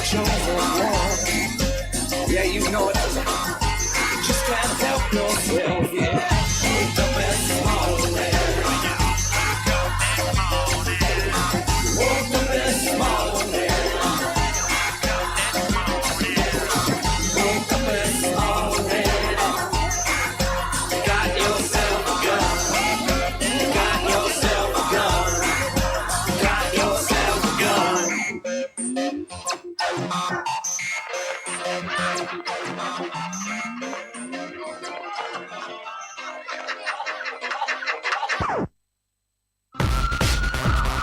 chosen one. Yeah, you know it. You just can't help yourself, yeah. Wake up and morning. Woke up this morning. Woke up this morning. Got yourself a gun. Got yourself a gun. Got yourself a gun.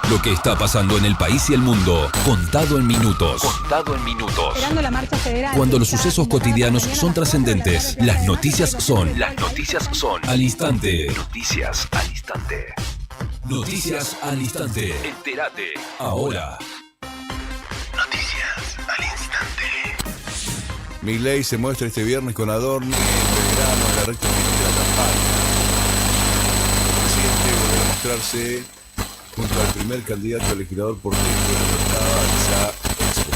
Lo que está pasando en el país y el mundo, contado en minutos. Contado en minutos. Esperando la marcha federal. Cuando los sucesos cotidianos son trascendentes, las noticias son. Las noticias son Al instante. noticias al instante. Noticias al instante. Entérate. Ahora. Noticias al instante. Milei se muestra este viernes con Adorni en Belgrano en la recta final de la campaña. El presidente volverá a mostrarse junto al primer candidato a legislador porteño de la exposición,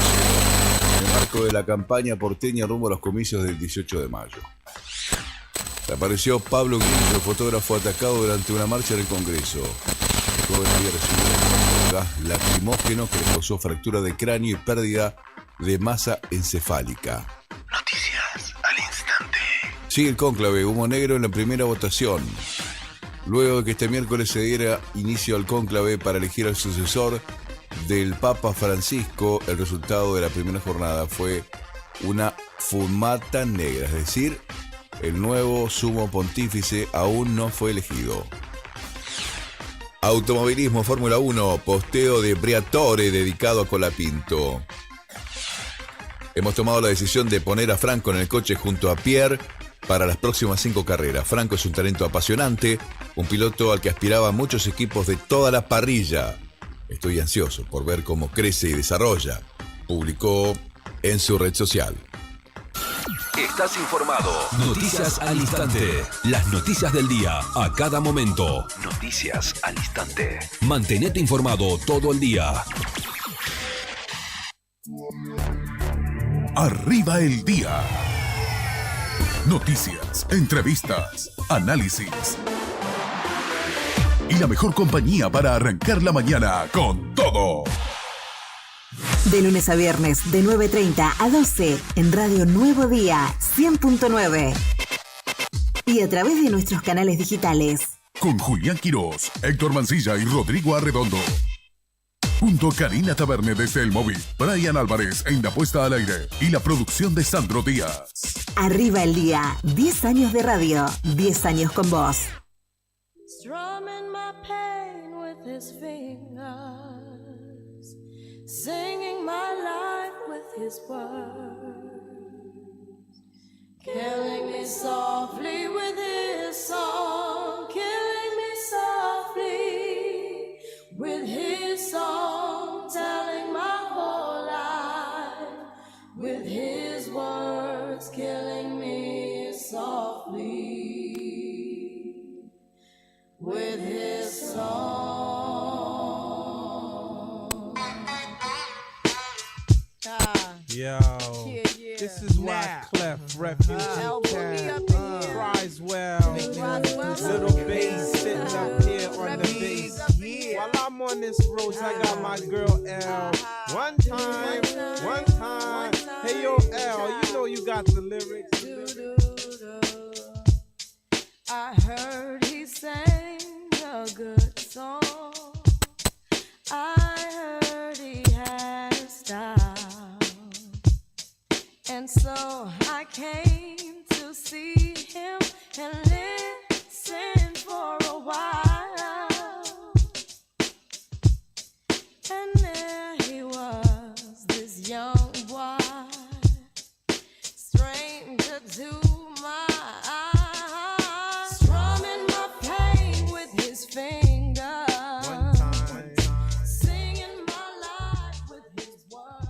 en el marco de la campaña porteña rumbo a los comicios del 18 de mayo. Apareció Pablo Grillo, fotógrafo atacado durante una marcha en el Congreso. El joven había recibido gas lacrimógeno que le causó fractura de cráneo y pérdida de masa encefálica. Noticias al instante. Sigue el cónclave, humo negro en la primera votación. Luego de que este miércoles se diera inicio al cónclave para elegir al sucesor del Papa Francisco, el resultado de la primera jornada fue una fumata negra, es decir, el nuevo sumo pontífice aún no fue elegido. Automovilismo, Fórmula 1, posteo de Briatore dedicado a Colapinto. Hemos tomado la decisión de poner a Franco en el coche junto a Pierre para las próximas 5 carreras. Franco es un talento apasionante, un piloto al que aspiraban muchos equipos de toda la parrilla. Estoy ansioso por ver cómo crece y desarrolla, publicó en su red social. Estás informado. Noticias al instante. Las noticias del día, a cada momento. Noticias al instante. Mantenete informado todo el día. Arriba el día. Noticias, entrevistas, análisis. Y la mejor compañía para arrancar la mañana con todo. De lunes a viernes, de 9:30 a 12, en Radio Nuevo Día 100.9. Y a través de nuestros canales digitales. Con Julián Quirós, Héctor Mancilla y Rodrigo Arredondo. Junto a Karina Taberne desde el móvil, Brian Álvarez en la puesta al aire y la producción de Sandro Díaz. Arriba el día, 10 años de radio, 10 años con vos. Strumming my pain with his fingers, singing my life with his words, killing me softly with his song, killing me softly with his song, telling my whole life with his words, killing me softly with his song. Yo, this is why Clef, Refugee Criswell, Little Bass sitting up here on the bass. While I'm on this road, I got my girl L. One time. Hey yo, L, you know you got the lyrics. I heard he sang a good song. I heard he had a style. And so I came to see him and listen for a while. And there he was, this young boy, stranger to my eyes, strumming my pain with his fingers, singing my life with his words.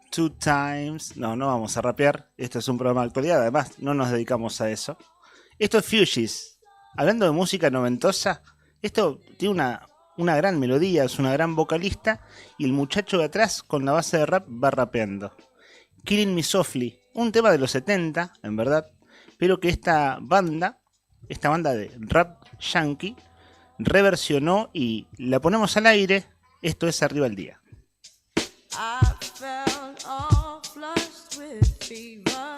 Two times. No vamos a rapear. Esto es un programa de actualidad. Además, no nos dedicamos a eso. Esto es Fugees. Hablando de música noventosa, esto tiene una gran melodía, es una gran vocalista, y el muchacho de atrás con la base de rap va rapeando. Killing Me Softly, un tema de los 70, en verdad, pero que esta banda de rap yankee, reversionó y la ponemos al aire. Esto es Arriba el Día. I felt all flushed with fever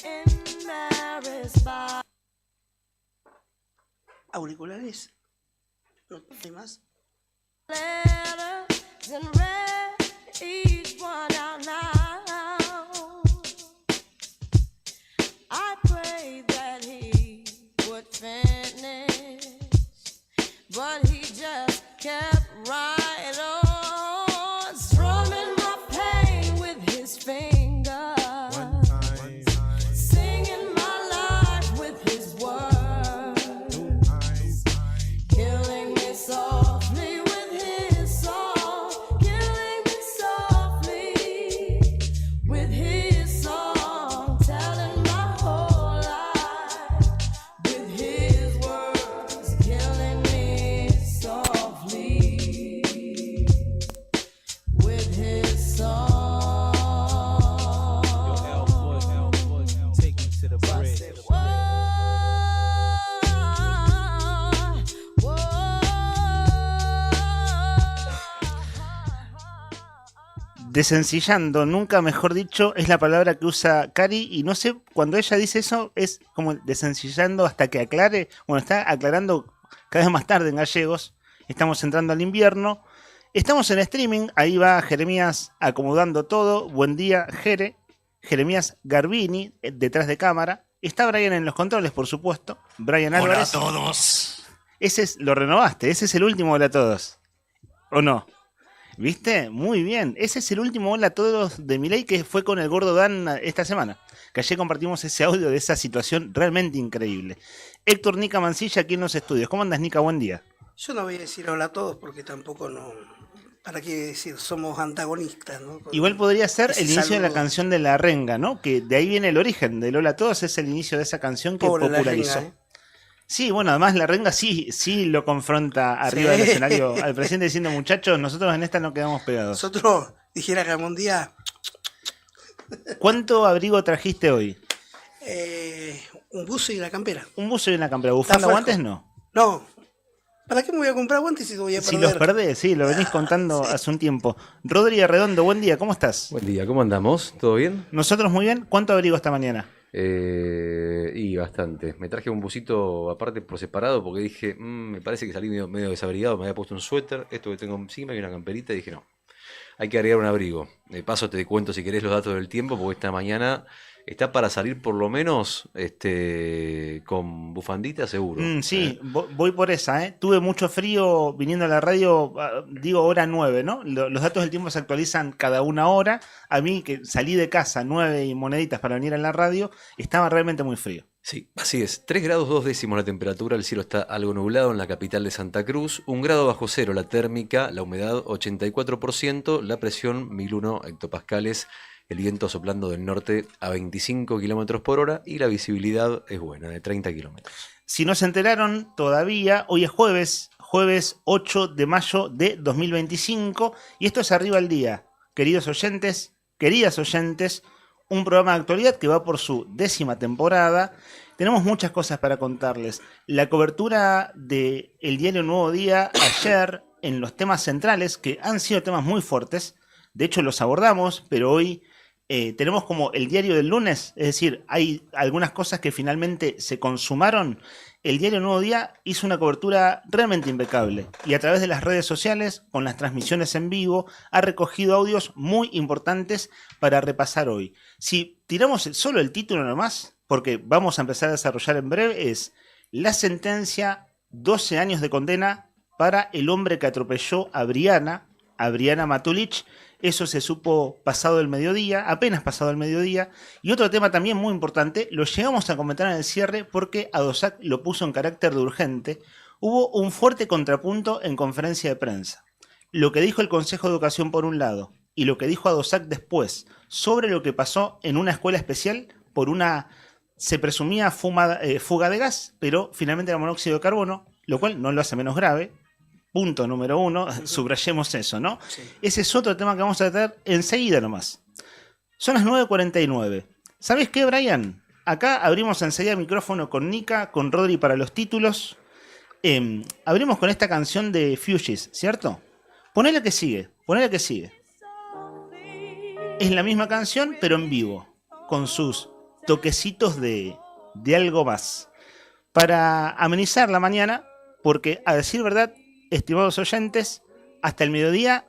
in Mary's bar. ¿Auriculares? ¿No hay más? Letters and read each one out now. I prayed that he would finish, but he just kept right on, strumming my pain with his fingers, singing my life with his words, killing me softly with his song, killing me softly with his song, telling my whole life with his words, killing me softly with his song. Take me to the I bridge. said, whoa, Desencillando, nunca mejor dicho, es la palabra que usa Cari, y no sé, cuando ella dice eso, es como desencillando hasta que aclare. Bueno, está aclarando cada vez más tarde en gallegos. Estamos entrando al invierno. Estamos en streaming, ahí va Jeremías acomodando todo. Buen día, Jeremías Garbini, detrás de cámara. Está Brian en los controles, por supuesto. Brian Álvarez. Hola a todos. Lo renovaste, ese es el último Hola a todos. ¿O no? ¿Viste? Muy bien. Ese es el último Hola a todos de Milei, que fue con el gordo Dan esta semana. Que ayer compartimos ese audio de esa situación realmente increíble. Héctor Nica Mancilla aquí en los estudios. ¿Cómo andas, Nica? Buen día. Yo no voy a decir hola a todos porque tampoco no... ¿Para qué decir? Somos antagonistas, ¿no? Igual podría ser Ese el inicio de la saludo. canción de La Renga, ¿no? Que de ahí viene el origen del Hola a todos, es el inicio de esa canción que Pobre La popularizó. Renga, ¿eh? Sí, bueno, además La Renga sí lo confronta arriba Sí. del escenario al presidente diciendo, muchachos, nosotros en esta no quedamos pegados. Nosotros, dijera Ramón Díaz, ¿Cuánto abrigo trajiste hoy? un buzo y una campera. Un buzo y una campera. ¿Bufanda, fresco. guantes no? No. ¿Para qué me voy a comprar guantes si te voy a Si perder? los perdés, sí, lo venís contando hace un tiempo. Rodri Redondo, buen día, ¿cómo estás? Buen día, ¿cómo andamos? ¿Todo bien? Nosotros muy bien. ¿Cuánto abrigo esta mañana? Y bastante. Me traje un busito aparte por separado porque dije, me parece que salí medio desabrigado, me había puesto un suéter, esto que tengo encima y una camperita, y dije, no, hay que agregar un abrigo. De paso te cuento si querés los datos del tiempo, porque esta mañana está para salir por lo menos con bufandita seguro. Sí, voy por esa, ¿eh? Tuve mucho frío viniendo a la radio, digo hora 9, ¿no? Los datos del tiempo se actualizan cada una hora. A mí, que salí de casa 9 y moneditas para venir a la radio, estaba realmente muy frío. Sí, así es. 3 grados 2 décimos la temperatura, el cielo está algo nublado en la capital de Santa Cruz, 1 grado bajo cero la térmica, la humedad 84%, la presión 1001 hectopascales, el viento soplando del norte a 25 kilómetros por hora y la visibilidad es buena, de 30 kilómetros. Si no se enteraron todavía, hoy es jueves 8 de mayo de 2025, y esto es Arriba al Día. Queridos oyentes, queridas oyentes, un programa de actualidad que va por su 10ª temporada. Tenemos muchas cosas para contarles. La cobertura del diario Nuevo Día ayer en los temas centrales, que han sido temas muy fuertes, de hecho los abordamos, pero hoy tenemos como el diario del lunes, es decir, hay algunas cosas que finalmente se consumaron. El diario Nuevo Día hizo una cobertura realmente impecable y a través de las redes sociales, con las transmisiones en vivo, ha recogido audios muy importantes para repasar hoy. Si tiramos solo el título nomás, porque vamos a empezar a desarrollar en breve, es la sentencia, 12 años de condena para el hombre que atropelló a Briana Matulich. Eso se supo pasado el mediodía, apenas pasado el mediodía. Y otro tema también muy importante, lo llegamos a comentar en el cierre porque Adosac lo puso en carácter de urgente. Hubo un fuerte contrapunto en conferencia de prensa. Lo que dijo el Consejo de Educación por un lado y lo que dijo Adosac después sobre lo que pasó en una escuela especial por una, se presumía fuga de gas, pero finalmente era monóxido de carbono, lo cual no lo hace menos grave. punto número 1, subrayemos eso, ¿no? Sí. Ese es otro tema que vamos a tratar enseguida nomás. Son las 9:49. ¿Sabes qué, Brian? Acá abrimos enseguida micrófono con Nika, con Rodri para los títulos. Abrimos con esta canción de Fugees, ¿cierto? Ponele que sigue. Es la misma canción, pero en vivo, con sus toquecitos de algo más. Para amenizar la mañana, porque a decir verdad, estimados oyentes, hasta el mediodía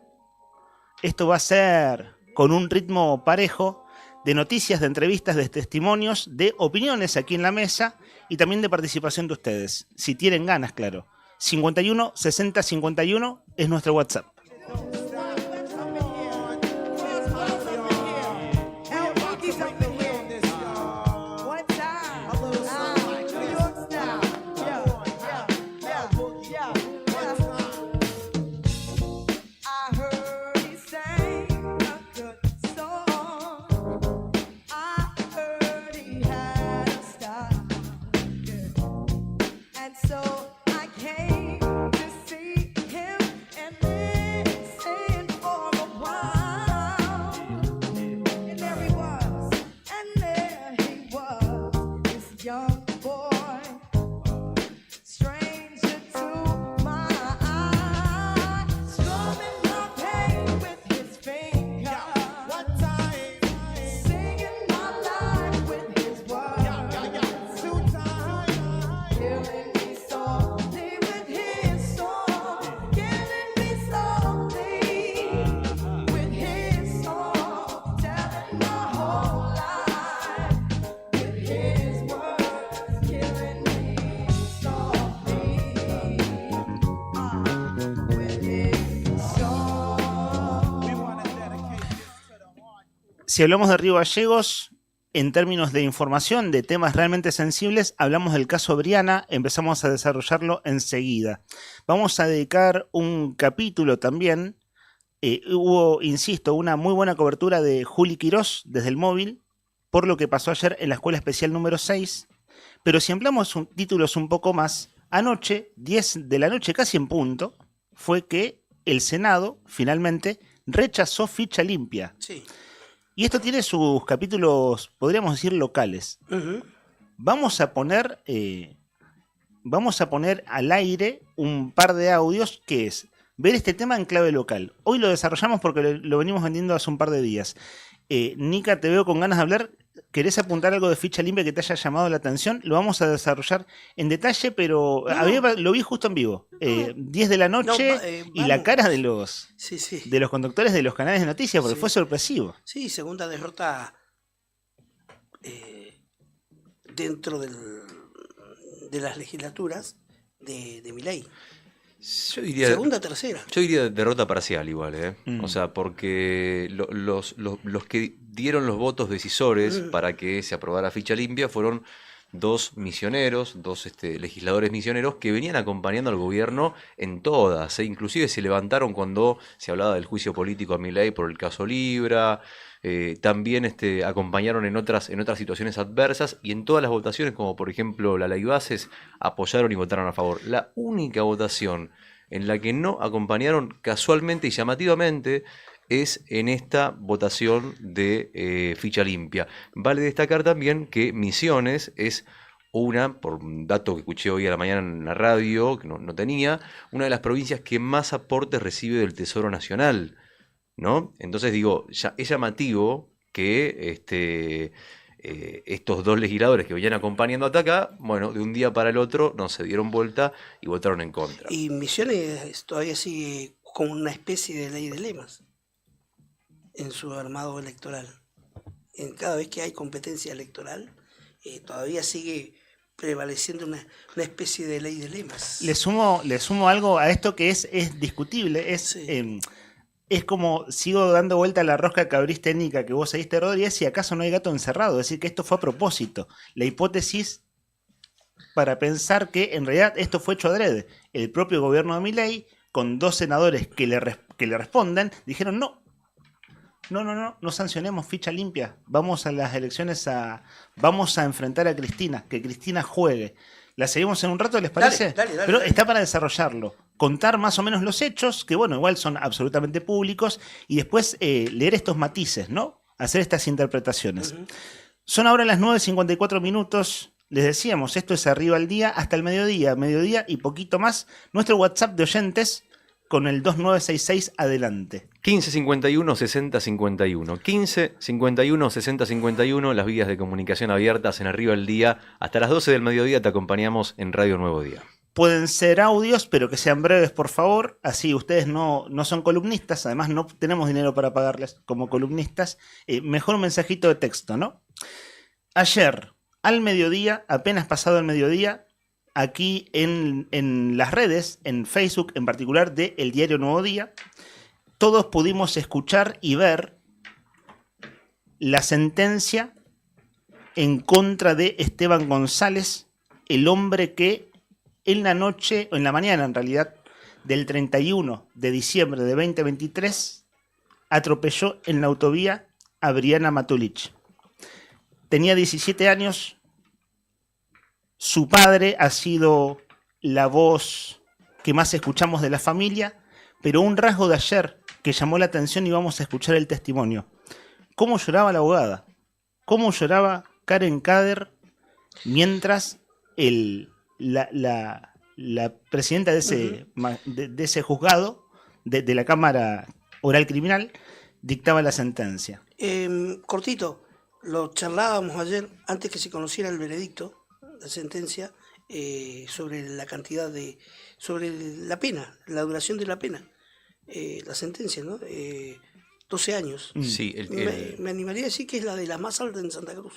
esto va a ser con un ritmo parejo de noticias, de entrevistas, de testimonios, de opiniones aquí en la mesa y también de participación de ustedes, si tienen ganas, claro. 51 60 51 es nuestro WhatsApp. Si hablamos de Río Gallegos, en términos de información, de temas realmente sensibles, hablamos del caso Briana, empezamos a desarrollarlo enseguida. Vamos a dedicar un capítulo también, hubo, insisto, una muy buena cobertura de Juli Quirós desde el móvil, por lo que pasó ayer en la Escuela Especial número 6, pero si ampliamos títulos un poco más, anoche, 10 de la noche casi en punto, fue que el Senado finalmente rechazó ficha limpia. Sí. Y esto tiene sus capítulos, podríamos decir, locales. Vamos a poner al aire un par de audios que es ver este tema en clave local. Hoy lo desarrollamos porque lo venimos vendiendo hace un par de días. Nika, te veo con ganas de hablar. ¿Querés apuntar algo de ficha limpia que te haya llamado la atención? Lo vamos a desarrollar en detalle, pero lo vi justo en vivo. 10 de la noche y la cara de los conductores de los canales de noticias, porque fue sorpresivo. Sí, segunda derrota dentro de las legislaturas de Milei. Yo diría, segunda, tercera. Yo diría derrota parcial igual, O sea, porque los que dieron los votos decisores para que se aprobara ficha limpia fueron dos misioneros, dos legisladores misioneros que venían acompañando al gobierno en todas. Inclusive se levantaron cuando se hablaba del juicio político a Milei por el caso Libra. También acompañaron en otras situaciones adversas y en todas las votaciones, como por ejemplo la ley bases, apoyaron y votaron a favor. La única votación en la que no acompañaron casualmente y llamativamente es en esta votación de ficha limpia. Vale destacar también que Misiones es por un dato que escuché hoy a la mañana en la radio, que no tenía, una de las provincias que más aportes recibe del Tesoro Nacional, ¿no? Entonces digo, es llamativo que estos dos legisladores que venían acompañando hasta acá, bueno, de un día para el otro no se dieron vuelta y votaron en contra. Y Misiones todavía sigue como una especie de ley de lemas en su armado electoral. Cada vez que hay competencia electoral, todavía sigue prevaleciendo una especie de ley de lemas. Le sumo algo a esto que es discutible, es como, sigo dando vuelta a la rosca que abriste, Nika, que vos seguiste, Rodríguez, si acaso no hay gato encerrado, es decir, que esto fue a propósito. La hipótesis para pensar que en realidad esto fue hecho adrede. El propio gobierno de Milei, con dos senadores que le responden, dijeron no sancionemos ficha limpia, vamos a las elecciones vamos a enfrentar a Cristina, que Cristina juegue. La seguimos en un rato, ¿les parece? Dale, Pero dale. está para desarrollarlo. Contar más o menos los hechos, que bueno, igual son absolutamente públicos, y después leer estos matices, ¿no? Hacer estas interpretaciones. Son ahora las 9:54 minutos. Les decíamos, esto es Arriba al Día hasta el mediodía y poquito más. Nuestro WhatsApp de oyentes con el 2966 adelante. 15 51 60 51. 15 51 60 51, las vías de comunicación abiertas en Arriba al Día. Hasta las 12 del mediodía te acompañamos en Radio Nuevo Día. Pueden ser audios, pero que sean breves, por favor. Así ustedes no son columnistas, además no tenemos dinero para pagarles como columnistas. Mejor un mensajito de texto, ¿no? Ayer, al mediodía, apenas pasado el mediodía, aquí en las redes, en Facebook en particular, de El Diario Nuevo Día, todos pudimos escuchar y ver la sentencia en contra de Esteban González, el hombre que en la noche, o en la mañana en realidad, del 31 de diciembre de 2023, atropelló en la autovía a Briana Matulich. Tenía 17 años. Su padre ha sido la voz que más escuchamos de la familia, pero un rasgo de ayer que llamó la atención y vamos a escuchar el testimonio. Cómo lloraba la abogada, cómo lloraba Karen Kader mientras la presidenta de ese juzgado, de la Cámara Oral Criminal, dictaba la sentencia. Cortito, lo charlábamos ayer, antes que se conociera el veredicto, la sentencia, sobre la cantidad sobre la pena, la duración de la pena, la sentencia, ¿no? 12 años. Sí, Me animaría a decir que es la de las más altas en Santa Cruz.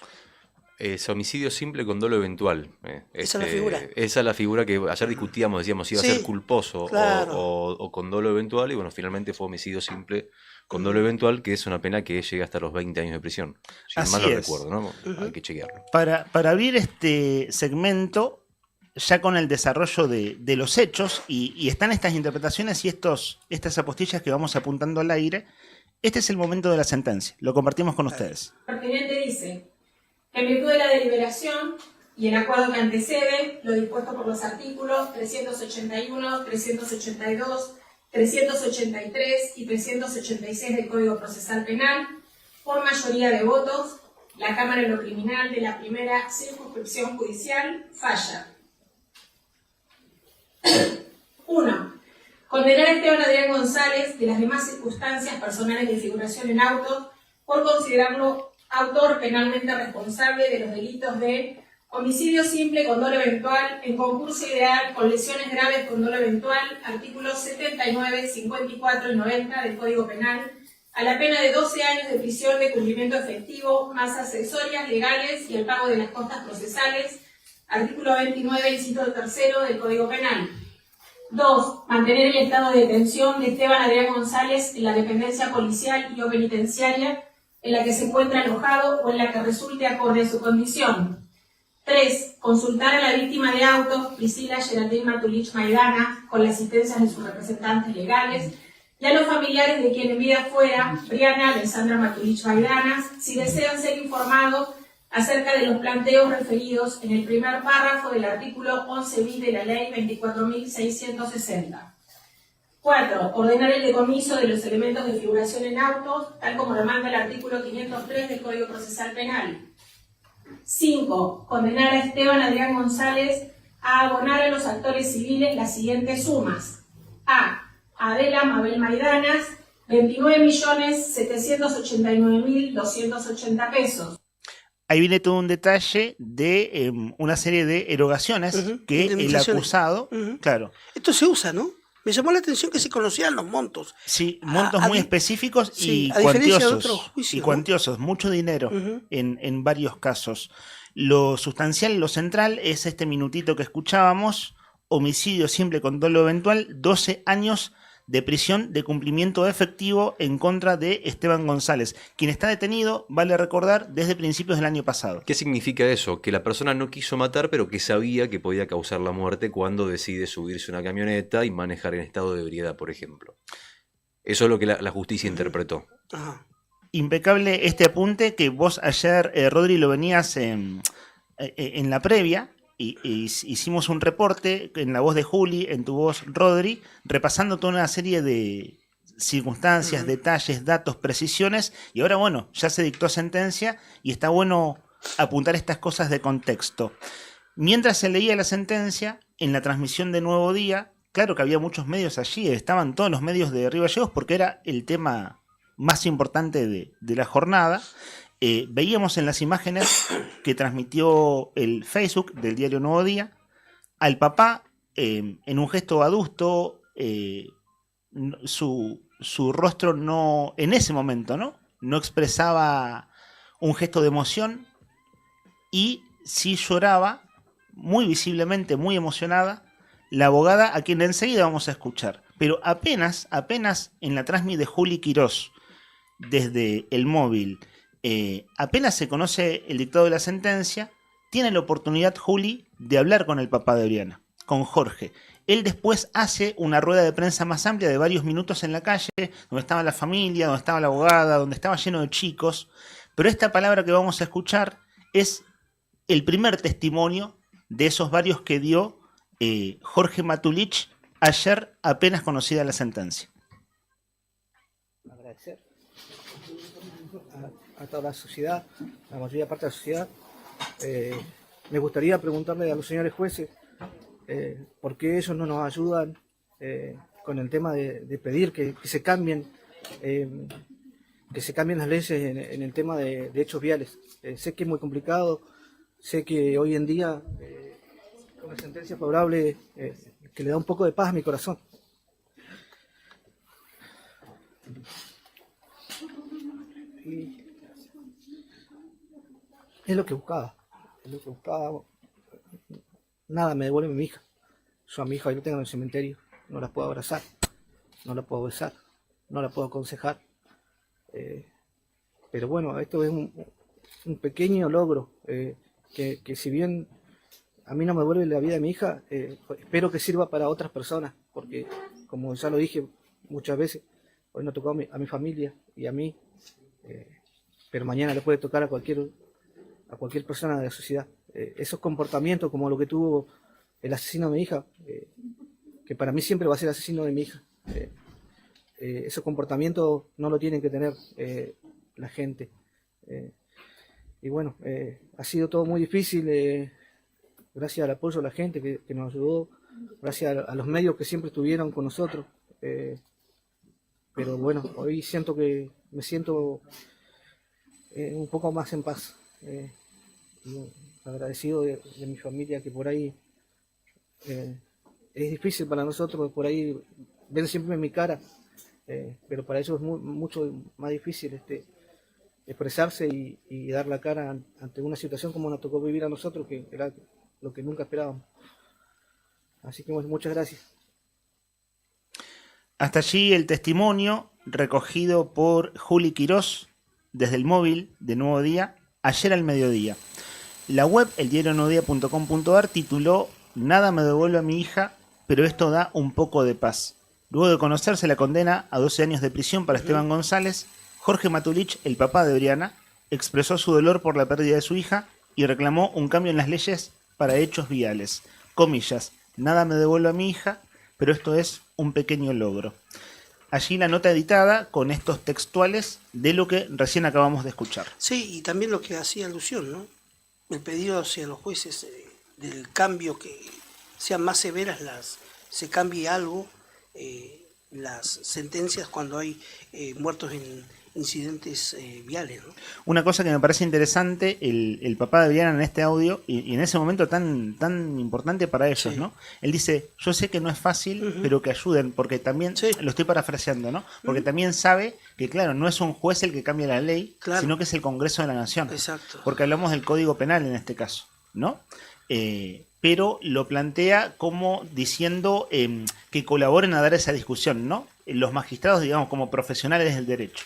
Es homicidio simple con dolo eventual. Esa es la figura. Esa es la figura que ayer discutíamos, decíamos si iba a ser culposo claro. o con dolo eventual, y bueno, finalmente fue homicidio simple con dolo eventual, que es una pena que llega hasta los 20 años de prisión. Si Así mal no es. recuerdo, ¿no? Hay que chequearlo. Para abrir este segmento, ya con el desarrollo de los hechos, y están estas interpretaciones y estas apostillas que vamos apuntando al aire, este es el momento de la sentencia. Lo compartimos con ustedes. Pertinente dice: en virtud de la deliberación y en acuerdo que antecede lo dispuesto por los artículos 381, 382, 383 y 386 del Código Procesal Penal, por mayoría de votos, la Cámara de lo Criminal de la Primera Circunscripción Judicial falla. 1. Condenar a Esteban Adrián González de las demás circunstancias personales de figuración en autos por considerarlo autor penalmente responsable de los delitos de homicidio simple con dolo eventual, en concurso ideal con lesiones graves con dolo eventual, artículos 79, 54 y 90 del Código Penal, a la pena de 12 años de prisión de cumplimiento efectivo, más accesorias legales y el pago de las costas procesales, artículo 29, inciso tercero del Código Penal. 2. Mantener el estado de detención de Esteban Adrián González en la dependencia policial y o penitenciaria en la que se encuentra alojado o en la que resulte acorde a su condición. 3. Consultar a la víctima de autos, Priscila Geraldine Matulich Maidana, con la asistencia de sus representantes legales, y a los familiares de quien en vida fuera, Briana Alessandra Matulich Maidana, si desean ser informados acerca de los planteos referidos en el primer párrafo del artículo 11 bis de la Ley 24.660. 4. Ordenar el decomiso de los elementos de figuración en autos, tal como lo manda el artículo 503 del Código Procesal Penal. 5. Condenar a Esteban Adrián González a abonar a los actores civiles las siguientes sumas. A. Adela Mabel Maidanas, 29.789.280 pesos. Ahí viene todo un detalle de una serie de erogaciones que el acusado... Claro. Esto se usa, ¿no? Me llamó la atención que se conocían los montos. Sí, montos muy específicos y a diferencia de cuantiosos. otros juicios, Y cuantiosos, mucho dinero en varios casos. Lo sustancial, lo central, es este minutito que escuchábamos: homicidio simple con dolo eventual, 12 años de prisión de cumplimiento efectivo en contra de Esteban González, quien está detenido, vale recordar, desde principios del año pasado. ¿Qué significa eso? Que la persona no quiso matar, pero que sabía que podía causar la muerte cuando decide subirse a una camioneta y manejar en estado de ebriedad, por ejemplo. Eso es lo que la justicia interpretó. Ajá. Impecable este apunte que vos ayer, Rodri, lo venías en la previa. hicimos un reporte en la voz de Juli, en tu voz, Rodri, repasando toda una serie de circunstancias, detalles, datos, precisiones, y ahora, bueno, ya se dictó sentencia y está bueno apuntar estas cosas de contexto. Mientras se leía la sentencia, en la transmisión de Nuevo Día, claro que había muchos medios allí, estaban todos los medios de Río Gallegos porque era el tema más importante de la jornada. Veíamos en las imágenes que transmitió el Facebook del diario Nuevo Día al papá en un gesto adusto, su rostro no, en ese momento, no expresaba un gesto de emoción y sí lloraba muy visiblemente, muy emocionada, la abogada a quien enseguida vamos a escuchar. Pero apenas en la transmisión de Juli Quirós desde el móvil, apenas se conoce el dictado de la sentencia, tiene la oportunidad Juli de hablar con el papá de Oriana, con Jorge. Él después hace una rueda de prensa más amplia de varios minutos en la calle, donde estaba la familia, donde estaba la abogada, donde estaba lleno de chicos. Pero esta palabra que vamos a escuchar es el primer testimonio de esos varios que dio Jorge Matulich ayer apenas conocida la sentencia. Agradecer a toda la sociedad, a la mayoría parte de la sociedad. Me gustaría preguntarle a los señores jueces por qué ellos no nos ayudan con el tema de pedir que se cambien las leyes en el tema de hechos viales. Sé que es muy complicado, sé que hoy en día una sentencia favorable que le da un poco de paz a mi corazón. Y es lo que buscaba, Nada me devuelve mi hija. Yo a mi hija hoy la tengo en el cementerio, no la puedo abrazar, no la puedo besar, no la puedo aconsejar. Pero bueno, esto es un pequeño logro que si bien a mí no me devuelve la vida de mi hija, espero que sirva para otras personas, porque como ya lo dije muchas veces, hoy no tocó a mi familia y a mí, pero mañana le puede tocar a cualquier persona de la sociedad. Esos comportamientos como lo que tuvo el asesino de mi hija, que para mí siempre va a ser asesino de mi hija, esos comportamientos no lo tienen que tener la gente. Y bueno, ha sido todo muy difícil, gracias al apoyo de la gente que nos ayudó, gracias a los medios que siempre estuvieron con nosotros. Pero bueno, hoy me siento un poco más en paz. Agradecido de mi familia, que por ahí es difícil para nosotros, por ahí ven siempre mi cara, pero para ellos es mucho más difícil expresarse y dar la cara ante una situación como nos tocó vivir a nosotros, que era lo que nunca esperábamos. Así que muchas gracias. Hasta allí el testimonio recogido por Juli Quirós desde el móvil de Nuevo Día ayer al mediodía. La web, eldiarionuevodía.com.ar, tituló "Nada me devuelve a mi hija, pero esto da un poco de paz". Luego de conocerse la condena a 12 años de prisión para Esteban González, Jorge Matulich, el papá de Oriana, expresó su dolor por la pérdida de su hija y reclamó un cambio en las leyes para hechos viales. Comillas, "Nada me devuelve a mi hija, pero esto es un pequeño logro". Allí la nota editada con estos textuales de lo que recién acabamos de escuchar. Sí, y también lo que hacía alusión, ¿no? El pedido hacia los jueces del cambio, que sean más severas se cambie algo, las sentencias cuando hay muertos en incidentes viales, ¿no? Una cosa que me parece interesante, el papá de Oriana en este audio, y en ese momento tan importante para ellos, sí, ¿no? Él dice, yo sé que no es fácil, pero que ayuden, porque también, lo estoy parafraseando, ¿no? Porque también sabe que, claro, no es un juez el que cambia la ley, sino que es el Congreso de la Nación. Exacto. Porque hablamos del Código Penal en este caso, ¿no? Pero lo plantea como diciendo que colaboren a dar esa discusión, ¿no? Los magistrados, digamos, como profesionales del derecho.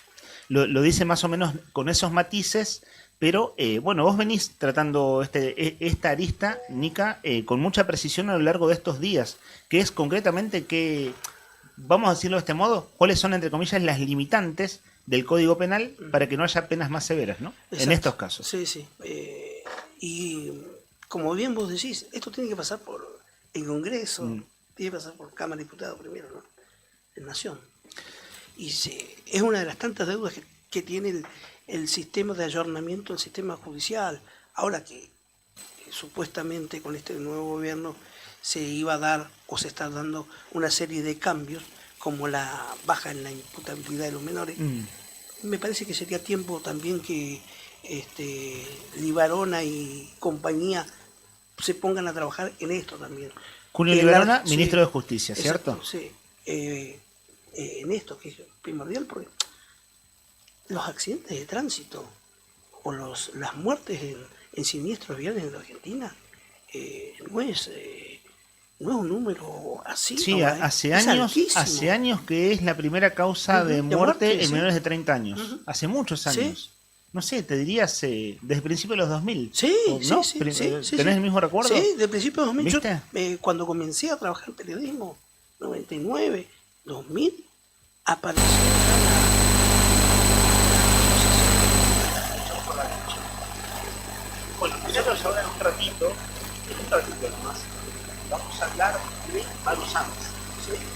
Lo dice más o menos con esos matices, pero bueno, vos venís tratando esta arista, Nica, con mucha precisión a lo largo de estos días, que es concretamente que, vamos a decirlo de este modo, cuáles son, entre comillas, las limitantes del Código Penal para que no haya penas más severas, ¿no? Exacto. En estos casos. Sí, sí. Y como bien vos decís, esto tiene que pasar por el Congreso, tiene que pasar por Cámara de Diputados primero, ¿no? En Nación. Y es una de las tantas deudas que tiene el sistema de ayornamiento, el sistema judicial. Ahora que supuestamente con este nuevo gobierno se iba a dar o se está dando una serie de cambios, como la baja en la imputabilidad de los menores, me parece que sería tiempo también que Libarona y compañía se pongan a trabajar en esto también. Julio Libarona, ministro de Justicia, ¿cierto? Exacto, sí. En esto, que es primordial, porque los accidentes de tránsito o las muertes en siniestros viales en la Argentina no es un número así. Sí, ¿no? hace altísimo. años que es la primera causa de muerte en sí. menores de 30 años. Hace muchos años. Sí. No sé, te dirías desde el principio de los 2000. Sí, ¿no? sí. ¿Tenés sí. el mismo recuerdo? Sí, del principio de 2000. ¿Viste? Yo, cuando comencé a trabajar en periodismo, 99, 2000, apareció Bueno, nosotros ahora en un ratito nomás, vamos a hablar de Maru Sanz,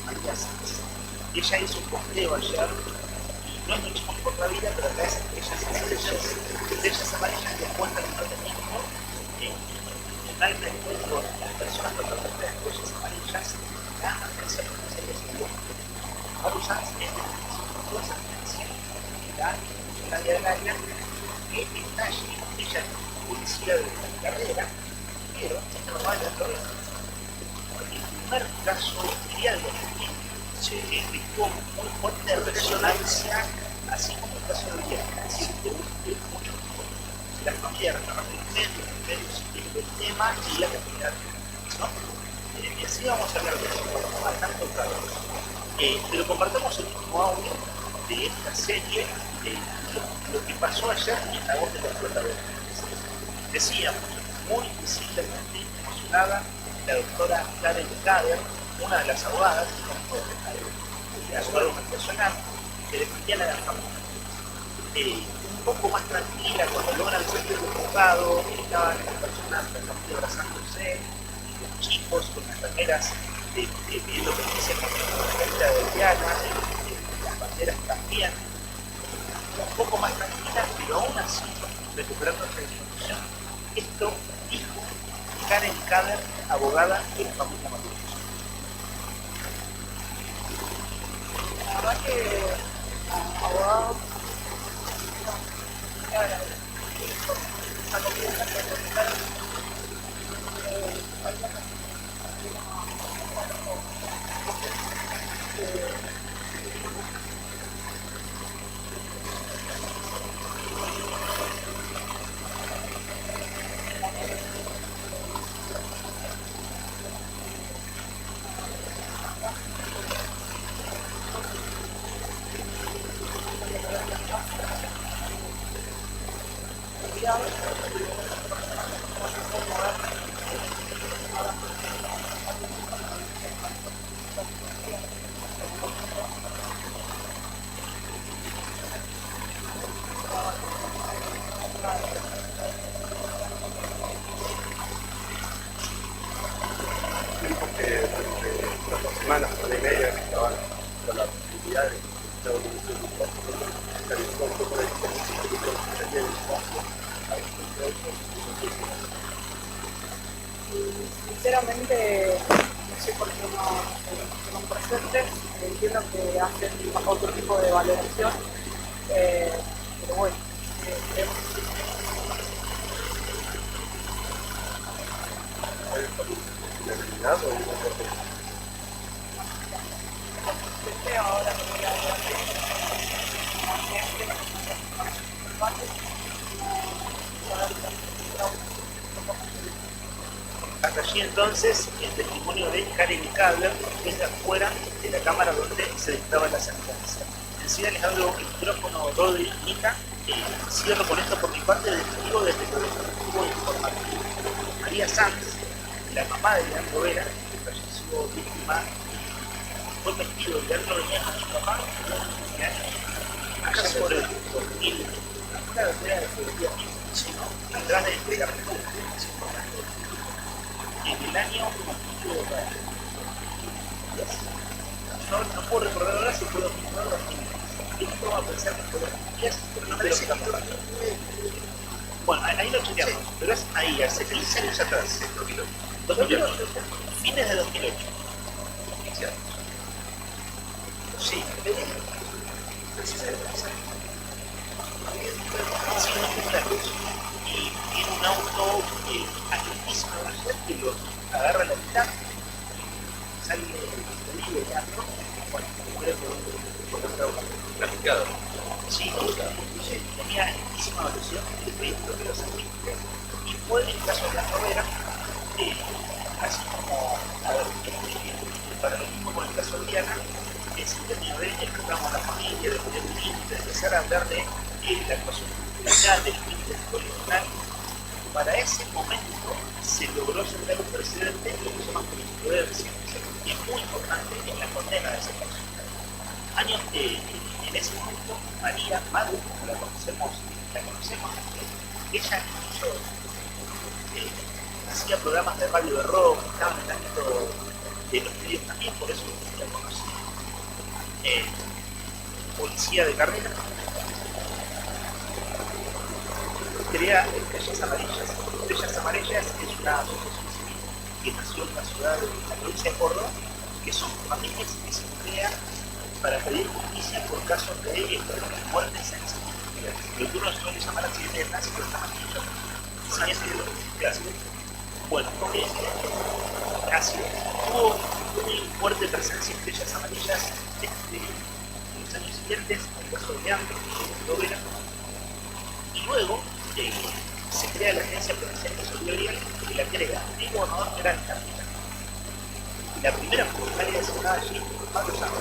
María Sanz. Ella hizo un posteo ayer, y no es Luchemos por la Vida, pero acá es estrellas amarillas que cuentan el protagonismo en alta encuentro de las personas protagonistas de estrellas amarillas, la agencia de la serie. Maru Sanz es de la agencia de la diaria que está allí, ella es policía de la carrera, pero esto no va a la problema. El primer caso serial de Argentina se efectuó muy fuerte resonancia, así como el caso de Vieja, es decir, de muchos tipos. La familia reclamó los medios del tema y la comunidad, ¿no? Y así vamos a hablar de eso, bastante claro. Pero compartamos el mismo audio de esta serie, lo que pasó ayer en la voz de los protagonistas. Decíamos, muy visiblemente emocionada, la doctora Karen Kader, una de las abogadas, de la abogada personal, que defendía la familia. Un poco más tranquila cuando logran salir del juzgado, estaban las personas de la familia abrazándose, los chicos con las banderas pidiendo justicia con la bandera de Diana, las banderas también, un poco más tranquila, pero aún así recuperando esa disposición. Esto dijo Karen Kader, abogada de la familia Matías. La verdad que abogado semanas, una y media, que estaban con la posibilidad de la organización de sinceramente no sé por qué no presentes, entiendo que hacen otro tipo de valoración, pero bueno, ahora Hasta allí entonces el testimonio de Karen Kader desde afuera de la cámara donde se dictaba la sentencia. Enseguida les abro el micrófono Rodri y Nica. Cierro con esto por mi parte del testigo desde el objetivo informativo. María Sanz, la mamá de Leandro Vera, que falleció víctima, fue vestido. Leandro venía con su papá, allá por el 2000, una bandera de seguridad, sino atrás de la República, el año no puedo recordar ahora si fue 2009 o 2010. Esto va a pensar que fue 2010, pero no me lo cambiar. Bueno, ahí lo chequeamos, pero es ahí, hace 15 años atrás. 2008. Fines de 2008. Sí, y tiene un auto altísimo que lo agarra a la mitad, sale del teatro, bueno, muere por traficado. Sí, tenía altísima velocidad de vehículos de los artistas. Y fue en el caso de la carrera, así como para lo mismo con el caso de Diana, se terminó de encontramos a la familia, de poner límites, de empezar a hablar de la actuación cultural, del límite original. Para ese momento se logró sentar un precedente, lo que se llama jurisprudencia, y es muy importante en la condena de ese caso. Años en ese momento, María, madre, como la conocemos, ella incluso hacía programas de radio de rock, estaba en el ámbito de los medios también, por eso la conocí. Policía de carrera, crea Estrellas Amarillas. Estrellas Amarillas es una asociación civil que nació en la ciudad de la provincia de Córdoba, que son familias que se crean para pedir justicia por casos de muertes en incendios. Lo que uno suele llamar accidentes de tránsito está más dicho. ¿Sabías que lo que bueno, casi tuvo muy fuerte presencia de Estrellas Amarillas en los años siguientes, en el caso de Leandro, Lovera, y luego se crea la Agencia Provincial de Solidaridad que la crea el gobernador General Carpita. La primera funcionaria designada allí, Pablo Sanz,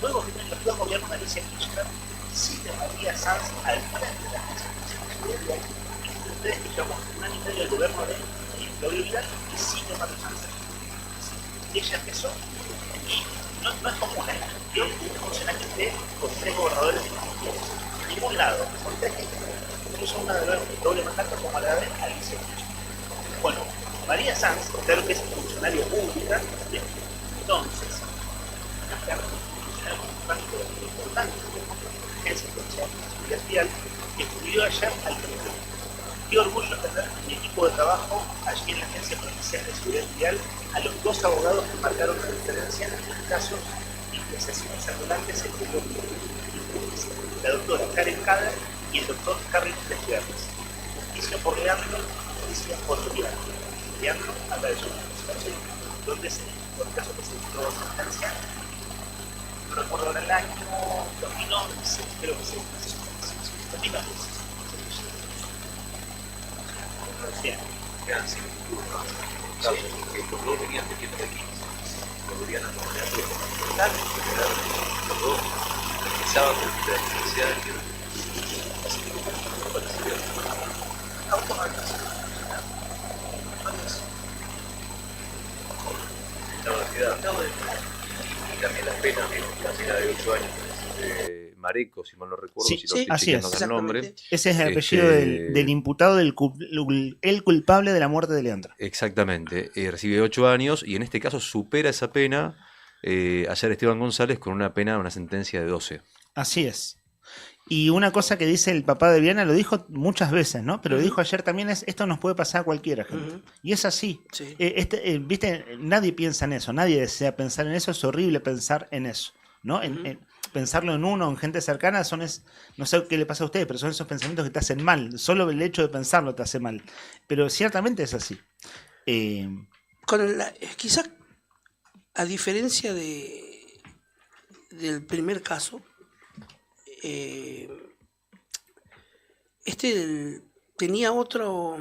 luego vienen los dos gobiernos de Alicia Kirchner, sigue María Sanz al frente de la Agencia Provincial de Solidaridad, y ustedes que llevamos un año y medio del gobierno de Claudio Vidal, y sigue Pablo Sanz. Ella empezó, y no es común, que un funcionario esté con tres gobernadores en ningún lado, con tres, incluso una de doble mandato como la de Alicia Kirchner. Bueno, María Sanz, claro que es funcionaria pública, entonces, una funcionaria importante de la Agencia Provincial de Seguridad Vial, que estudió allá al presidente. Qué orgullo tener mi equipo de trabajo allí en la Agencia Provincial de Seguridad Vial a los dos abogados que marcaron la diferencia en el caso de imprecisiones ambulantes en la doctora Karen Kader y el doctor Carlos Desguerres. Justicia por Leandro, justicia por Leandro. Leandro habla de su investigación, donde por el caso que se dictó sentencia, no recuerdo ahora el año, 2011, creo que se 2011. Quedan 5 casos que los dos venían de tiempo de 15, volverían a poner los dos empezaban con la universidad y también las penas, la pena de 8 años Mareco, si mal no recuerdo, sí, si lo estoy así chequeando es. con el nombre. Ese es el apellido del imputado, el culpable de la muerte de Leandro. Exactamente, recibe 8 años y en este caso supera esa pena ayer Esteban González con una sentencia de 12. Así es. Y una cosa que dice el papá de Viana, lo dijo muchas veces, ¿no? Pero lo dijo ayer también, esto nos puede pasar a cualquiera, gente. Y es así. Sí. ¿Viste? Nadie piensa en eso, nadie desea pensar en eso, es horrible pensar en eso, ¿no? Pensarlo en uno, en gente cercana, no sé qué le pasa a ustedes, pero son esos pensamientos que te hacen mal. Solo el hecho de pensarlo te hace mal. Pero ciertamente es así. Quizás, a diferencia del primer caso, tenía otro,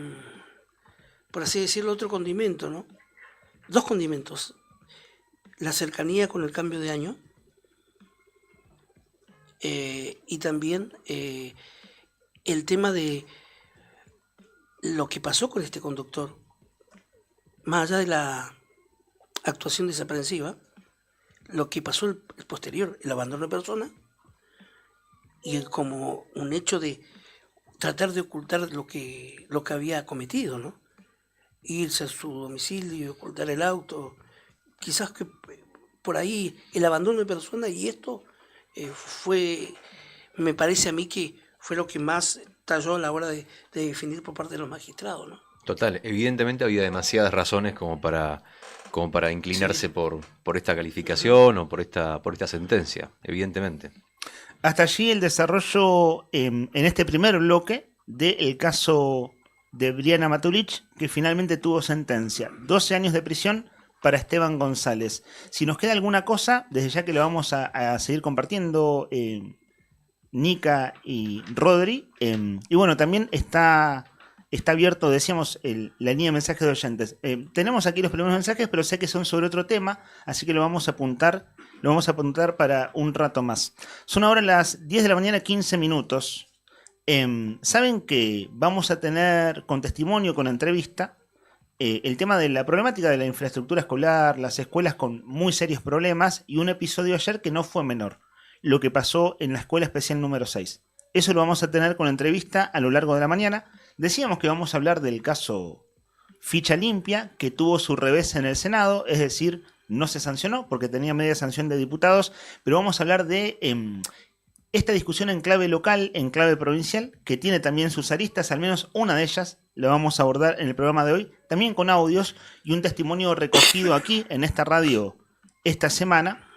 por así decirlo, otro condimento, ¿no? Dos condimentos. La cercanía con el cambio de año, y también el tema de lo que pasó con este conductor, más allá de la actuación desaprensiva, lo que pasó el posterior, el abandono de persona, y como un hecho de tratar de ocultar lo que había cometido, ¿no? irse a su domicilio, ocultar el auto, quizás que por ahí el abandono de personas, y esto me parece a mí que fue lo que más talló a la hora de definir por parte de los magistrados, ¿no? Total, evidentemente había demasiadas razones como para inclinarse por esta calificación o por esta sentencia, evidentemente. Hasta allí el desarrollo en este primer bloque del caso de Briana Matulich, que finalmente tuvo sentencia. 12 años de prisión para Esteban González. Si nos queda alguna cosa, desde ya que lo vamos a seguir compartiendo, Nica y Rodri. Y bueno, también está abierto, decíamos, la línea de mensajes de oyentes. Tenemos aquí los primeros mensajes, pero sé que son sobre otro tema, así que lo vamos a apuntar para un rato más. Son ahora las 10 de la mañana, 15 minutos. Saben que vamos a tener con testimonio, con entrevista, el tema de la problemática de la infraestructura escolar, las escuelas con muy serios problemas, y un episodio ayer que no fue menor, lo que pasó en la escuela especial número 6. Eso lo vamos a tener con entrevista a lo largo de la mañana. Decíamos que vamos a hablar del caso Ficha Limpia, que tuvo su revés en el Senado, es decir, no se sancionó porque tenía media sanción de diputados, pero vamos a hablar de esta discusión en clave local, en clave provincial, que tiene también sus aristas, al menos una de ellas la vamos a abordar en el programa de hoy, también con audios y un testimonio recogido aquí en esta radio esta semana.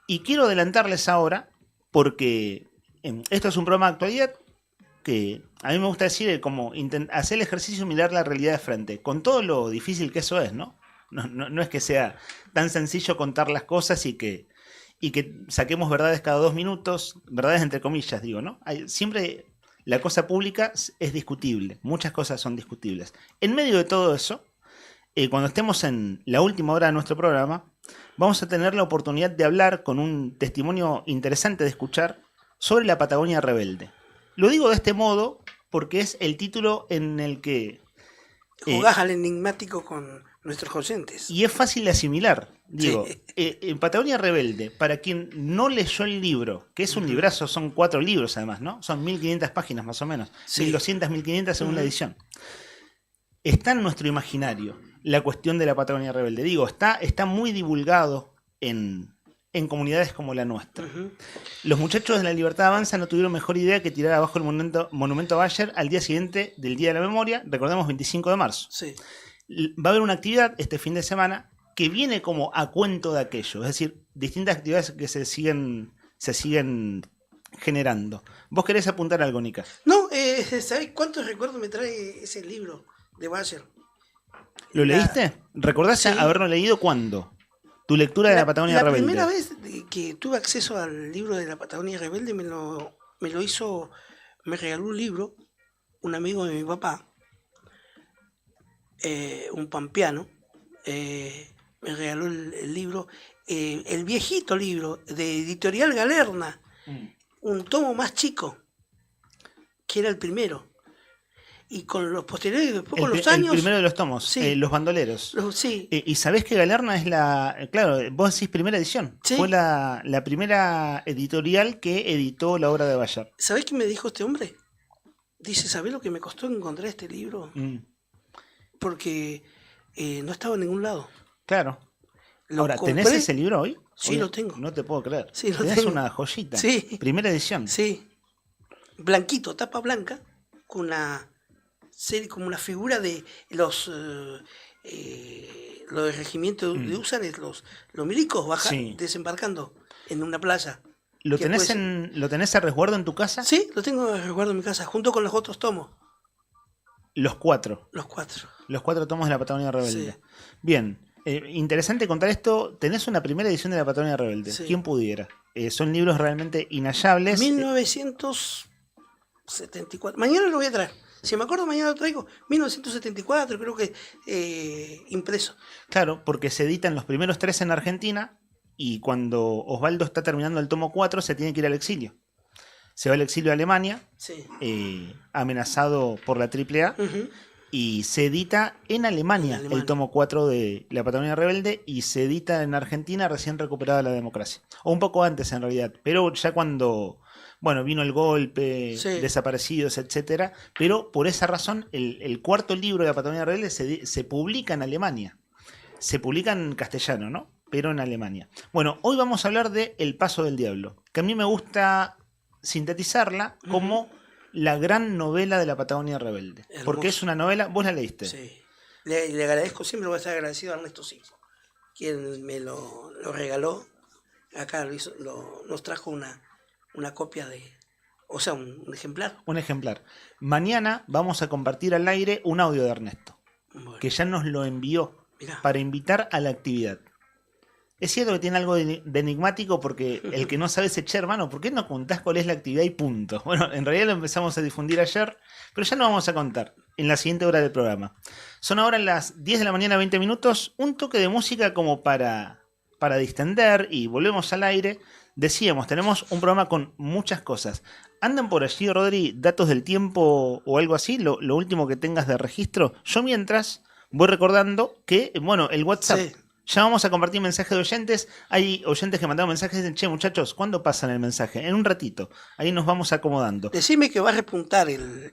Y quiero adelantarles ahora, porque esto es un programa de actualidad, que a mí me gusta decir como hacer el ejercicio y mirar la realidad de frente, con todo lo difícil que eso es, ¿no? No es que sea tan sencillo contar las cosas y que saquemos verdades cada 2 minutos, verdades entre comillas, digo, ¿no? Siempre la cosa pública es discutible, muchas cosas son discutibles. En medio de todo eso, cuando estemos en la última hora de nuestro programa, vamos a tener la oportunidad de hablar con un testimonio interesante de escuchar sobre la Patagonia rebelde. Lo digo de este modo porque es el título en el que jugás al enigmático con nuestros oyentes. Y es fácil de asimilar. Digo, Sí. En Patagonia Rebelde, para quien no leyó el libro, que es un librazo, son 4 libros además, ¿no? Son 1500 páginas más o menos. Sí. 1200, 1500 según la Ujú. edición. Está en nuestro imaginario la cuestión de la Patagonia Rebelde. Digo, está muy divulgado en comunidades como la nuestra. Los muchachos de la Libertad Avanza no tuvieron mejor idea que tirar abajo el monumento a Bayer al día siguiente del Día de la Memoria, recordemos 25 de marzo. Sí. Va a haber una actividad este fin de semana que viene como a cuento de aquello, es decir, distintas actividades que se siguen generando. ¿Vos querés apuntar algo, Nica? No, ¿sabés cuántos recuerdos me trae ese libro de Bayer? ¿Lo leíste? ¿Recordás haberlo leído cuándo? Tu lectura de la Patagonia La Rebelde. primera vez que tuve acceso al libro de la Patagonia Rebelde me regaló un libro, un amigo de mi papá, un pampeano, me regaló el libro, el viejito libro de Editorial Galerna, un tomo más chico, que era el primero. Y con los posteriores, después con los años... El primero de los tomos, Sí. Los Bandoleros. Sí. Y sabés que Galerna es claro, vos decís primera edición. Sí. Fue la primera editorial que editó la obra de Bayer. ¿Sabés qué me dijo este hombre? Dice, ¿sabés lo que me costó encontrar este libro? Porque no estaba en ningún lado. Claro. Lo Ahora, ¿tenés compré. ese libro hoy? Sí, lo tengo. No te puedo creer. Sí, lo Tenés tengo. una joyita. Sí. Primera edición. Sí. Blanquito, tapa blanca, con una serie, como una figura de los del regimiento de Húsares, los milicos Sí. desembarcando en una playa. ¿Lo Que tenés, después- ¿Lo tenés a resguardo en tu casa? Sí, lo tengo de resguardo en mi casa, junto con los otros tomos. Los 4. Los 4. Los 4 tomos de la Patagonia Rebelde. Sí. Bien. Interesante contar esto. Tenés una primera edición de la Patagonia Rebelde. Sí. ¿Quién pudiera? Son libros realmente inhallables. 1974. Mañana lo voy a traer. Si me acuerdo, mañana lo traigo. 1974, creo que impreso. Claro, porque se editan los primeros 3 en Argentina y cuando Osvaldo está terminando el tomo 4 se tiene que ir al exilio. Se va al exilio a Alemania, Sí. amenazado por la AAA, y se edita en Alemania, el tomo 4 de la Patagonia Rebelde, y se edita en Argentina recién recuperada la democracia. O un poco antes en realidad, pero ya cuando bueno, vino el golpe, Sí. desaparecidos, etcétera, pero por esa razón el cuarto libro de la Patagonia Rebelde se publica en Alemania. Se publica en castellano, ¿no? Pero en Alemania. Bueno, hoy vamos a hablar de El Paso del Diablo, que a mí me gusta sintetizarla como la gran novela de la Patagonia Rebelde. Hermoso. Porque es una novela, vos la leíste. Sí. Le agradezco, siempre voy a estar agradecido a Ernesto Sico, quien me lo regaló. Acá nos trajo una copia o sea, un ejemplar. Un ejemplar. Mañana vamos a compartir al aire un audio de Ernesto, que ya nos lo envió para invitar a la actividad. Es cierto que tiene algo de enigmático porque el que no sabe se echa, hermano, ¿por qué no contás cuál es la actividad y punto? Bueno, en realidad lo empezamos a difundir ayer, pero ya no vamos a contar en la siguiente hora del programa. Son ahora las 10 de la mañana, 20 minutos, un toque de música como para distender y volvemos al aire. Decíamos, tenemos un programa con muchas cosas. ¿Andan por allí, Rodri, datos del tiempo o algo así? Lo último que tengas de registro. Yo mientras voy recordando que, bueno, el WhatsApp... Sí. Ya vamos a compartir mensajes de oyentes. Hay oyentes que mandaron mensajes y dicen, che, muchachos, ¿cuándo pasan el mensaje? En un ratito. Ahí nos vamos acomodando. Decime que va a repuntar,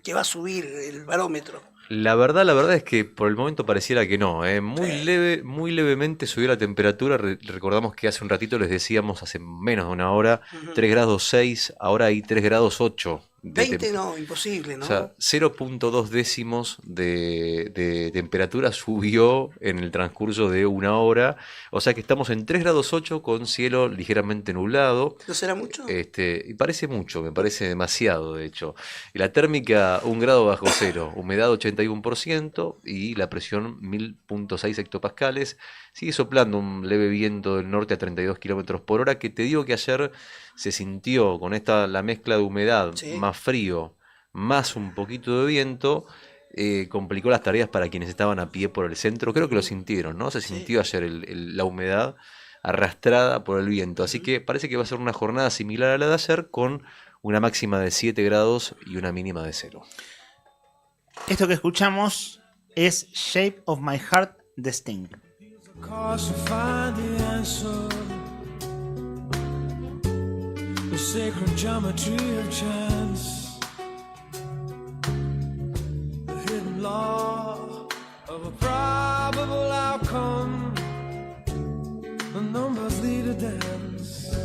que va a subir el barómetro. La verdad es que por el momento pareciera que no. Muy levemente subió la temperatura. Recordamos que hace un ratito les decíamos, hace menos de una hora, 3 grados 6, ahora hay 3 grados 8. 20 no, imposible, ¿no? O sea, 0.2 décimos de temperatura subió en el transcurso de una hora. O sea que estamos en 3 grados 8 con cielo ligeramente nublado. ¿No será mucho? Y parece mucho, me parece demasiado, de hecho. Y la térmica 1 grado bajo cero, humedad 81% y la presión 1000.6 hectopascales. Sigue soplando un leve viento del norte a 32 kilómetros por hora, que te digo que ayer se sintió con la mezcla de humedad, más frío, más un poquito de viento, complicó las tareas para quienes estaban a pie por el centro. Creo que lo sintieron, ¿no? Se sintió ayer la humedad arrastrada por el viento. Así que parece que va a ser una jornada similar a la de ayer, con una máxima de 7 grados y una mínima de 0. Esto que escuchamos es Shape of My Heart de Sting. Cause to find the answer, the sacred geometry of chance, the hidden law of a probable outcome, the numbers lead a dance.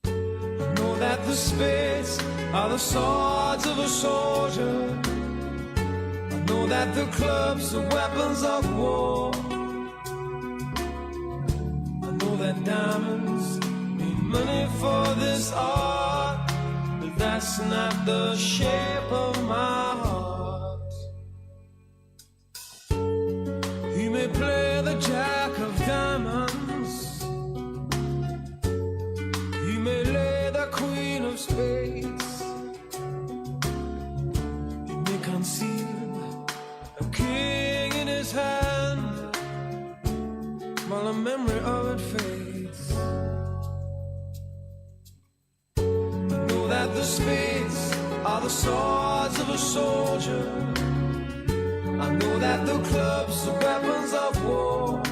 I know that the spades are the swords of a soldier. I know that the clubs are weapons of war. I know that diamonds need money for this art, but that's not the shape of my heart. He may play the jack of diamonds, he may lay the queen of spades, he may conceal a king in his hand while the memory of it fades. I know that the spades are the swords of a soldier. I know that the clubs are weapons of war.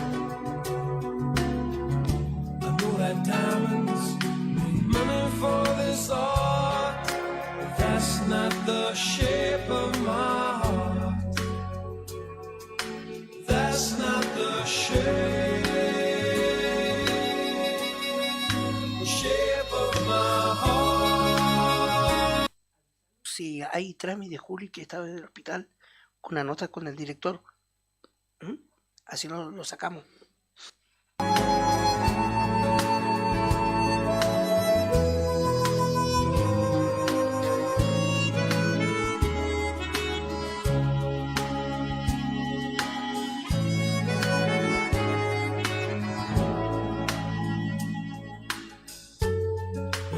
I know that diamonds need money for this art, but that's not the shape of my heart. That's not the shape of my heart. Sí, ahí tráeme de Juli que estaba en el hospital con una nota con el director. Así lo sacamos.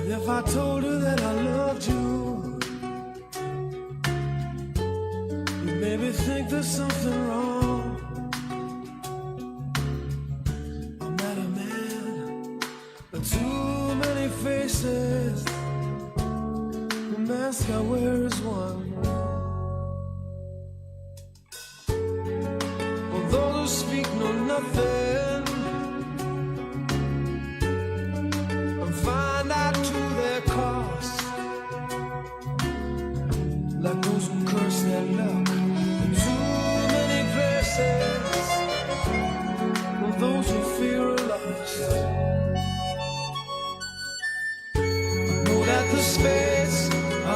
If I told her that I loved you, you maybe think there's something wrong. I'm not a man with too many faces. The mask I wear is one. For those who speak know nothing and find out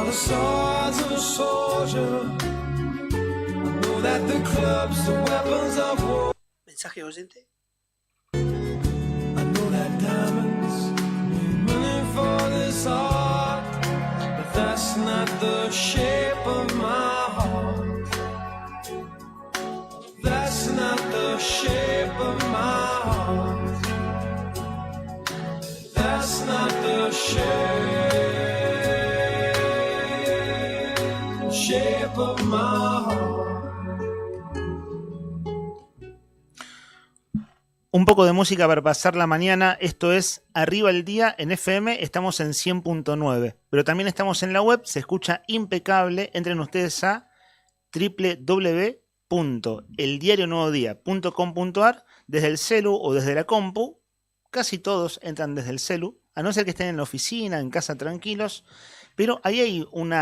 the swords of a soldier. I know that the clubs are weapons of war. Mensaje oyente. I know that diamonds mean money for this art, but that's not the shape of my heart. That's not the shape of my heart. That's not the shape of my heart. Un poco de música para pasar la mañana. Esto es Arriba el Día en FM. Estamos en 100.9. Pero también estamos en la web. Se escucha impecable. Entren ustedes a www.eldiarionuevodía.com.ar desde el celu o desde la compu. Casi todos entran desde el celu. A no ser que estén en la oficina, en casa tranquilos. Pero ahí hay un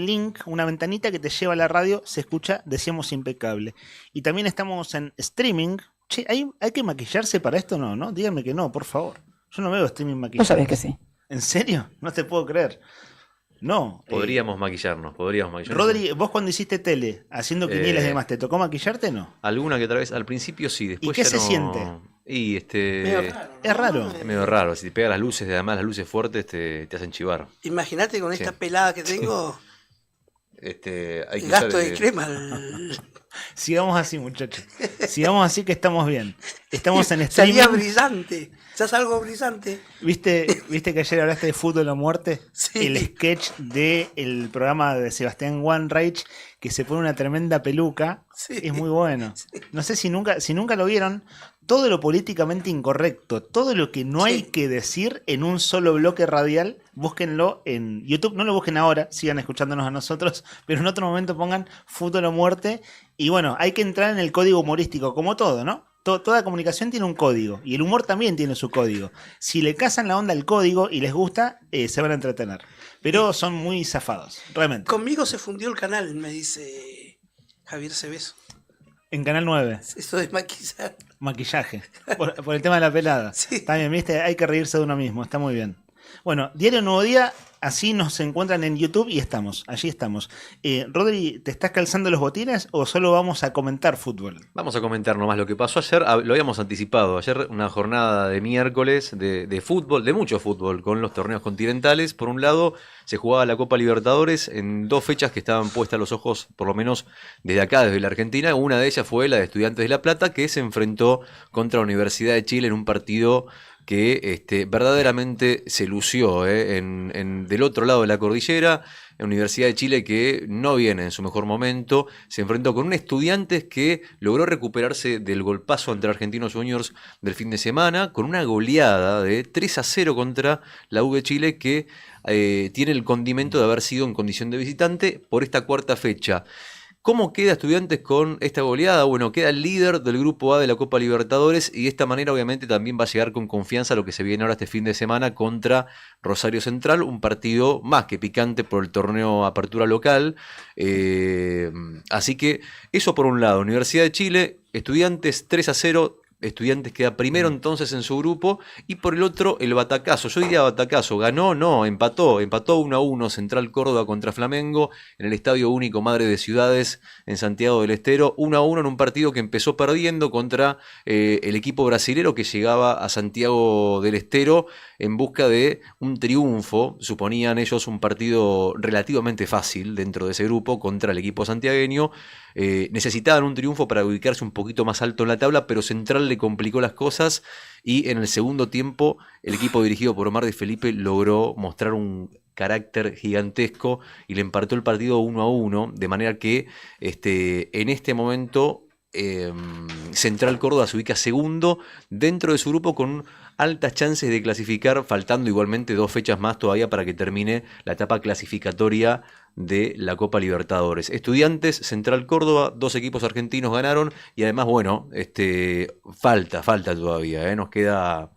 link, una ventanita que te lleva a la radio. Se escucha, decíamos, impecable. Y también estamos en streaming. Che, ¿hay que maquillarse para esto? No, díganme que no, por favor. Yo no veo streaming maquillado. Vos sabés que sí. ¿En serio? No te puedo creer. No. Podríamos maquillarnos. Rodri, vos cuando hiciste tele, haciendo quinielas y demás, ¿te tocó maquillarte o no? Alguna que otra vez, al principio sí, después ¿Y qué ya se no... siente? Y Medio raro, ¿no? Es raro. Es medio raro, si te pegas las luces, además las luces fuertes te hacen chivar. Imagínate con esta Sí. pelada que tengo, Hay que gasto usar, de crema. Sigamos así, muchachos. Sigamos así que estamos bien. Estamos en streaming. Salía brillante. Ya salgo brillante. ¿Viste que ayer hablaste de Fútbol o Muerte? Sí. El sketch del programa de Sebastián Wanreich, que se pone una tremenda peluca. Sí. Es muy bueno. No sé si nunca lo vieron. Todo lo políticamente incorrecto, todo lo que no hay que decir en un solo bloque radial, búsquenlo en YouTube. No lo busquen ahora, sigan escuchándonos a nosotros, pero en otro momento pongan Fútbol o Muerte. Y bueno, hay que entrar en el código humorístico, como todo, ¿no? Toda comunicación tiene un código, y el humor también tiene su código. Si le cazan la onda al código y les gusta, se van a entretener. Pero son muy zafados, realmente. Conmigo se fundió el canal, me dice Javier Cebeso. En Canal 9. Eso de maquillar. Maquillaje. Por el tema de la pelada. Sí. Está bien, viste, hay que reírse de uno mismo, está muy bien. Bueno, Diario Nuevo Día, así nos encuentran en YouTube y allí estamos. Rodri, ¿te estás calzando los botines o solo vamos a comentar fútbol? Vamos a comentar nomás lo que pasó ayer, lo habíamos anticipado, ayer una jornada de miércoles de fútbol, de mucho fútbol, con los torneos continentales. Por un lado, se jugaba la Copa Libertadores en 2 fechas que estaban puestas los ojos, por lo menos desde acá, desde la Argentina. Una de ellas fue la de Estudiantes de La Plata, que se enfrentó contra la Universidad de Chile en un partido que verdaderamente se lució del otro lado de la cordillera. La Universidad de Chile, que no viene en su mejor momento, se enfrentó con un Estudiantes que logró recuperarse del golpazo ante Argentinos Juniors del fin de semana, con una goleada de 3-0 contra la U de Chile, que tiene el condimento de haber sido en condición de visitante por esta 4ª fecha. ¿Cómo queda Estudiantes con esta goleada? Bueno, queda el líder del Grupo A de la Copa Libertadores y de esta manera obviamente también va a llegar con confianza a lo que se viene ahora este fin de semana contra Rosario Central, un partido más que picante por el torneo Apertura local. Así que eso por un lado, Universidad de Chile, Estudiantes 3-0. Estudiantes queda primero entonces en su grupo, y por el otro el batacazo, yo diría batacazo, ganó, no, empató 1-1 Central Córdoba contra Flamengo en el Estadio Único Madre de Ciudades en Santiago del Estero, 1-1 en un partido que empezó perdiendo contra el equipo brasilero que llegaba a Santiago del Estero en busca de un triunfo. Suponían ellos un partido relativamente fácil dentro de ese grupo contra el equipo santiagueño. Necesitaban un triunfo para ubicarse un poquito más alto en la tabla, pero Central le complicó las cosas y en el segundo tiempo el equipo dirigido por Omar de Felipe logró mostrar un carácter gigantesco y le empató el partido 1-1, de manera que en este momento Central Córdoba se ubica segundo dentro de su grupo con altas chances de clasificar, faltando igualmente 2 fechas más todavía para que termine la etapa clasificatoria de la Copa Libertadores. Estudiantes, Central Córdoba, 2 equipos argentinos ganaron y además, bueno, falta todavía, nos queda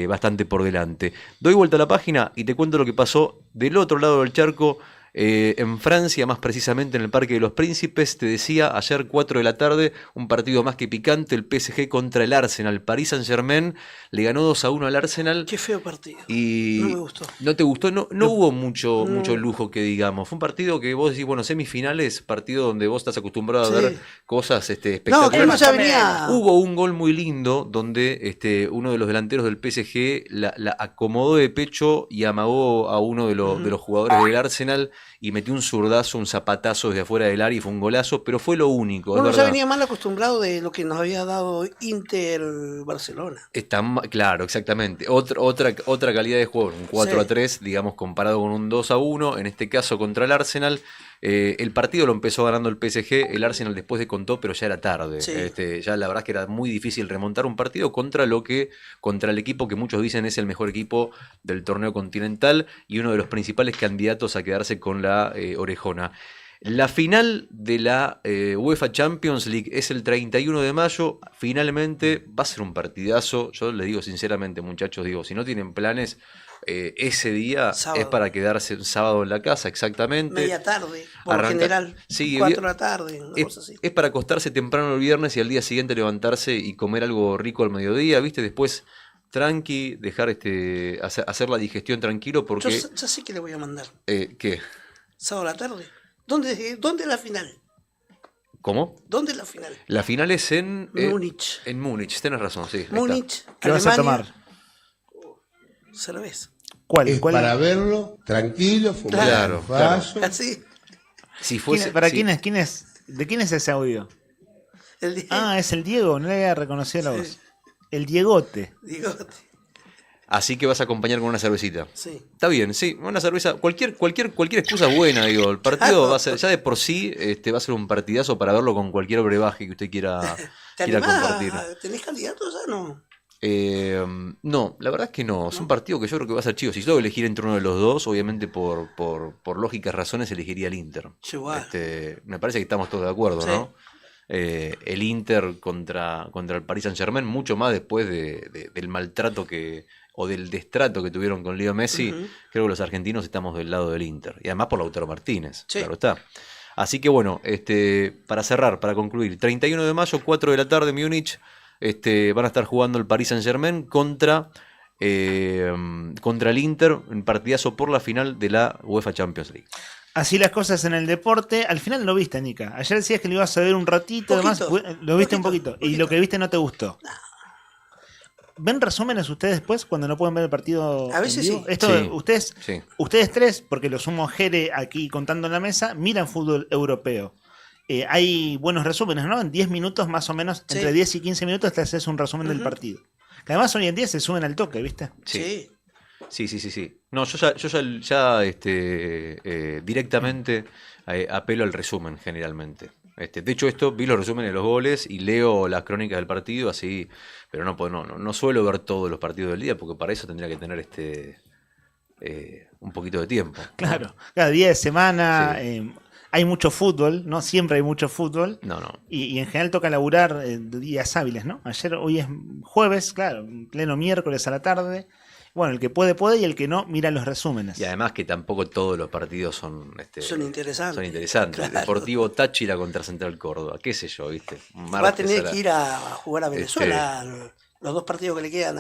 bastante por delante. Doy vuelta a la página y te cuento lo que pasó del otro lado del charco En Francia, más precisamente en el Parque de los Príncipes, te decía, ayer 4 de la tarde, un partido más que picante, el PSG contra el Arsenal. Paris Saint-Germain le ganó 2-1 al Arsenal. Qué feo partido. Y No me gustó. ¿No te gustó? No hubo mucho lujo que digamos. Fue un partido que vos decís, bueno, semifinales, partido donde vos estás acostumbrado a ver cosas espectaculares. No, ya venía. Hubo un gol muy lindo donde uno de los delanteros del PSG la acomodó de pecho y amagó a uno de los jugadores del Arsenal y metió un zurdazo, un zapatazo desde afuera del área y fue un golazo, pero fue lo único. Uno es ya verdad. venía mal acostumbrado de lo que nos había dado Inter-Barcelona. Claro, exactamente. Otra calidad de juego, un 4-3, digamos, comparado con un 2-1, en este caso contra el Arsenal. El partido lo empezó ganando el PSG, el Arsenal después de contó, pero ya era tarde. Sí. Ya la verdad es que era muy difícil remontar un partido contra el equipo que muchos dicen es el mejor equipo del torneo continental y uno de los principales candidatos a quedarse con la orejona. La final de la UEFA Champions League es el 31 de mayo. Finalmente va a ser un partidazo. Yo les digo sinceramente, muchachos, si no tienen planes, ese día Sábado. es para quedarse un sábado en la casa, exactamente. Media tarde, por lo general. Sí, 4 de la tarde, una cosa así. es para acostarse temprano el viernes y al día siguiente levantarse y comer algo rico al mediodía, ¿viste? Después, tranqui, dejar hacer la digestión tranquilo porque... Yo ya sé que le voy a mandar. ¿Qué? Sábado a la tarde. ¿Dónde es la final? ¿Cómo? ¿Dónde es la final? La final es en... Múnich. En Múnich, tenés razón, sí. ahí está. Múnich, ¿Qué vas a tomar? Cerveza. ¿Cuál? Es para verlo tranquilo, fumar Claro, un vaso. Así. Si fuese, ¿Para sí. quién es? ¿De quién es ese audio? El Diego. Ah, es el Diego, no le había reconocido la voz. El Diegote. Digote. Así que vas a acompañar con una cervecita. Sí. Está bien, sí, una cerveza, cualquier excusa es buena, digo. El partido va a ser, ya de por sí, va a ser un partidazo para verlo con cualquier brebaje que usted quiera compartir. ¿Tenés candidatos ya no? No, la verdad es que no. Es un partido que yo creo que va a ser chido. Si yo tengo que elegir entre uno de los dos, obviamente por lógicas razones elegiría el Inter. Igual. Me parece que estamos todos de acuerdo, Sí. ¿no? El Inter contra el Paris Saint-Germain, mucho más después del maltrato o del destrato que tuvieron con Leo Messi. Creo que los argentinos estamos del lado del Inter. Y además por Lautaro Martínez, Sí. claro está. Así que bueno, para cerrar, para concluir, 31 de mayo, 4 de la tarde, Múnich, van a estar jugando el Paris Saint-Germain contra el Inter, en partidazo por la final de la UEFA Champions League. Así las cosas en el deporte. Al final lo viste, Nica. Ayer decías que lo ibas a ver un ratito, además lo viste un poquito. Y lo que viste no te gustó. ¿Ven resúmenes ustedes después cuando no pueden ver el partido? A veces en vivo? sí. Esto, Sí. ustedes tres, porque lo sumo Jere aquí contando en la mesa, miran fútbol europeo. Hay buenos resúmenes, ¿no? En 10 minutos más o menos, Sí. entre 10 y 15 minutos te haces un resumen del partido. Que además hoy en día se suben al toque, ¿viste? Sí. Sí. No, yo ya directamente apelo al resumen generalmente. De hecho, vi los resúmenes de los goles y leo las crónicas del partido, así, pero no suelo ver todos los partidos del día, porque para eso tendría que tener un poquito de tiempo. Claro, cada día de semana hay mucho fútbol, ¿no? Siempre hay mucho fútbol. No. Y en general toca laburar de días hábiles, ¿no? Hoy es jueves, claro, pleno miércoles a la tarde. Bueno, el que puede y el que no, mira los resúmenes. Y además que tampoco todos los partidos son interesantes. Claro. Deportivo Táchira contra Central Córdoba, qué sé yo, ¿viste? Va a tener que ir a jugar a Venezuela, los 2 partidos que le quedan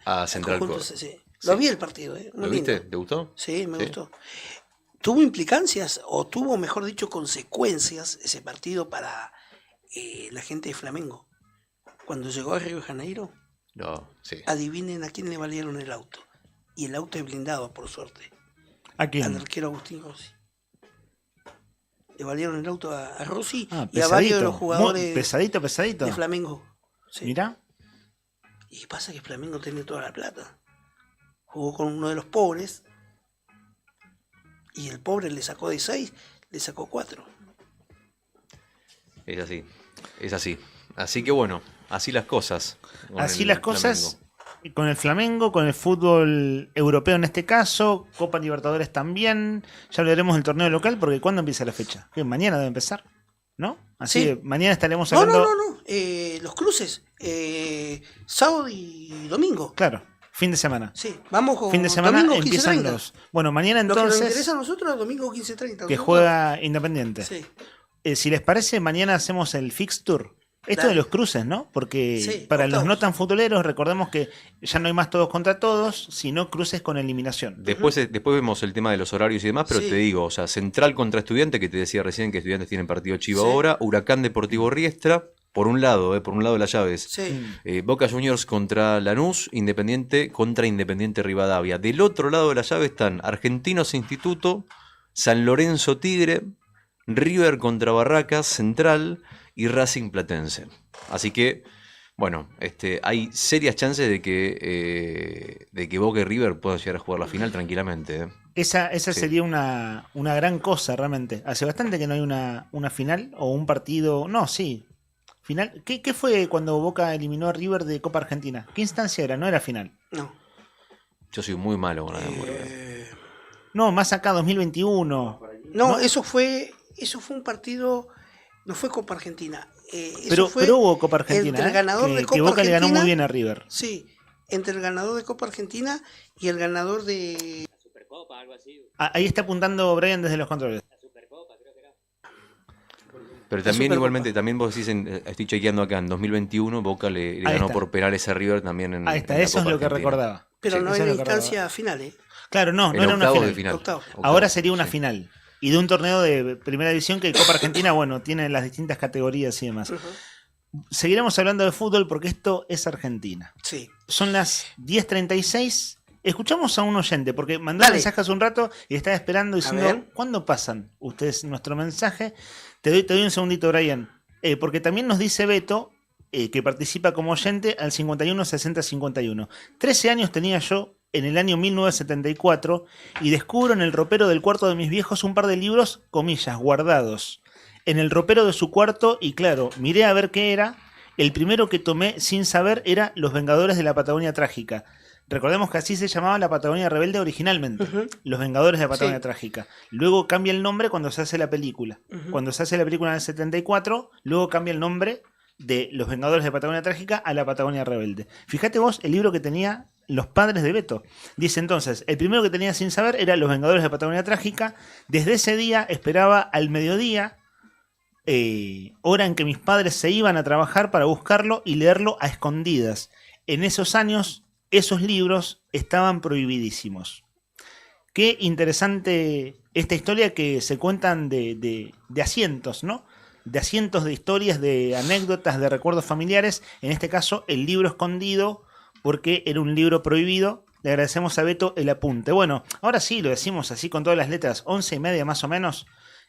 a Central conjunto, Córdoba. sí. Lo vi el partido, muy ¿Lo viste? lindo. ¿Te gustó? Sí, me gustó. ¿Tuvo implicancias o tuvo, mejor dicho, consecuencias ese partido para la gente de Flamengo? Cuando llegó a Río de Janeiro, No, sí. adivinen a quién le valieron el auto. Y el auto es blindado, por suerte. ¿A quién? Al arquero Agustín Rossi. Le valieron el auto a Rossi y a Pesadito. varios de los jugadores Pesadito. de Flamengo. Sí. Mirá. Y pasa que Flamengo tiene toda la plata. Jugó con uno de los pobres y el pobre le sacó de 6, le sacó 4. Es así. Así que bueno, así las cosas. Así las cosas con el Flamengo, con el fútbol europeo en este caso, Copa Libertadores también. Ya hablaremos del torneo local porque ¿cuándo empieza la fecha? ¿Qué? Mañana debe empezar, ¿no? Así Sí. que mañana estaremos hablando... No. Los cruces, sábado y domingo. Claro. Fin de semana. Sí, vamos con Fin de semana domingo empiezan 15:30. los. Bueno, mañana Lo que nos entonces. interesa a nosotros, domingo 15:30. Que juega Independiente. Sí. Si les parece, mañana hacemos el fixture. Esto Dale. de los cruces, ¿no? Porque Sí, para los octavos. no tan futboleros, recordemos que ya no hay más todos contra todos, sino cruces con eliminación. Después vemos el tema de los horarios y demás, pero Sí. te digo, o sea, Central contra Estudiantes, que te decía recién que Estudiantes tienen partido chivo Sí. ahora, Huracán Deportivo Riestra, por un lado las llaves. Sí. Boca Juniors contra Lanús, Independiente contra Independiente Rivadavia. Del otro lado de la llave están Argentinos Instituto, San Lorenzo Tigre, River contra Barracas, Central y Racing Platense. Así que, bueno, hay serias chances de que Boca y River puedan llegar a jugar la final tranquilamente. Esa Sí. sería una gran cosa realmente. Hace bastante que no hay una final o un partido. No, sí. Final. ¿Qué fue cuando Boca eliminó a River de Copa Argentina? ¿Qué instancia era? No era final. No. Yo soy muy malo con la memoria. No, más acá, 2021. No, eso fue un partido, no fue Copa Argentina. Eso Pero fue hubo Copa Argentina. entre el ganador de que Copa Boca le Argentina. ganó muy bien a River. Sí, entre el ganador de Copa Argentina y el ganador de... Ahí está apuntando Brian desde los controles. Pero La también Supercopa. igualmente, también vos decís, estoy chequeando acá, en 2021 Boca le Ahí ganó está. por penales a River también en Ahí está, en la eso es Copa lo que Argentina. recordaba. Pero Sí, no eso en es lo que instancia final, ¿eh? Claro, no En era una octavos final. de final. Octavos. Ahora sería una final. Y de un torneo de primera división que Copa Argentina, bueno, tiene las distintas categorías y demás. Seguiremos hablando de fútbol porque esto es Argentina. Sí. Son las 10:36. Escuchamos a un oyente porque mandó un mensaje hace un rato y estaba esperando diciendo, ver. ¿cuándo pasan ustedes nuestro mensaje? Te doy un segundito, Brian. Porque también nos dice Beto, que participa como oyente al 51 60 51. 13 años tenía yo en el año 1974 y descubro en el ropero del cuarto de mis viejos un par de libros, comillas, guardados. En el ropero de su cuarto y claro, miré a ver qué era. El primero que tomé sin saber era Los Vengadores de la Patagonia Trágica. Recordemos que así se llamaba la Patagonia Rebelde originalmente, Los Vengadores de la Patagonia Sí. Trágica. Luego cambia el nombre cuando se hace la película. Cuando se hace la película en el 74, luego cambia el nombre de Los Vengadores de la Patagonia Trágica a la Patagonia Rebelde. Fíjate vos el libro que tenía los padres de Beto. Dice entonces, el primero que tenía sin saber era Los Vengadores de la Patagonia Trágica. Desde ese día esperaba al mediodía, hora en que mis padres se iban a trabajar para buscarlo y leerlo a escondidas. En esos años, esos libros estaban prohibidísimos. Qué interesante esta historia que se cuentan de asientos, ¿no? De asientos de historias, de anécdotas, de recuerdos familiares. En este caso, el libro escondido, porque era un libro prohibido. Le agradecemos a Beto el apunte. Bueno, ahora sí, lo decimos así con todas las letras, 11:30 más o menos.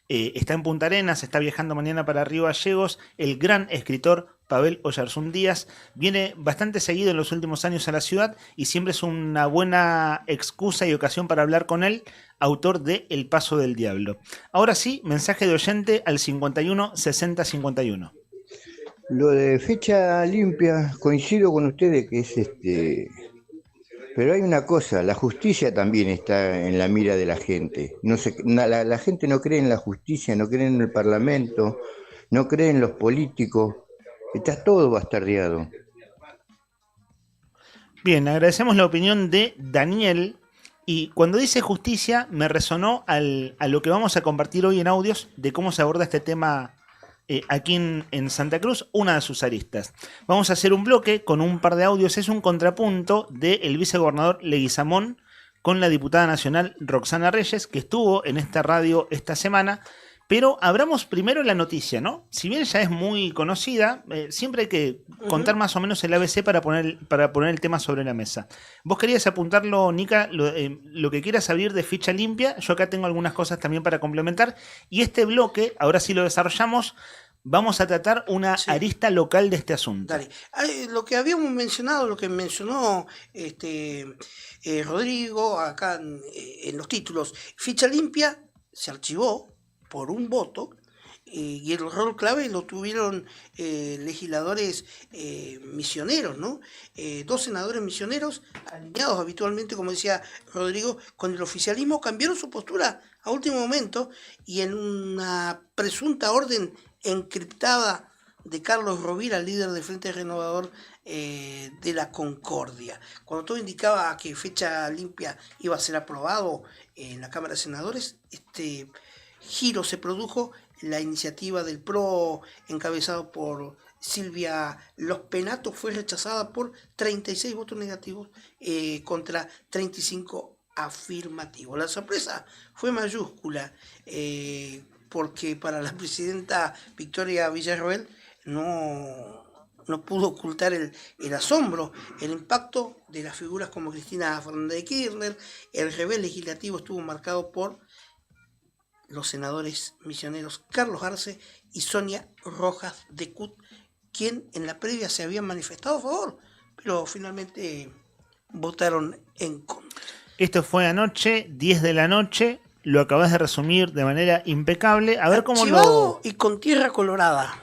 Está en Punta Arenas, está viajando mañana para Río Gallegos, el gran escritor Pavel Oyarzún Díaz. Viene bastante seguido en los últimos años a la ciudad y siempre es una buena excusa y ocasión para hablar con él, autor de El Paso del Diablo. Ahora sí, mensaje de oyente al 51 60 51. Lo de fecha limpia, coincido con ustedes que es pero hay una cosa, la justicia también está en la mira de la gente. La gente no cree en la justicia, no cree en el Parlamento, no cree en los políticos. Está todo bastardeado. Bien, agradecemos la opinión de Daniel. Y cuando dice justicia, me resonó a lo que vamos a compartir hoy en audios de cómo se aborda este tema aquí en Santa Cruz, una de sus aristas. Vamos a hacer un bloque con un par de audios. Es un contrapunto del vicegobernador Leguizamón con la diputada nacional Roxana Reyes, que estuvo en esta radio esta semana. Pero abramos primero la noticia, ¿no? Si bien ya es muy conocida, siempre hay que contar más o menos el ABC para poner el tema sobre la mesa. Vos querías apuntarlo, Nica, lo que quieras abrir de ficha limpia. Yo acá tengo algunas cosas también para complementar. Y este bloque, ahora sí lo desarrollamos, vamos a tratar una arista local de este asunto. Dale. Lo que habíamos mencionado, lo que mencionó Rodrigo acá en los títulos, ficha limpia se archivó por un voto y el rol clave lo tuvieron legisladores misioneros, ¿no? 2 senadores misioneros alineados habitualmente, como decía Rodrigo, con el oficialismo, cambiaron su postura a último momento y en una presunta orden encriptada de Carlos Rovira, líder del Frente Renovador de la Concordia. Cuando todo indicaba que Fecha Limpia iba a ser aprobado en la Cámara de Senadores, este giro se produjo. La iniciativa del PRO, encabezado por Silvia Los Penatos, fue rechazada por 36 votos negativos contra 35 afirmativos. La sorpresa fue mayúscula porque para la presidenta Victoria Villarroel no pudo ocultar el asombro, el impacto de las figuras como Cristina Fernández de Kirchner. El revés legislativo estuvo marcado por los senadores misioneros Carlos Arce y Sonia Rojas de Cut, quien en la previa se habían manifestado a favor, pero finalmente votaron en contra. Esto fue anoche, 10 de la noche, lo acabas de resumir de manera impecable. A ver cómo Archivado y con tierra colorada.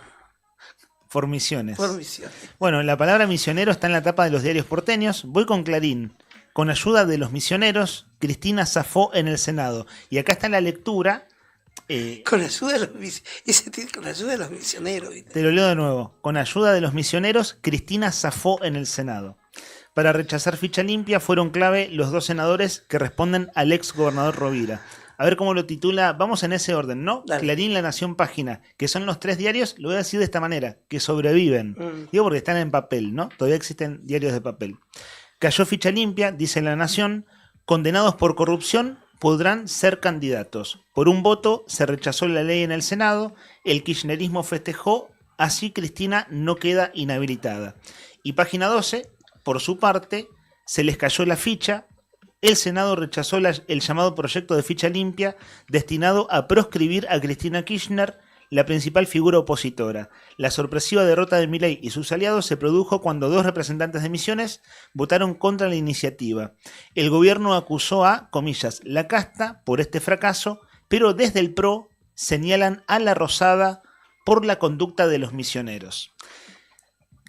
Por misiones. Por misiones. Bueno, la palabra misionero está en la tapa de los diarios porteños. Voy con Clarín. Con ayuda de los misioneros, Cristina zafó en el Senado. Y acá está la lectura. Con ayuda de los misioneros. Te lo leo de nuevo. Con ayuda de los misioneros, Cristina zafó en el Senado. Para rechazar ficha limpia fueron clave los dos senadores que responden al ex gobernador Rovira. A ver cómo lo titula. Vamos en ese orden, ¿no? Dale. Clarín, La Nación, Página, que son los tres diarios, lo voy a decir de esta manera, que sobreviven. Digo porque están en papel, ¿no? Todavía existen diarios de papel. Cayó ficha limpia, dice La Nación, condenados por corrupción podrán ser candidatos. Por un voto se rechazó la ley en el Senado, el kirchnerismo festejó, así Cristina no queda inhabilitada. Y Página 12, por su parte, se les cayó la ficha, el Senado rechazó el llamado proyecto de ficha limpia destinado a proscribir a Cristina Kirchner, la principal figura opositora. La sorpresiva derrota de Milei y sus aliados se produjo cuando dos representantes de Misiones votaron contra la iniciativa. El gobierno acusó a, comillas, la casta por este fracaso, pero desde el PRO señalan a la Rosada por la conducta de los misioneros.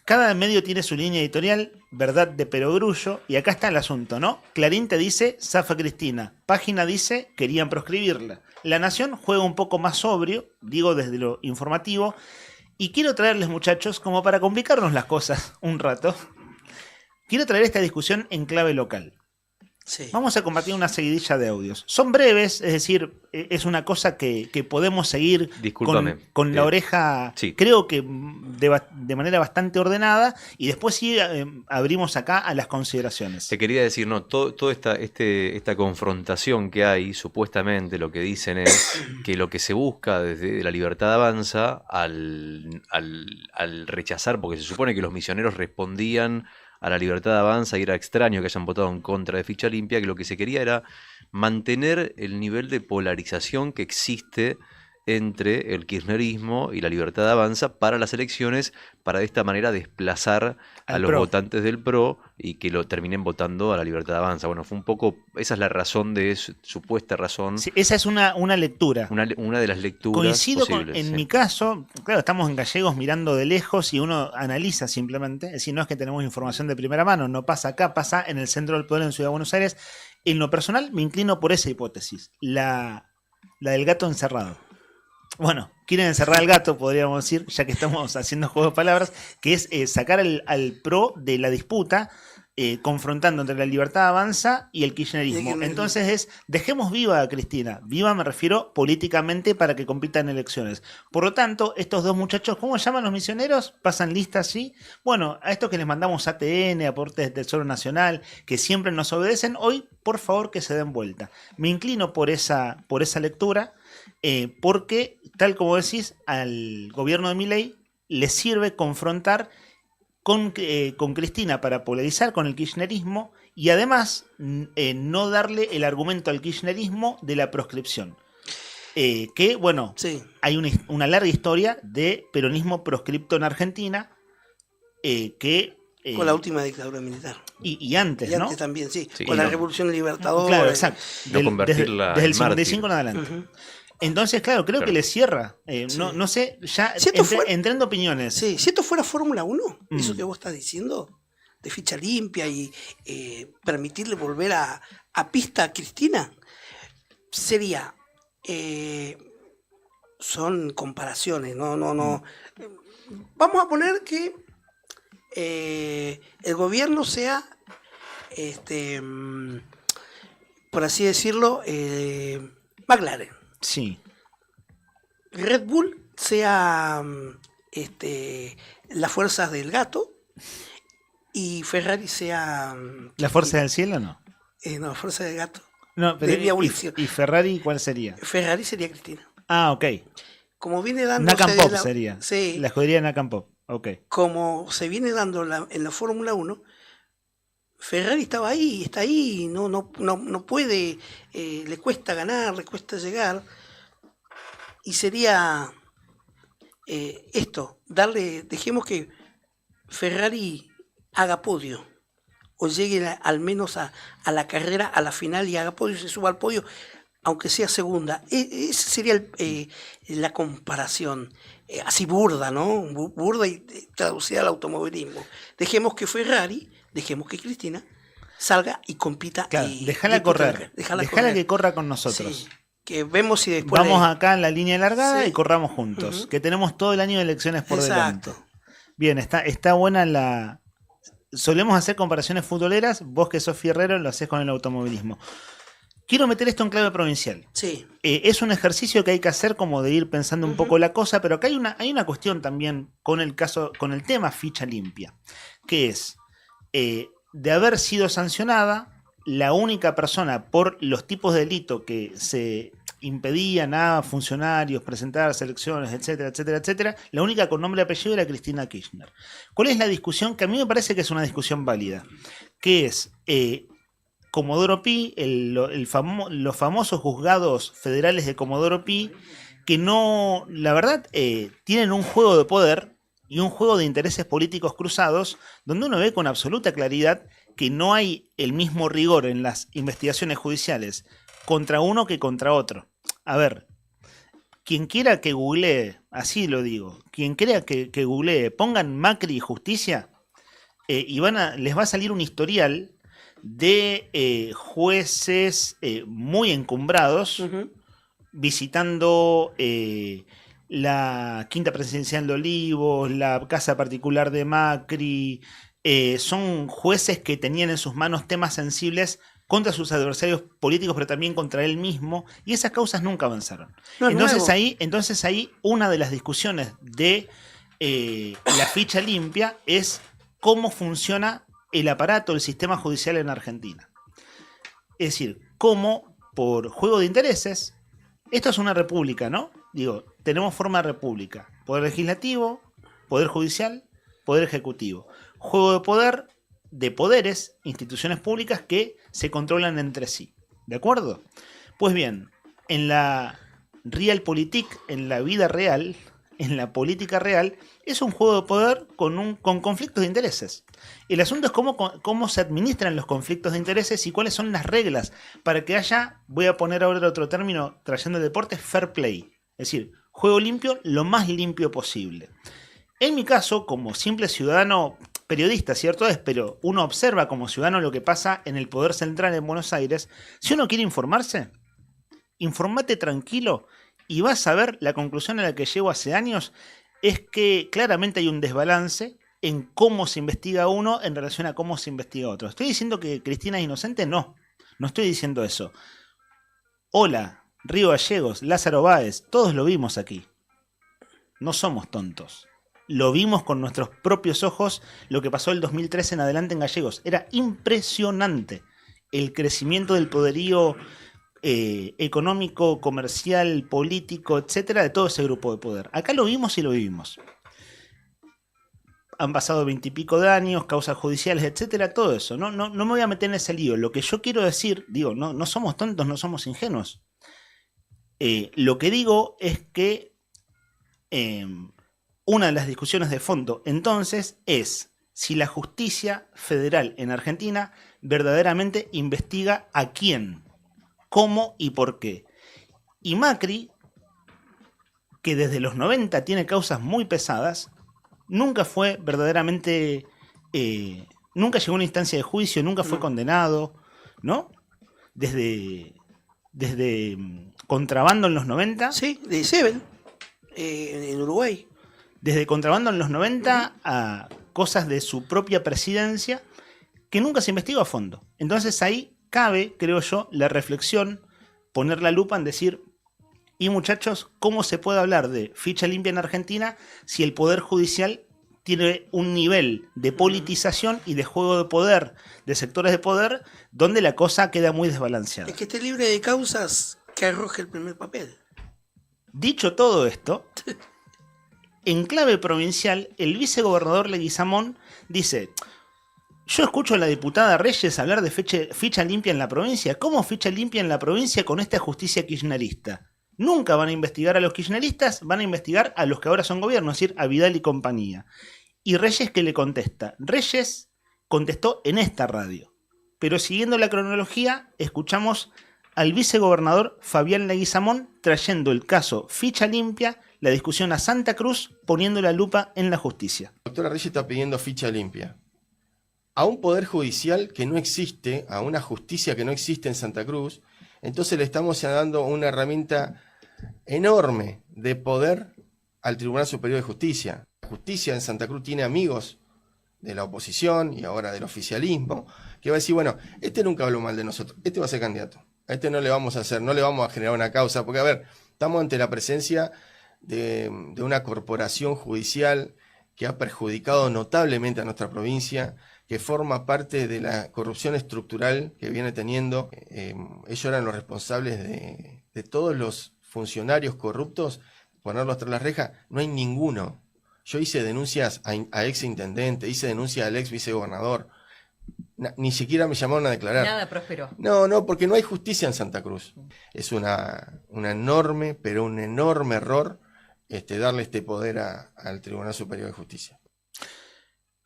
Cada medio tiene su línea editorial, verdad de perogrullo, y acá está el asunto, ¿no? Clarín te dice, zafa Cristina. Página dice, querían proscribirla. La Nación juega un poco más sobrio, digo desde lo informativo, y quiero traerles, muchachos, como para complicarnos las cosas un rato, quiero traer esta discusión en clave local. Sí. Vamos a compartir una seguidilla de audios. Son breves, es decir, es una cosa que podemos seguir con la oreja, sí. Creo que de manera bastante ordenada, y después sí abrimos acá a las consideraciones. Te quería decir, no, toda esta confrontación que hay, supuestamente lo que dicen es que lo que se busca desde La Libertad Avanza al rechazar, porque se supone que los misioneros respondían a La Libertad Avanza y era extraño que hayan votado en contra de ficha limpia, que lo que se quería era mantener el nivel de polarización que existe entre el kirchnerismo y La Libertad Avanza para las elecciones, para de esta manera desplazar a los votantes del PRO y que lo terminen votando a La Libertad Avanza. Bueno, fue un poco, esa es la razón supuesta razón. Sí, esa es una lectura. Una de las lecturas Coincido posibles, en mi caso, claro, estamos en Gallegos mirando de lejos y uno analiza simplemente, es decir, no es que tenemos información de primera mano, no pasa acá, pasa en el centro del poder en Ciudad de Buenos Aires. En lo personal me inclino por esa hipótesis, la del gato encerrado. Bueno, quieren encerrar al gato, podríamos decir, ya que estamos haciendo juego de palabras, que es sacar al PRO de la disputa, confrontando entre La Libertad Avanza y el kirchnerismo. Entonces dejemos viva a Cristina. Viva me refiero políticamente para que compita en elecciones. Por lo tanto, estos dos muchachos, ¿cómo llaman los misioneros? Pasan listas, ¿sí? Bueno, a estos que les mandamos ATN, aportes del Tesoro Nacional, que siempre nos obedecen, hoy, por favor, que se den vuelta. Me inclino por esa lectura, porque, tal como decís, al gobierno de Milei le sirve confrontar con Cristina para polarizar con el kirchnerismo y además no darle el argumento al kirchnerismo de la proscripción. Que, bueno, sí. Hay una larga historia de peronismo proscripto en Argentina con la última dictadura militar. Y antes, ¿no? Y antes también, sí. Con la Revolución Libertadora. Claro, exacto. Desde el 55 en adelante. Entonces, claro, creo que le cierra. Sí. No sé, ya entrando opiniones. Sí, si esto fuera Fórmula 1, eso que vos estás diciendo, de ficha limpia y permitirle volver a pista a Cristina, sería. Son comparaciones, no. Vamos a poner que el gobierno sea, por así decirlo, McLaren. Sí. Red Bull sea las fuerzas del gato y Ferrari sea... ¿La fuerza del cielo no? No, fuerza del gato. No, pero De mi abolición. ¿y Ferrari cuál sería? Ferrari sería Cristina. Ah, ok. Como viene dando... Nakam Pop sería. Sí. La escudería de Nakam Pop. Ok. Como se viene dando en la Fórmula 1, Ferrari estaba ahí, está ahí, no puede, le cuesta ganar, le cuesta llegar. Y sería esto, dejemos que Ferrari haga podio, o llegue al menos a la carrera, a la final y haga podio, se suba al podio, aunque sea segunda. Esa sería la comparación, así burda, ¿no? Burda y traducida al automovilismo. Dejemos que Ferrari, dejemos que Cristina salga y compita. Claro, y déjala correr. Déjala que corra con nosotros. Sí, que vemos si después... Vamos acá en la línea de largada Sí. y corramos juntos. Ujú. Que tenemos todo el año de elecciones por Exacto. delante. Bien, está buena la... Solemos hacer comparaciones futboleras. Vos que sos fierrero lo hacés con el automovilismo. Quiero meter esto en clave provincial. Sí. Es un ejercicio que hay que hacer como de ir pensando un poco la cosa, pero acá hay una cuestión también con el tema ficha limpia, que es de haber sido sancionada, la única persona por los tipos de delito que se impedían a funcionarios presentar elecciones, etcétera, etcétera, etcétera, la única con nombre y apellido era Cristina Kirchner. ¿Cuál es la discusión? Que a mí me parece que es una discusión válida, que es... Comodoro Pi, los famosos juzgados federales de Comodoro Pi, que no, la verdad, tienen un juego de poder y un juego de intereses políticos cruzados, donde uno ve con absoluta claridad que no hay el mismo rigor en las investigaciones judiciales contra uno que contra otro. A ver, quien quiera que googlee, así lo digo, quien quiera que googlee, pongan Macri y justicia, y les va a salir un historial de jueces muy encumbrados visitando la Quinta Presidencial de Olivos, la casa particular de Macri. Son jueces que tenían en sus manos temas sensibles contra sus adversarios políticos, pero también contra él mismo, y esas causas nunca avanzaron. No, Entonces ahí una de las discusiones de la ficha limpia es cómo funciona el aparato, el sistema judicial en Argentina. Es decir, cómo por juego de intereses, esto es una república, ¿no? Digo, tenemos forma de república. Poder legislativo, poder judicial, poder ejecutivo. Juego de poder, de poderes, instituciones públicas que se controlan entre sí. ¿De acuerdo? Pues bien, en la Realpolitik, en la vida real, en la política real, es un juego de poder con conflictos de intereses. El asunto es cómo se administran los conflictos de intereses y cuáles son las reglas para que haya, voy a poner ahora otro término trayendo el deporte, fair play. Es decir, juego limpio, lo más limpio posible. En mi caso, como simple ciudadano periodista, cierto es, pero uno observa como ciudadano lo que pasa en el poder central en Buenos Aires. Si uno quiere informarse, informate tranquilo y vas a ver la conclusión a la que llego hace años es que claramente hay un desbalance en cómo se investiga uno en relación a cómo se investiga otro. ¿Estoy diciendo que Cristina es inocente? No estoy diciendo eso. Hola, Río Gallegos, Lázaro Báez, todos lo vimos aquí. No somos tontos. Lo vimos con nuestros propios ojos lo que pasó el 2013 en adelante en Gallegos. Era impresionante el crecimiento del poderío económico, comercial, político, etcétera, de todo ese grupo de poder. Acá lo vimos y lo vivimos. Han pasado 20 y pico de años, causas judiciales, etcétera, todo eso. No me voy a meter en ese lío. Lo que yo quiero decir, digo, no somos tontos, no somos ingenuos. Lo que digo es que una de las discusiones de fondo, entonces, es si la justicia federal en Argentina verdaderamente investiga a quién, cómo y por qué. Y Macri, que desde los 90 tiene causas muy pesadas, nunca fue verdaderamente, nunca llegó a una instancia de juicio, nunca fue condenado, ¿no? Desde Contrabando en los 90. Sí, de Sebel, en Uruguay. Desde Contrabando en los 90 a cosas de su propia presidencia que nunca se investigó a fondo. Entonces ahí cabe, creo yo, la reflexión, poner la lupa en decir, y muchachos, ¿cómo se puede hablar de ficha limpia en Argentina si el Poder Judicial tiene un nivel de politización y de juego de poder, de sectores de poder, donde la cosa queda muy desbalanceada? Es que esté libre de causas, que arroje el primer papel. Dicho todo esto, en clave provincial, el vicegobernador Leguizamón dice: yo escucho a la diputada Reyes hablar de ficha limpia en la provincia. ¿Cómo ficha limpia en la provincia con esta justicia kirchnerista? Nunca van a investigar a los kirchneristas, van a investigar a los que ahora son gobierno, es decir, a Vidal y compañía. Y Reyes, ¿qué le contesta? Reyes contestó en esta radio. Pero siguiendo la cronología, escuchamos al vicegobernador Fabián Leguizamón trayendo el caso ficha limpia, la discusión a Santa Cruz, poniendo la lupa en la justicia. La doctora Reyes está pidiendo ficha limpia a un poder judicial que no existe, a una justicia que no existe en Santa Cruz. Entonces le estamos dando una herramienta enorme de poder al Tribunal Superior de Justicia. La justicia en Santa Cruz tiene amigos de la oposición y ahora del oficialismo, que va a decir, bueno, este nunca habló mal de nosotros, este va a ser candidato, a este no le vamos a hacer, no le vamos a generar una causa, porque a ver, estamos ante la presencia de una corporación judicial que ha perjudicado notablemente a nuestra provincia, que forma parte de la corrupción estructural que viene teniendo. Ellos eran los responsables de todos los funcionarios corruptos, ponerlos tras las rejas. No hay ninguno. Yo hice denuncias a ex intendente, hice denuncias al ex vicegobernador. Ni siquiera me llamaron a declarar. Nada prosperó. No, porque no hay justicia en Santa Cruz. Es una enorme, pero un enorme error darle este poder al Tribunal Superior de Justicia.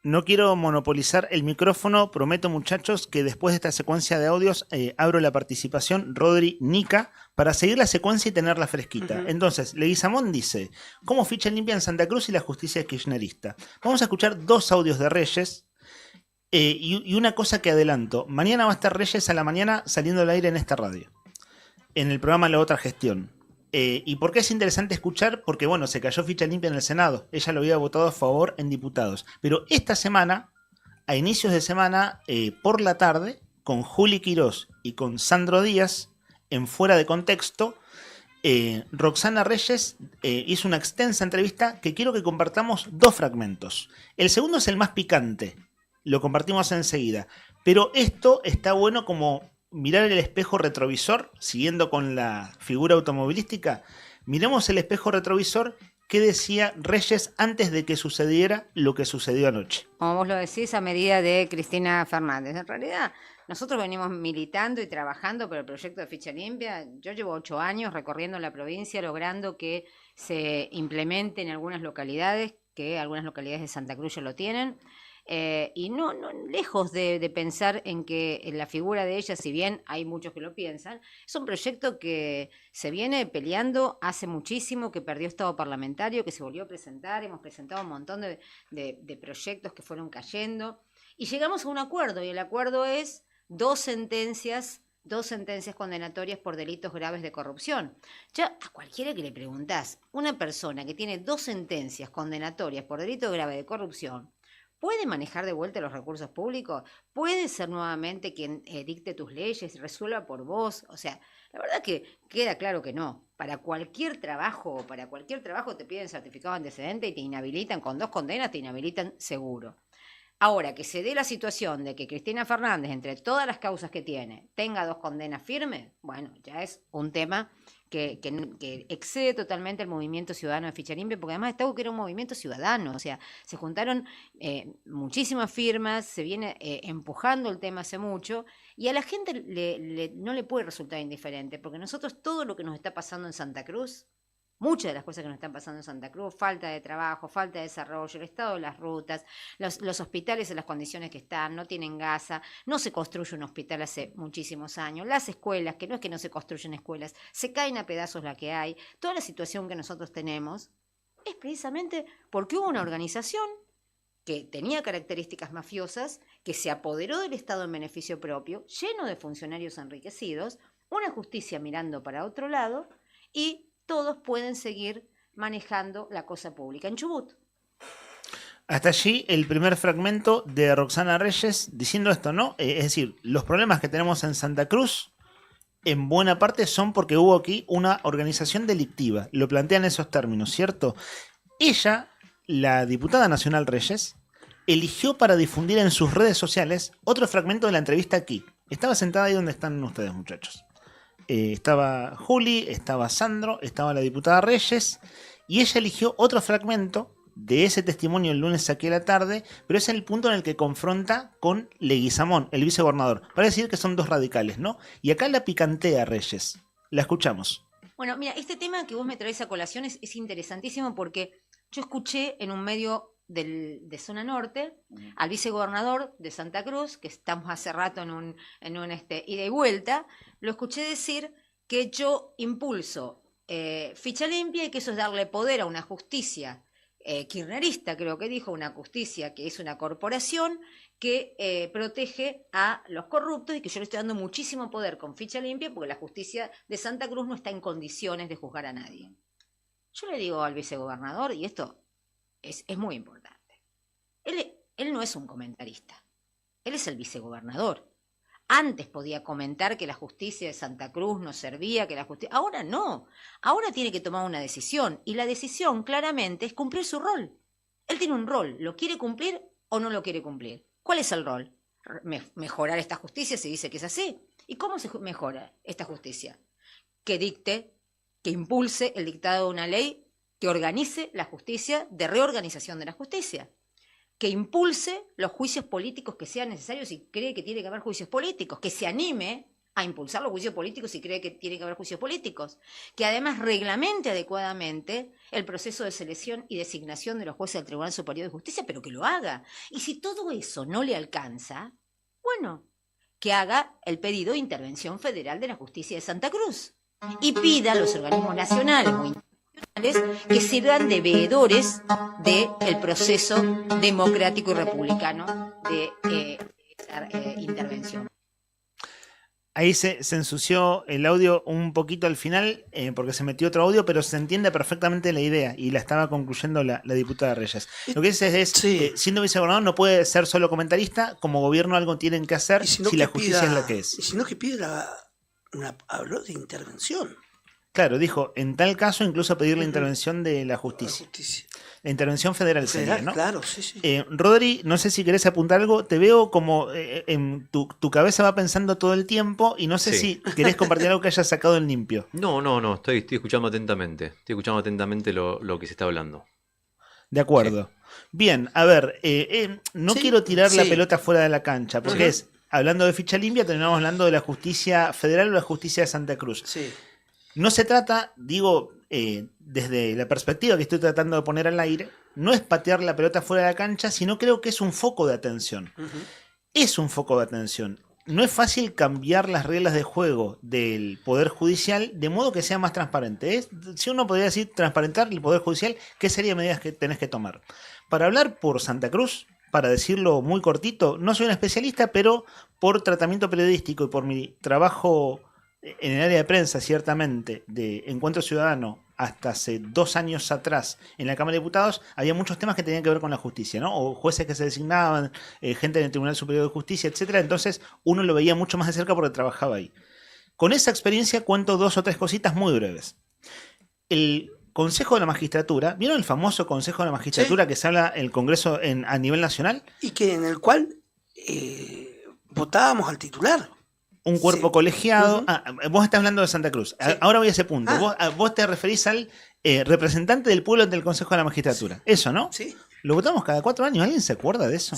No quiero monopolizar el micrófono, prometo, muchachos, que después de esta secuencia de audios abro la participación Rodri Nica para seguir la secuencia y tenerla fresquita. Entonces, Leguizamón dice: ¿cómo ficha limpia en Santa Cruz y la justicia kirchnerista? Vamos a escuchar 2 audios de Reyes y una cosa que adelanto. Mañana va a estar Reyes a la mañana saliendo al aire en esta radio, en el programa La Otra Gestión. ¿Y por qué es interesante escuchar? Porque, bueno, se cayó ficha limpia en el Senado. Ella lo había votado a favor en diputados. Pero esta semana, a inicios de semana, por la tarde, con Juli Quirós y con Sandro Díaz, en Fuera de Contexto, Roxana Reyes hizo una extensa entrevista que quiero que compartamos 2 fragmentos. El segundo es el más picante. Lo compartimos enseguida. Pero esto está bueno como mirar el espejo retrovisor, siguiendo con la figura automovilística. Miremos el espejo retrovisor. ¿Qué decía Reyes antes de que sucediera lo que sucedió anoche? Como vos lo decís, a medida de Cristina Fernández. En realidad, nosotros venimos militando y trabajando por el proyecto de ficha limpia. Yo llevo 8 años recorriendo la provincia, logrando que se implemente en algunas localidades, que algunas localidades de Santa Cruz ya lo tienen. Y no lejos de pensar en que la figura de ella, si bien hay muchos que lo piensan, es un proyecto que se viene peleando hace muchísimo, que perdió estado parlamentario, que se volvió a presentar. Hemos presentado un montón de proyectos que fueron cayendo y llegamos a un acuerdo, y el acuerdo es 2 sentencias condenatorias por delitos graves de corrupción. Ya a cualquiera que le preguntás, una persona que tiene 2 sentencias condenatorias por delito grave de corrupción, ¿puede manejar de vuelta los recursos públicos? ¿Puede ser nuevamente quien dicte tus leyes, resuelva por vos? O sea, la verdad que queda claro que no. Para cualquier trabajo te piden certificado de antecedente y te inhabilitan, con 2 condenas te inhabilitan seguro. Ahora, que se dé la situación de que Cristina Fernández, entre todas las causas que tiene, tenga 2 condenas firmes, bueno, ya es un tema que excede totalmente el movimiento ciudadano de ficha limpia, porque además que era un movimiento ciudadano, o sea, se juntaron muchísimas firmas, se viene empujando el tema hace mucho, y a la gente no le puede resultar indiferente, porque nosotros todo lo que nos está pasando en Santa Cruz, muchas de las cosas que nos están pasando en Santa Cruz, falta de trabajo, falta de desarrollo, el estado de las rutas, los hospitales en las condiciones que están, no tienen gasa, no se construye un hospital hace muchísimos años, las escuelas, que no es que no se construyen escuelas, se caen a pedazos la que hay, toda la situación que nosotros tenemos es precisamente porque hubo una organización que tenía características mafiosas, que se apoderó del Estado en beneficio propio, lleno de funcionarios enriquecidos, una justicia mirando para otro lado, y todos pueden seguir manejando la cosa pública en Chubut. Hasta allí el primer fragmento de Roxana Reyes diciendo esto, ¿no? Es decir, los problemas que tenemos en Santa Cruz en buena parte son porque hubo aquí una organización delictiva. Lo plantean en esos términos, ¿cierto? Ella, la diputada nacional Reyes, eligió para difundir en sus redes sociales otro fragmento de la entrevista aquí. Estaba sentada ahí donde están ustedes, muchachos. Estaba Juli, estaba Sandro, estaba la diputada Reyes, y ella eligió otro fragmento de ese testimonio el lunes aquí a la tarde, pero es el punto en el que confronta con Leguizamón, el vicegobernador, para decir que son dos radicales, ¿no? Y acá la picantea Reyes. La escuchamos. Bueno, mira, este tema que vos me traes a colación es interesantísimo porque yo escuché en un medio de Zona Norte al vicegobernador de Santa Cruz, que estamos hace rato en un ida y vuelta, lo escuché decir que yo impulso ficha limpia y que eso es darle poder a una justicia kirchnerista, creo que dijo, una justicia que es una corporación que protege a los corruptos y que yo le estoy dando muchísimo poder con ficha limpia porque la justicia de Santa Cruz no está en condiciones de juzgar a nadie. Yo le digo al vicegobernador, y esto es muy importante, él no es un comentarista, él es el vicegobernador. Antes podía comentar que la justicia de Santa Cruz no servía, que la justicia... Ahora no, ahora tiene que tomar una decisión, y la decisión claramente es cumplir su rol. Él tiene un rol, ¿lo quiere cumplir o no lo quiere cumplir? ¿Cuál es el rol? Mejorar esta justicia, se dice que es así. ¿Y cómo se mejora esta justicia? Que dicte, que impulse el dictado de una ley que organice la justicia, de reorganización de la justicia. Que impulse los juicios políticos que sean necesarios si cree que tiene que haber juicios políticos, que se anime a impulsar los juicios políticos si cree que tiene que haber juicios políticos, que además reglamente adecuadamente el proceso de selección y designación de los jueces del Tribunal Superior de Justicia, pero que lo haga. Y si todo eso no le alcanza, bueno, que haga el pedido de intervención federal de la justicia de Santa Cruz y pida a los organismos nacionales o que sirvan de veedores del proceso democrático y republicano de esa intervención. Ahí se ensució el audio un poquito al final porque se metió otro audio, pero se entiende perfectamente la idea y la estaba concluyendo la diputada Reyes. Lo que dice es, siendo vicegobernador no puede ser solo comentarista, como gobierno algo tienen que hacer si la justicia es la que es. Y si no, que pide habló de intervención. Claro, dijo, en tal caso incluso pedir la intervención de la justicia. La intervención federal sería, ¿no? Claro, sí. Rodri, no sé si querés apuntar algo, te veo como en tu cabeza va pensando todo el tiempo y no sé si querés compartir algo que hayas sacado en limpio. No, estoy escuchando atentamente. Estoy escuchando atentamente lo que se está hablando. De acuerdo. Bien, a ver, no quiero tirar la pelota fuera de la cancha, porque hablando de ficha limpia, terminamos hablando de la justicia federal o la justicia de Santa Cruz. Sí. No se trata, digo, desde la perspectiva que estoy tratando de poner al aire, no es patear la pelota fuera de la cancha, sino creo que es un foco de atención. Es un foco de atención. No es fácil cambiar las reglas de juego del Poder Judicial de modo que sea más transparente. Si uno podría decir transparentar el Poder Judicial, ¿qué serían medidas que tenés que tomar? Para hablar por Santa Cruz, para decirlo muy cortito, no soy un especialista, pero por tratamiento periodístico y por mi trabajo en el área de prensa, ciertamente, de Encuentro Ciudadano, hasta hace 2 años atrás en la Cámara de Diputados, había muchos temas que tenían que ver con la justicia, ¿no? O jueces que se designaban, gente del Tribunal Superior de Justicia, etcétera. Entonces uno lo veía mucho más de cerca porque trabajaba ahí. Con esa experiencia cuento 2 o 3 cositas muy breves. El Consejo de la Magistratura, ¿vieron el famoso Consejo de la Magistratura que se habla en el Congreso a nivel nacional? Y que en el cual votábamos al titular. Un cuerpo colegiado. Vos estás hablando de Santa Cruz. Ahora voy a ese punto. Vos te referís al representante del pueblo del Consejo de la Magistratura. Eso, ¿no? Sí. Lo votamos cada 4 años. ¿Alguien se acuerda de eso?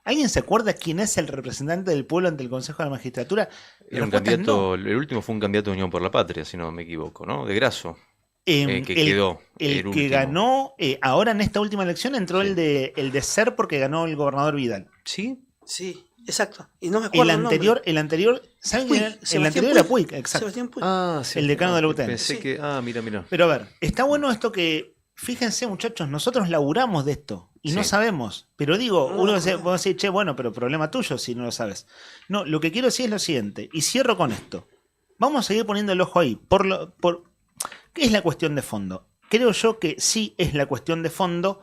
¿Alguien se acuerda quién es el representante del pueblo ante el Consejo de la Magistratura? Era un candidato, el último fue un candidato de Unión por la Patria, si no me equivoco, ¿no? De Grasso. Que quedó. El que ganó, ahora en esta última elección entró el de SER porque ganó el gobernador Vidal. ¿Sí? Sí. Exacto. Y no me acuerdo el anterior, ¿saben quién era? El anterior era Puig, exacto. El decano de la UTN. Pensé que, mira. Pero a ver, está bueno esto que, fíjense muchachos, nosotros laburamos de esto y no sabemos. Pero digo, uno dice, vos decís, che, bueno, pero problema tuyo si no lo sabes. No, lo que quiero decir es lo siguiente, y cierro con esto. Vamos a seguir poniendo el ojo ahí. ¿Qué es la cuestión de fondo? Creo yo que sí es la cuestión de fondo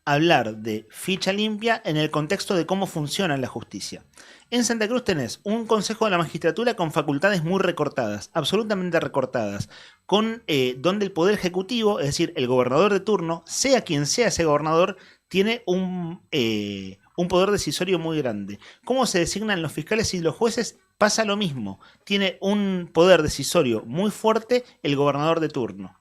hablar de ficha limpia en el contexto de cómo funciona la justicia. En Santa Cruz tenés un consejo de la magistratura con facultades muy recortadas, absolutamente recortadas, con donde el poder ejecutivo, es decir, el gobernador de turno, sea quien sea ese gobernador, tiene un poder decisorio muy grande. ¿Cómo se designan los fiscales y los jueces? Pasa lo mismo. Tiene un poder decisorio muy fuerte el gobernador de turno.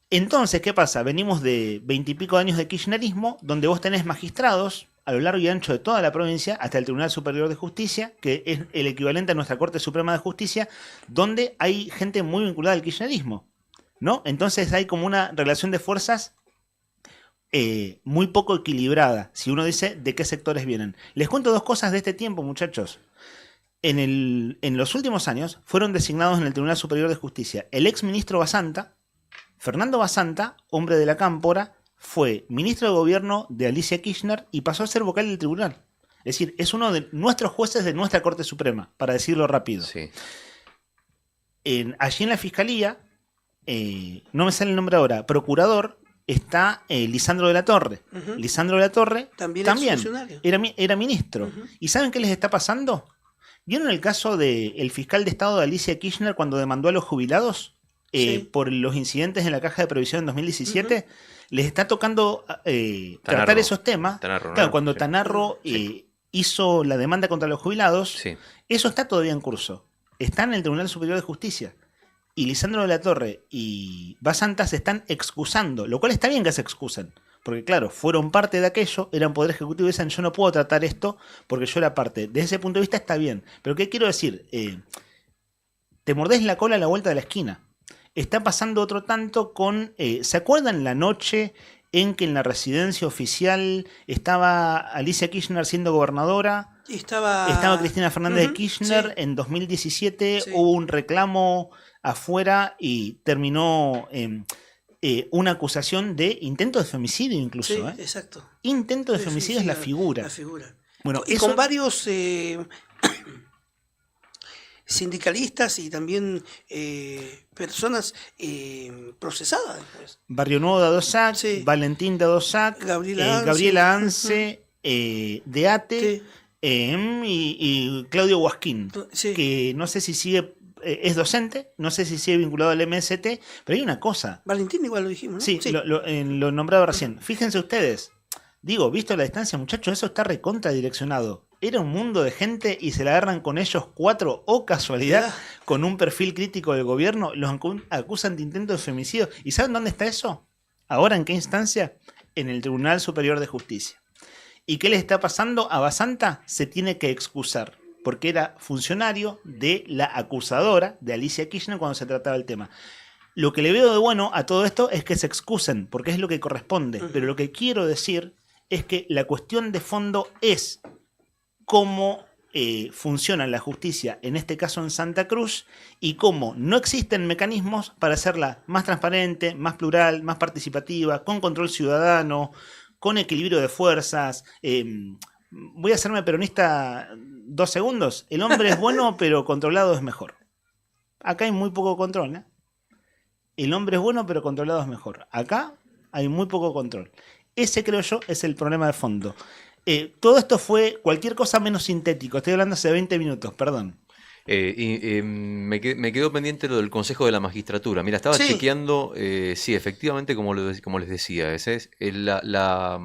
Entonces, ¿qué pasa? Venimos de 20 y pico años de kirchnerismo, donde vos tenés magistrados a lo largo y ancho de toda la provincia, hasta el Tribunal Superior de Justicia, que es el equivalente a nuestra Corte Suprema de Justicia, donde hay gente muy vinculada al kirchnerismo, ¿no? Entonces hay como una relación de fuerzas muy poco equilibrada, si uno dice de qué sectores vienen. Les cuento dos cosas de este tiempo, muchachos. En los últimos años fueron designados en el Tribunal Superior de Justicia el ex ministro Basanta. Fernando Basanta, hombre de la Cámpora, fue ministro de gobierno de Alicia Kirchner y pasó a ser vocal del tribunal. Es decir, es uno de nuestros jueces de nuestra Corte Suprema, para decirlo rápido. Sí. Allí en la Fiscalía, no me sale el nombre ahora, procurador, está Lisandro de la Torre. Lisandro de la Torre también era ministro. ¿Y saben qué les está pasando? ¿Vieron el caso del fiscal de Estado de Alicia Kirchner cuando demandó a los jubilados por los incidentes en la Caja de Previsión en 2017? Les está tocando tratar esos temas. Claro, cuando Tanarro hizo la demanda contra los jubilados, eso está todavía en curso. Está en el Tribunal Superior de Justicia. Y Lisandro de la Torre y Basanta se están excusando, lo cual está bien que se excusen. Porque claro, fueron parte de aquello, eran poder ejecutivo y dicen yo no puedo tratar esto porque yo era parte. Desde ese punto de vista está bien. Pero ¿qué quiero decir? Te mordés la cola a la vuelta de la esquina. Está pasando otro tanto con... ¿se acuerdan la noche en que en la residencia oficial estaba Alicia Kirchner siendo gobernadora? Estaba Cristina Fernández de Kirchner. En 2017 hubo un reclamo afuera y terminó una acusación de intento de femicidio incluso. Sí, exacto. Intento de femicidio es la figura. La figura. Bueno, y eso... con varios sindicalistas y también personas procesadas después. Barrio Nuevo de Adosac, Valentín de Adosac, Gabriela Anse, Deate y Claudio Guasquín, que no sé si sigue, es docente, no sé si sigue vinculado al MST, pero hay una cosa. Valentín igual lo dijimos, ¿no? Sí, lo nombraba recién. Fíjense ustedes, digo, visto la distancia, muchachos, eso está recontra direccionado. Era un mundo de gente y se la agarran con ellos cuatro, o casualidad, con un perfil crítico del gobierno, los acusan de intento de femicidio. ¿Y saben dónde está eso? ¿Ahora en qué instancia? En el Tribunal Superior de Justicia. ¿Y qué le está pasando? A Basanta se tiene que excusar, porque era funcionario de la acusadora de Alicia Kirchner cuando se trataba el tema. Lo que le veo de bueno a todo esto es que se excusen, porque es lo que corresponde. Pero lo que quiero decir es que la cuestión de fondo es cómo funciona la justicia, en este caso en Santa Cruz, y cómo no existen mecanismos para hacerla más transparente, más plural, más participativa, con control ciudadano, con equilibrio de fuerzas. Voy a hacerme peronista 2 segundos. El hombre es bueno, pero controlado es mejor. Acá hay muy poco control, ¿eh? El hombre es bueno, pero controlado es mejor. Acá hay muy poco control. Ese, creo yo, es el problema de fondo. Todo esto fue cualquier cosa menos sintético. Estoy hablando hace 20 minutos, perdón. Me quedó pendiente lo del Consejo de la Magistratura. Mira, estaba chequeando, sí, efectivamente, como les decía, esa es la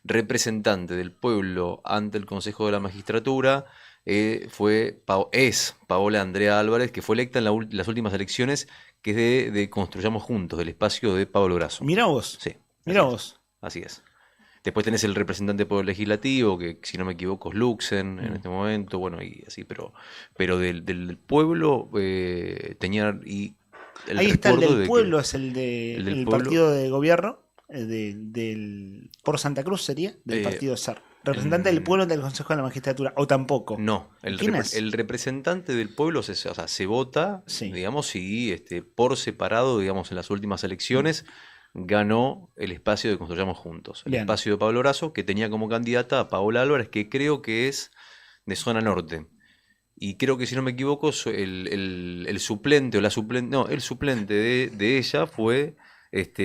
representante del pueblo ante el Consejo de la Magistratura. Es Paola Andrea Álvarez, que fue electa en las últimas elecciones, que es de Construyamos Juntos, del espacio de Pablo Grasso. Mirá vos. Sí. Mirá vos. Así es. Después tenés el representante del Poder Legislativo, que si no me equivoco es Luxen en este momento, bueno, y así, pero del pueblo tenía... Y ahí está el del pueblo, es el del partido de gobierno, por Santa Cruz sería, del partido SAR. Representante del pueblo del Consejo de la Magistratura, o tampoco. No, el representante del pueblo se vota, digamos, y por separado, digamos, en las últimas elecciones ganó el espacio de Construyamos Juntos. El espacio de Pablo Grasso, que tenía como candidata a Paola Álvarez, que creo que es de zona norte. Y creo que, si no me equivoco, el suplente o la suplente, no, el suplente de ella fue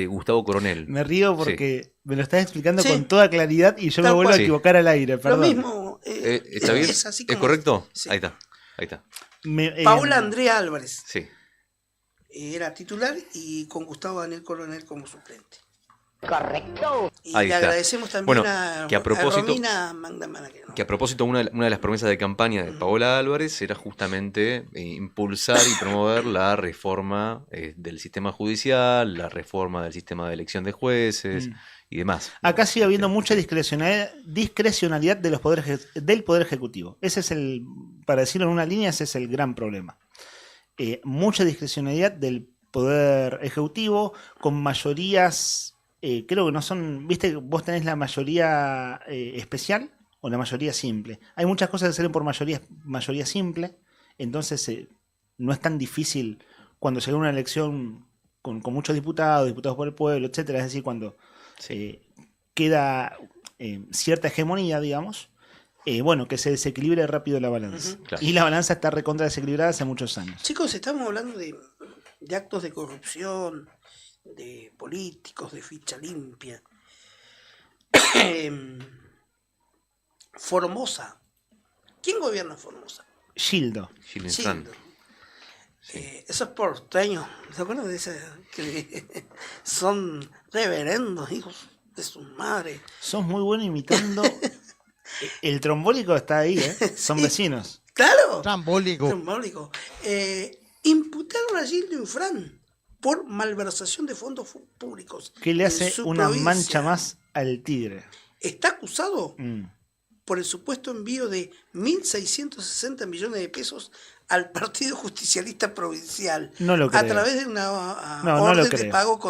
Gustavo Coronel. Me río Sí. porque me lo estás explicando Sí. con toda claridad y yo me Tal vuelvo cual. a equivocar al aire, Lo perdón. mismo. ¿Está bien? Es así ¿Es como correcto? Sí. Ahí está. Ahí está. Paula Andrea Álvarez Sí. era titular y con Gustavo Daniel Coronel como suplente. Correcto. Y Ahí le está. agradecemos también Bueno, a, que a propósito- Romina Magdamana. Que a propósito, una de las promesas de campaña de Paola Álvarez era justamente impulsar y promover la reforma del sistema judicial, la reforma del sistema de elección de jueces y demás. Acá sigue habiendo mucha discrecionalidad de los del Poder Ejecutivo. Ese es para decirlo en una línea, ese es el gran problema. Mucha discrecionalidad del Poder Ejecutivo con mayorías, creo que no son, viste, vos tenés la mayoría especial o la mayoría simple. Hay muchas cosas que salen por mayoría simple, entonces no es tan difícil cuando se da una elección con muchos diputados por el pueblo, etcétera, es decir, cuando queda cierta hegemonía, digamos, bueno, que se desequilibre rápido la balanza. Claro. Y la balanza está recontra desequilibrada hace muchos años. Chicos, estamos hablando de actos de corrupción, de políticos, de ficha limpia. Formosa. ¿Quién gobierna Formosa? Gildo. Gildo. Esos porteños, ¿se acuerdan de esa? Que son reverendos hijos de sus madres. Sos muy bueno imitando. El trombólico está ahí, ¿eh? Son vecinos. Claro. Trambólico. Trambólico. Imputaron a Gildo Infran por malversación de fondos públicos. Que le en hace su una provincia. mancha más al tigre. Está acusado Mm. por el supuesto envío de 1.660 millones de pesos al Partido Justicialista Provincial No lo a creo. través de una No, no orden lo de creo. pago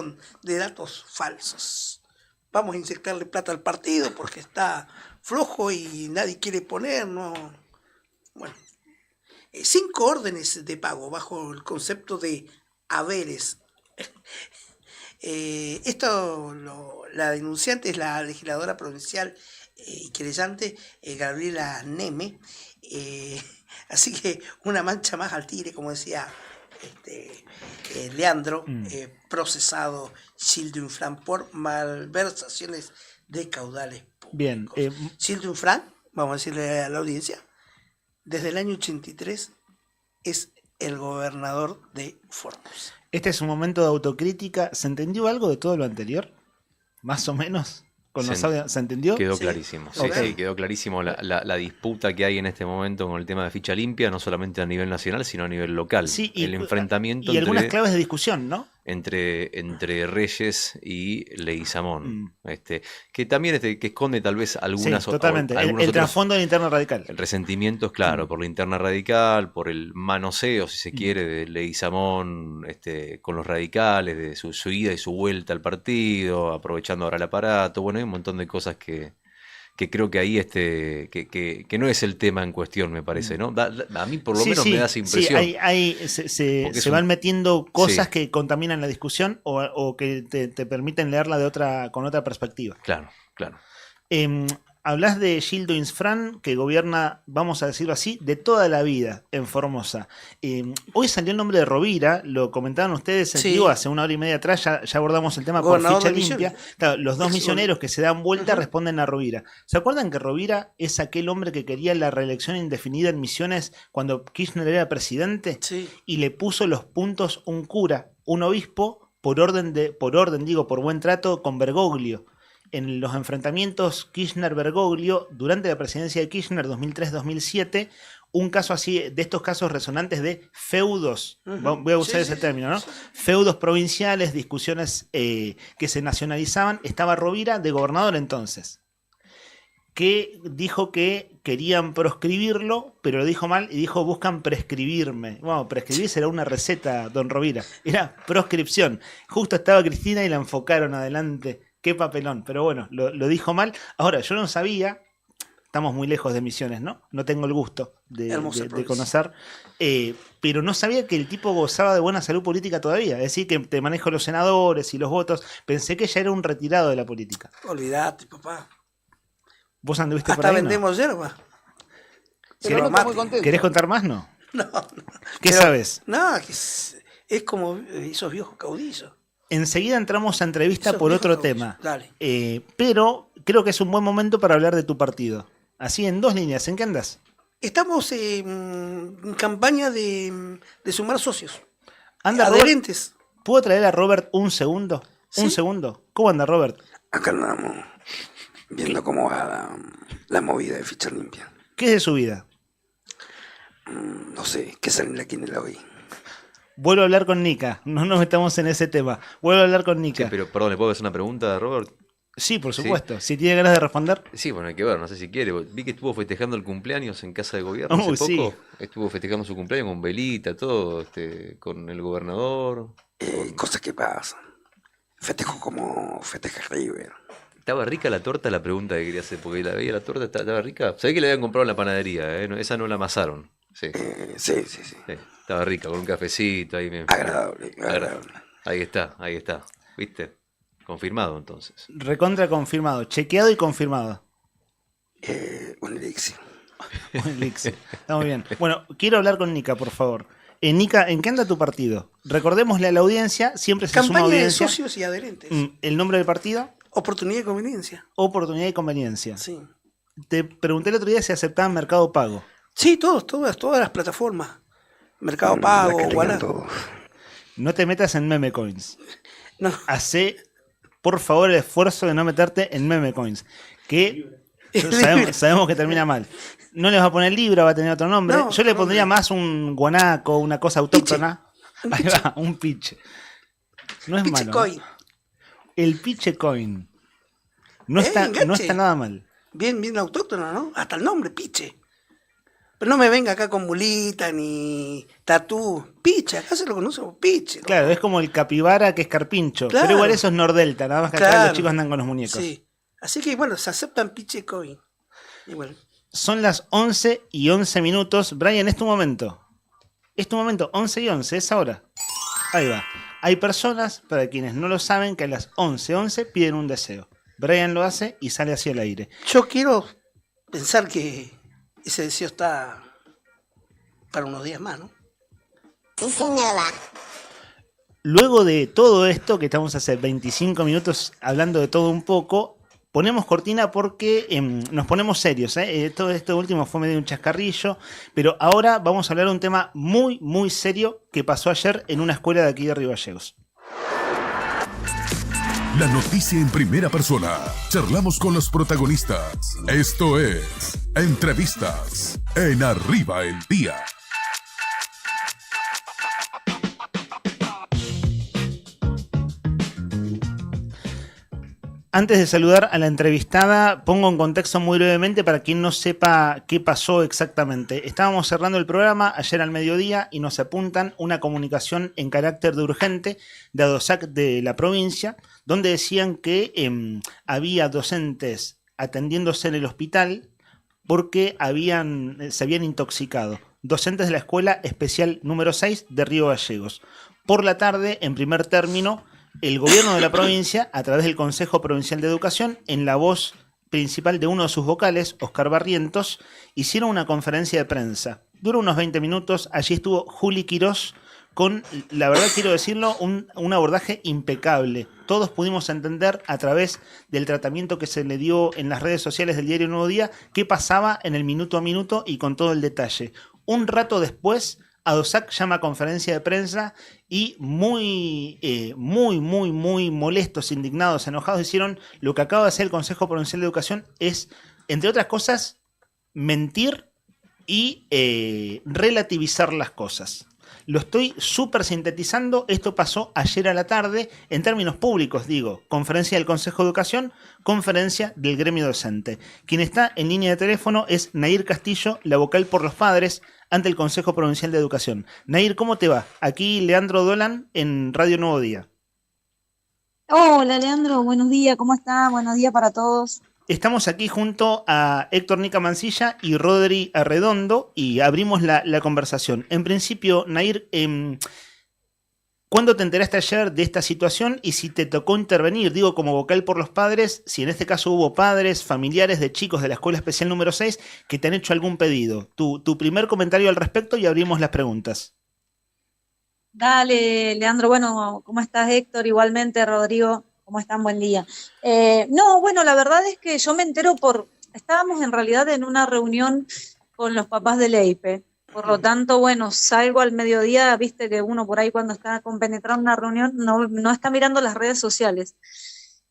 de datos falsos. Vamos a inyectarle plata al partido porque está flojo y nadie quiere poner, no. Bueno, 5 órdenes de pago bajo el concepto de haberes. La denunciante es la legisladora provincial y querellante Gabriela Neme. Así que una mancha más al tigre, como decía Leandro, procesado Gildo Infran por malversaciones de caudales. Bien. Gildo Infran, vamos a decirle a la audiencia, desde el año 83 es el gobernador de Formosa. Este es un momento de autocrítica. ¿Se entendió algo de todo lo anterior? Más o menos. Con los audios, ¿se entendió? Quedó Sí. clarísimo. Sí, Ok. sí, quedó clarísimo la disputa que hay en este momento con el tema de ficha limpia, no solamente a nivel nacional, sino a nivel local. Sí, el enfrentamiento y algunas entre, claves de discusión, ¿no? entre Reyes y Leguizamón. Que también que esconde tal vez algunas Sí, totalmente. algunos El otros trasfondo de la interna radical. resentimientos, claro, por la interna radical, por el manoseo, si se quiere, de Leguizamón con los radicales, de su ida y su vuelta al partido, aprovechando ahora el aparato. Bueno, hay un montón de cosas que creo que ahí que no es el tema en cuestión, me parece, ¿no? A mí por lo Sí, menos sí, me da esa impresión. Sí, se Porque es van un- metiendo cosas Sí. que contaminan la discusión o que te permiten leerla con otra perspectiva. Claro, claro. Hablas de Gildo Infran, que gobierna, vamos a decirlo así, de toda la vida en Formosa. Hoy salió el nombre de Rovira, lo comentaban ustedes Sí. digo, hace una hora y media atrás, ya abordamos el tema con Gobernador ficha de limpia. Misiones. Claro, los dos Ex- misioneros que se dan vuelta responden a Rovira. ¿Se acuerdan que Rovira es aquel hombre que quería la reelección indefinida en Misiones cuando Kirchner era presidente? Sí. Y le puso los puntos un cura, un obispo, por buen trato con Bergoglio. En los enfrentamientos Kirchner-Bergoglio, durante la presidencia de Kirchner 2003-2007, un caso así, de estos casos resonantes de feudos, voy a usar ese término, ¿no? Feudos provinciales, discusiones que se nacionalizaban, estaba Rovira de gobernador entonces, que dijo que querían proscribirlo, pero lo dijo mal y dijo buscan prescribirme. Bueno, prescribir será una receta, don Rovira. Era proscripción. Justo estaba Cristina y la enfocaron adelante. Qué papelón. Pero bueno, lo dijo mal. Ahora, yo no sabía, estamos muy lejos de Misiones, ¿no? No tengo el gusto de conocer, pero no sabía que el tipo gozaba de buena salud política todavía. Es decir, que te manejo los senadores y los votos. Pensé que ya era un retirado de la política. Olvídate, papá. ¿Vos anduviste por Hasta ahí? ¿No? vendemos yerba. Pero no está muy contento. ¿Querés contar más? No. No. ¿Qué Pero- sabes? No, que es como esos viejos caudillos. Enseguida entramos a entrevista Eso por es otro mejor, tema. Dale. Pero creo que es un buen momento para hablar de tu partido. Así en 2 líneas, ¿en qué andas? Estamos en campaña de sumar socios. Anda, adherentes. Robert, ¿puedo traer a Robert un segundo? ¿Sí? Un segundo. ¿Cómo anda, Robert? Acá andamos viendo cómo va la movida de Ficha Limpia. ¿Qué es de su vida? No sé, ¿qué sale en la quinela hoy? Vuelvo a hablar con Nika. No nos metamos en ese tema. Vuelvo a hablar con Nika. Sí, pero perdón, ¿le puedo hacer una pregunta a Robert? Sí, por supuesto. Si tiene ganas de responder. Sí, bueno, hay que ver, no sé si quiere. Vi que estuvo festejando el cumpleaños en casa de gobierno hace poco. Sí. Estuvo festejando su cumpleaños con velita, todo, con el gobernador. Cosas que pasan. Festejo como festeja River. ¿Estaba rica la torta? La pregunta que quería hacer, porque la veía la torta, ¿estaba rica? Sabés que la habían comprado en la panadería, ¿eh? Esa no la amasaron. Sí. Sí. Estaba rica, con un cafecito ahí. Agradable. Ahí está. ¿Viste? Confirmado entonces. Recontra confirmado. Chequeado y confirmado. Un elixir. Un elixir. Está muy bien. Bueno, quiero hablar con Nika, por favor. Nika, ¿en qué anda tu partido? Recordémosle a la audiencia, siempre se suma Campaña de audiencia. socios y adherentes. ¿El nombre del partido? Oportunidad y conveniencia. Oportunidad y conveniencia. Sí. Te pregunté el otro día si aceptaban Mercado Pago. Sí, todas las plataformas. Mercado Pago, Wallah. No te metas en meme coins. No. Hacé, por favor, el esfuerzo de no meterte en meme coins. Que sabemos que termina mal. No les va a poner Libra, va a tener otro nombre. No, yo le pondría más un guanaco, una cosa autóctona. Ahí va, un piche. No es malo. Coin. El piche coin. No está nada mal. Bien autóctono, ¿no? Hasta el nombre, piche. Pero no me venga acá con mulita ni tatú. Piche, acá se lo conoce como piche. ¿No? Claro, es como el capibara que es carpincho. Claro. Pero igual eso es Nordelta, nada más que acá los chicos andan con los muñecos. Sí. Así que bueno, se aceptan piche coin. Y bueno. Son las 11:11. Brian, es tu momento. Es tu momento, 11:11, es ahora. Ahí va. Hay personas, para quienes no lo saben, que a las 11:11 piden un deseo. Brian lo hace y sale hacia el aire. Yo quiero pensar que ese deseo está para unos días más, ¿no? Sí, señora. Luego de todo esto, que estamos hace 25 minutos hablando de todo un poco, ponemos cortina porque nos ponemos serios. Todo esto último fue medio un chascarrillo, pero ahora vamos a hablar de un tema muy, muy serio que pasó ayer en una escuela de aquí de Río Gallegos. La noticia en primera persona. Charlamos con los protagonistas. Esto es Entrevistas en Arriba el Día. Antes de saludar a la entrevistada, pongo en contexto muy brevemente para quien no sepa qué pasó exactamente. Estábamos cerrando el programa ayer al mediodía y nos apuntan una comunicación en carácter de urgente de ADOSAC de la provincia, donde decían que había docentes atendiéndose en el hospital porque se habían intoxicado. Docentes de la Escuela Especial número 6 de Río Gallegos. Por la tarde, en primer término, el gobierno de la provincia, a través del Consejo Provincial de Educación, en la voz principal de uno de sus vocales, Oscar Barrientos, hicieron una conferencia de prensa. Duró unos 20 minutos, allí estuvo Juli Quirós con, la verdad quiero decirlo, un abordaje impecable. Todos pudimos entender a través del tratamiento que se le dio en las redes sociales del diario Nuevo Día qué pasaba en el minuto a minuto y con todo el detalle. Un rato después, ADOSAC llama a conferencia de prensa y muy molestos, indignados, enojados, hicieron lo que acaba de hacer el Consejo Provincial de Educación, es, entre otras cosas, mentir y relativizar las cosas. Lo estoy súper sintetizando, esto pasó ayer a la tarde, en términos públicos digo, conferencia del Consejo de Educación, conferencia del gremio docente. Quien está en línea de teléfono es Nair Castillo, la vocal por los padres, ante el Consejo Provincial de Educación. Nair, ¿cómo te va? Aquí Leandro Dolan en Radio Nuevo Día. Hola Leandro, buenos días, ¿cómo está? Buenos días para todos. Estamos aquí junto a Héctor Nica Mancilla y Rodri Arredondo y abrimos la conversación. En principio, Nair, ¿cuándo te enteraste ayer de esta situación y si te tocó intervenir? Digo, como vocal por los padres, si en este caso hubo padres, familiares de chicos de la Escuela Especial número 6 que te han hecho algún pedido. Tu primer comentario al respecto y abrimos las preguntas. Dale, Leandro, bueno, ¿cómo estás, Héctor? Igualmente, Rodrigo, ¿cómo están? Buen día. No, bueno, la verdad es que yo me entero estábamos en realidad en una reunión con los papás de Leipe, por lo tanto, bueno, salgo al mediodía, viste que uno por ahí cuando está compenetrando en una reunión no está mirando las redes sociales.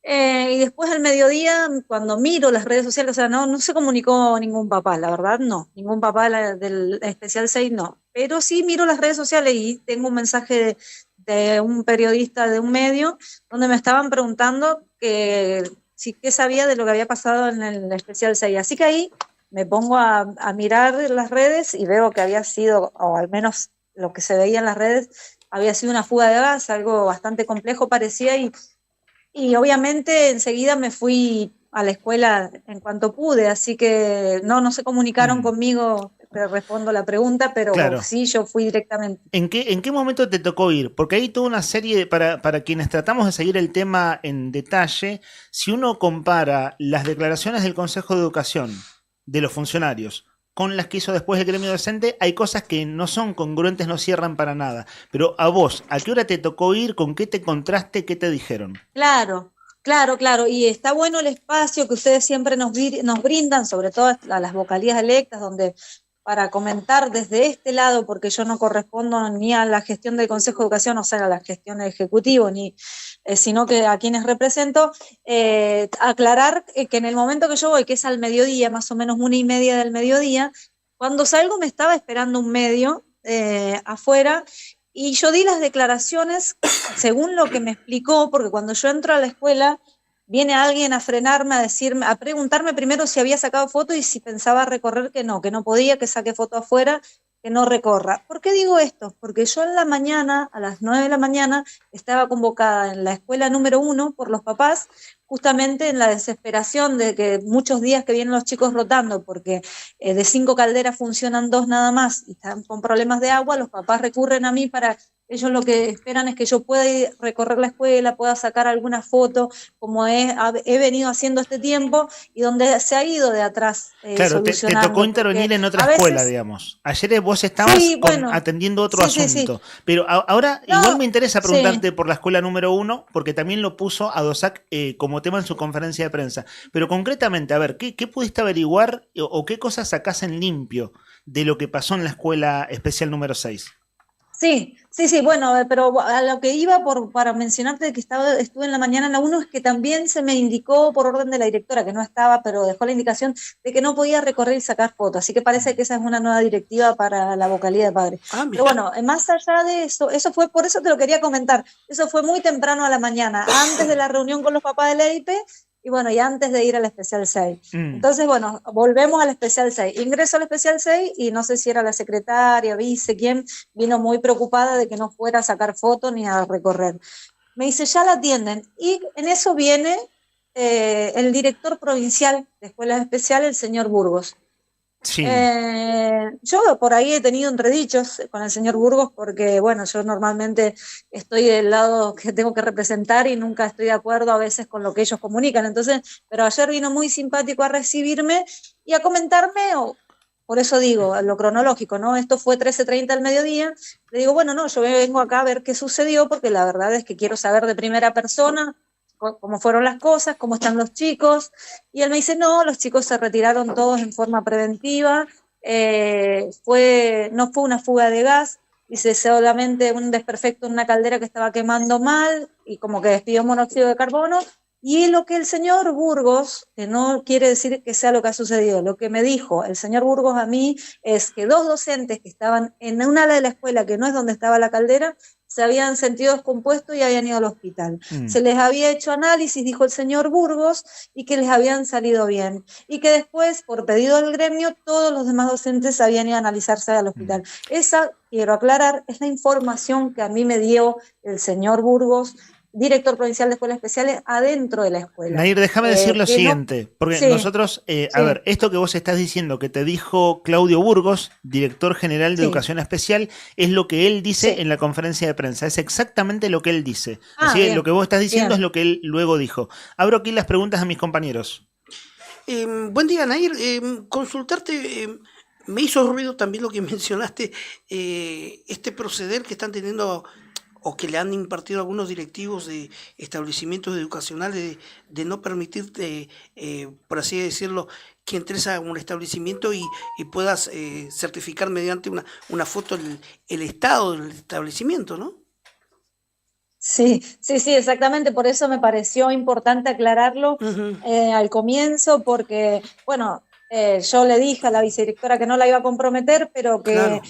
Y después al mediodía, cuando miro las redes sociales, o sea, no se comunicó ningún papá, la verdad no, ningún papá del Especial 6 no, pero sí miro las redes sociales y tengo un mensaje de un periodista de un medio donde me estaban preguntando qué sabía de lo que había pasado en el Especial 6, así que ahí me pongo a mirar las redes y veo que había sido, o al menos lo que se veía en las redes, había sido una fuga de gas, algo bastante complejo parecía, y obviamente enseguida me fui a la escuela en cuanto pude, así que no se comunicaron conmigo, te respondo la pregunta, pero Claro. sí, yo fui directamente. ¿En qué momento te tocó ir? Porque hay toda una serie, para quienes tratamos de seguir el tema en detalle, si uno compara las declaraciones del Consejo de Educación de los funcionarios con las que hizo después el gremio docente, hay cosas que no son congruentes, no cierran para nada. Pero a vos, ¿a qué hora te tocó ir? ¿Con qué te encontraste? ¿Qué te dijeron? Claro, y está bueno el espacio que ustedes siempre nos brindan, sobre todo a las vocalías electas, donde para comentar desde este lado, porque yo no correspondo ni a la gestión del Consejo de Educación, o sea, a la gestión del Ejecutivo, sino que a quienes represento, aclarar que en el momento que yo voy, que es al mediodía, más o menos 1:30 del mediodía, cuando salgo me estaba esperando un medio afuera, y yo di las declaraciones según lo que me explicó, porque cuando yo entro a la escuela, viene alguien a frenarme, a preguntarme primero si había sacado foto y si pensaba recorrer, que no podía, que saque foto afuera, que no recorra. ¿Por qué digo esto? Porque yo en la mañana, a las 9 de la mañana, estaba convocada en la escuela número 1 por los papás, justamente en la desesperación de que muchos días que vienen los chicos rotando, porque de 5 calderas funcionan 2 nada más y están con problemas de agua, los papás recurren a mí para... Ellos lo que esperan es que yo pueda ir recorrer la escuela, pueda sacar alguna foto, como he venido haciendo este tiempo, y donde se ha ido de atrás Claro, te tocó intervenir en otra escuela, digamos. Ayer vos estabas atendiendo otro asunto. Sí. Pero ahora igual me interesa preguntarte por la escuela número 1, porque también lo puso a Dosac como tema en su conferencia de prensa. Pero concretamente, a ver, ¿qué pudiste averiguar o qué cosas sacás en limpio de lo que pasó en la escuela especial número 6? Sí, bueno, pero a lo que iba para mencionarte que estuve en la mañana en la 1 es que también se me indicó por orden de la directora, que no estaba, pero dejó la indicación de que no podía recorrer y sacar fotos, así que parece que esa es una nueva directiva para la vocalía de padres. Pero bueno, más allá de eso fue, por eso te lo quería comentar, eso fue muy temprano a la mañana, antes de la reunión con los papás del EIPE, y bueno, y antes de ir al Especial 6. Entonces, bueno, volvemos al Especial 6. Ingreso al Especial 6 y no sé si era la secretaria, vice, quién, vino muy preocupada de que no fuera a sacar fotos ni a recorrer. Me dice, ya la atienden. Y en eso viene el director provincial de escuelas especiales, el señor Burgos. Sí. Yo por ahí he tenido entredichos con el señor Burgos porque, bueno, yo normalmente estoy del lado que tengo que representar y nunca estoy de acuerdo a veces con lo que ellos comunican. Entonces, pero ayer vino muy simpático a recibirme y a comentarme, por eso digo, lo cronológico, ¿no? Esto fue 13:30 del mediodía. Le digo, bueno, no, yo vengo acá a ver qué sucedió porque la verdad es que quiero saber de primera persona cómo fueron las cosas, cómo están los chicos, y él me dice, no, los chicos se retiraron todos en forma preventiva, no fue una fuga de gas, dice solamente un desperfecto en una caldera que estaba quemando mal, y como que despidió monóxido de carbono, y lo que el señor Burgos, que no quiere decir que sea lo que ha sucedido, lo que me dijo el señor Burgos a mí es que 2 docentes que estaban en un ala de la escuela, que no es donde estaba la caldera, se habían sentido descompuestos y habían ido al hospital. Se les había hecho análisis, dijo el señor Burgos, y que les habían salido bien. Y que después, por pedido del gremio, todos los demás docentes habían ido a analizarse al hospital. Esa, quiero aclarar, es la información que a mí me dio el señor Burgos, director provincial de escuelas especiales, adentro de la escuela. Nair, déjame decir lo siguiente, porque nosotros, a ver, esto que vos estás diciendo, que te dijo Claudio Burgos, director general de Educación Especial, es lo que él dice en la conferencia de prensa, es exactamente lo que él dice. Así que lo que vos estás diciendo es lo que él luego dijo. Abro aquí las preguntas a mis compañeros. Buen día, Nair. Consultarte, Me hizo ruido también lo que mencionaste, este proceder que están teniendo o que le han impartido algunos directivos de establecimientos educacionales de no permitir, por así decirlo, que entres a un establecimiento y puedas certificar mediante una foto el estado del establecimiento, ¿no? Sí, exactamente. Por eso me pareció importante aclararlo al comienzo, porque, bueno, yo le dije a la vicedirectora que no la iba a comprometer, pero que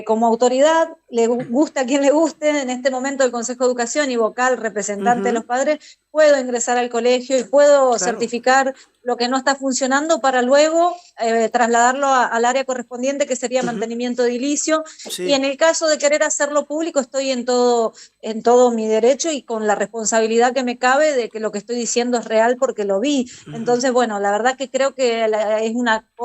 como autoridad, le guste a quien le guste, en este momento el Consejo de Educación y vocal, representante de los padres, puedo ingresar al colegio y puedo certificar lo que no está funcionando para luego trasladarlo al área correspondiente, que sería mantenimiento edilicio. Sí. Y en el caso de querer hacerlo público, estoy en todo mi derecho y con la responsabilidad que me cabe de que lo que estoy diciendo es real porque lo vi. Entonces, bueno, la verdad que creo que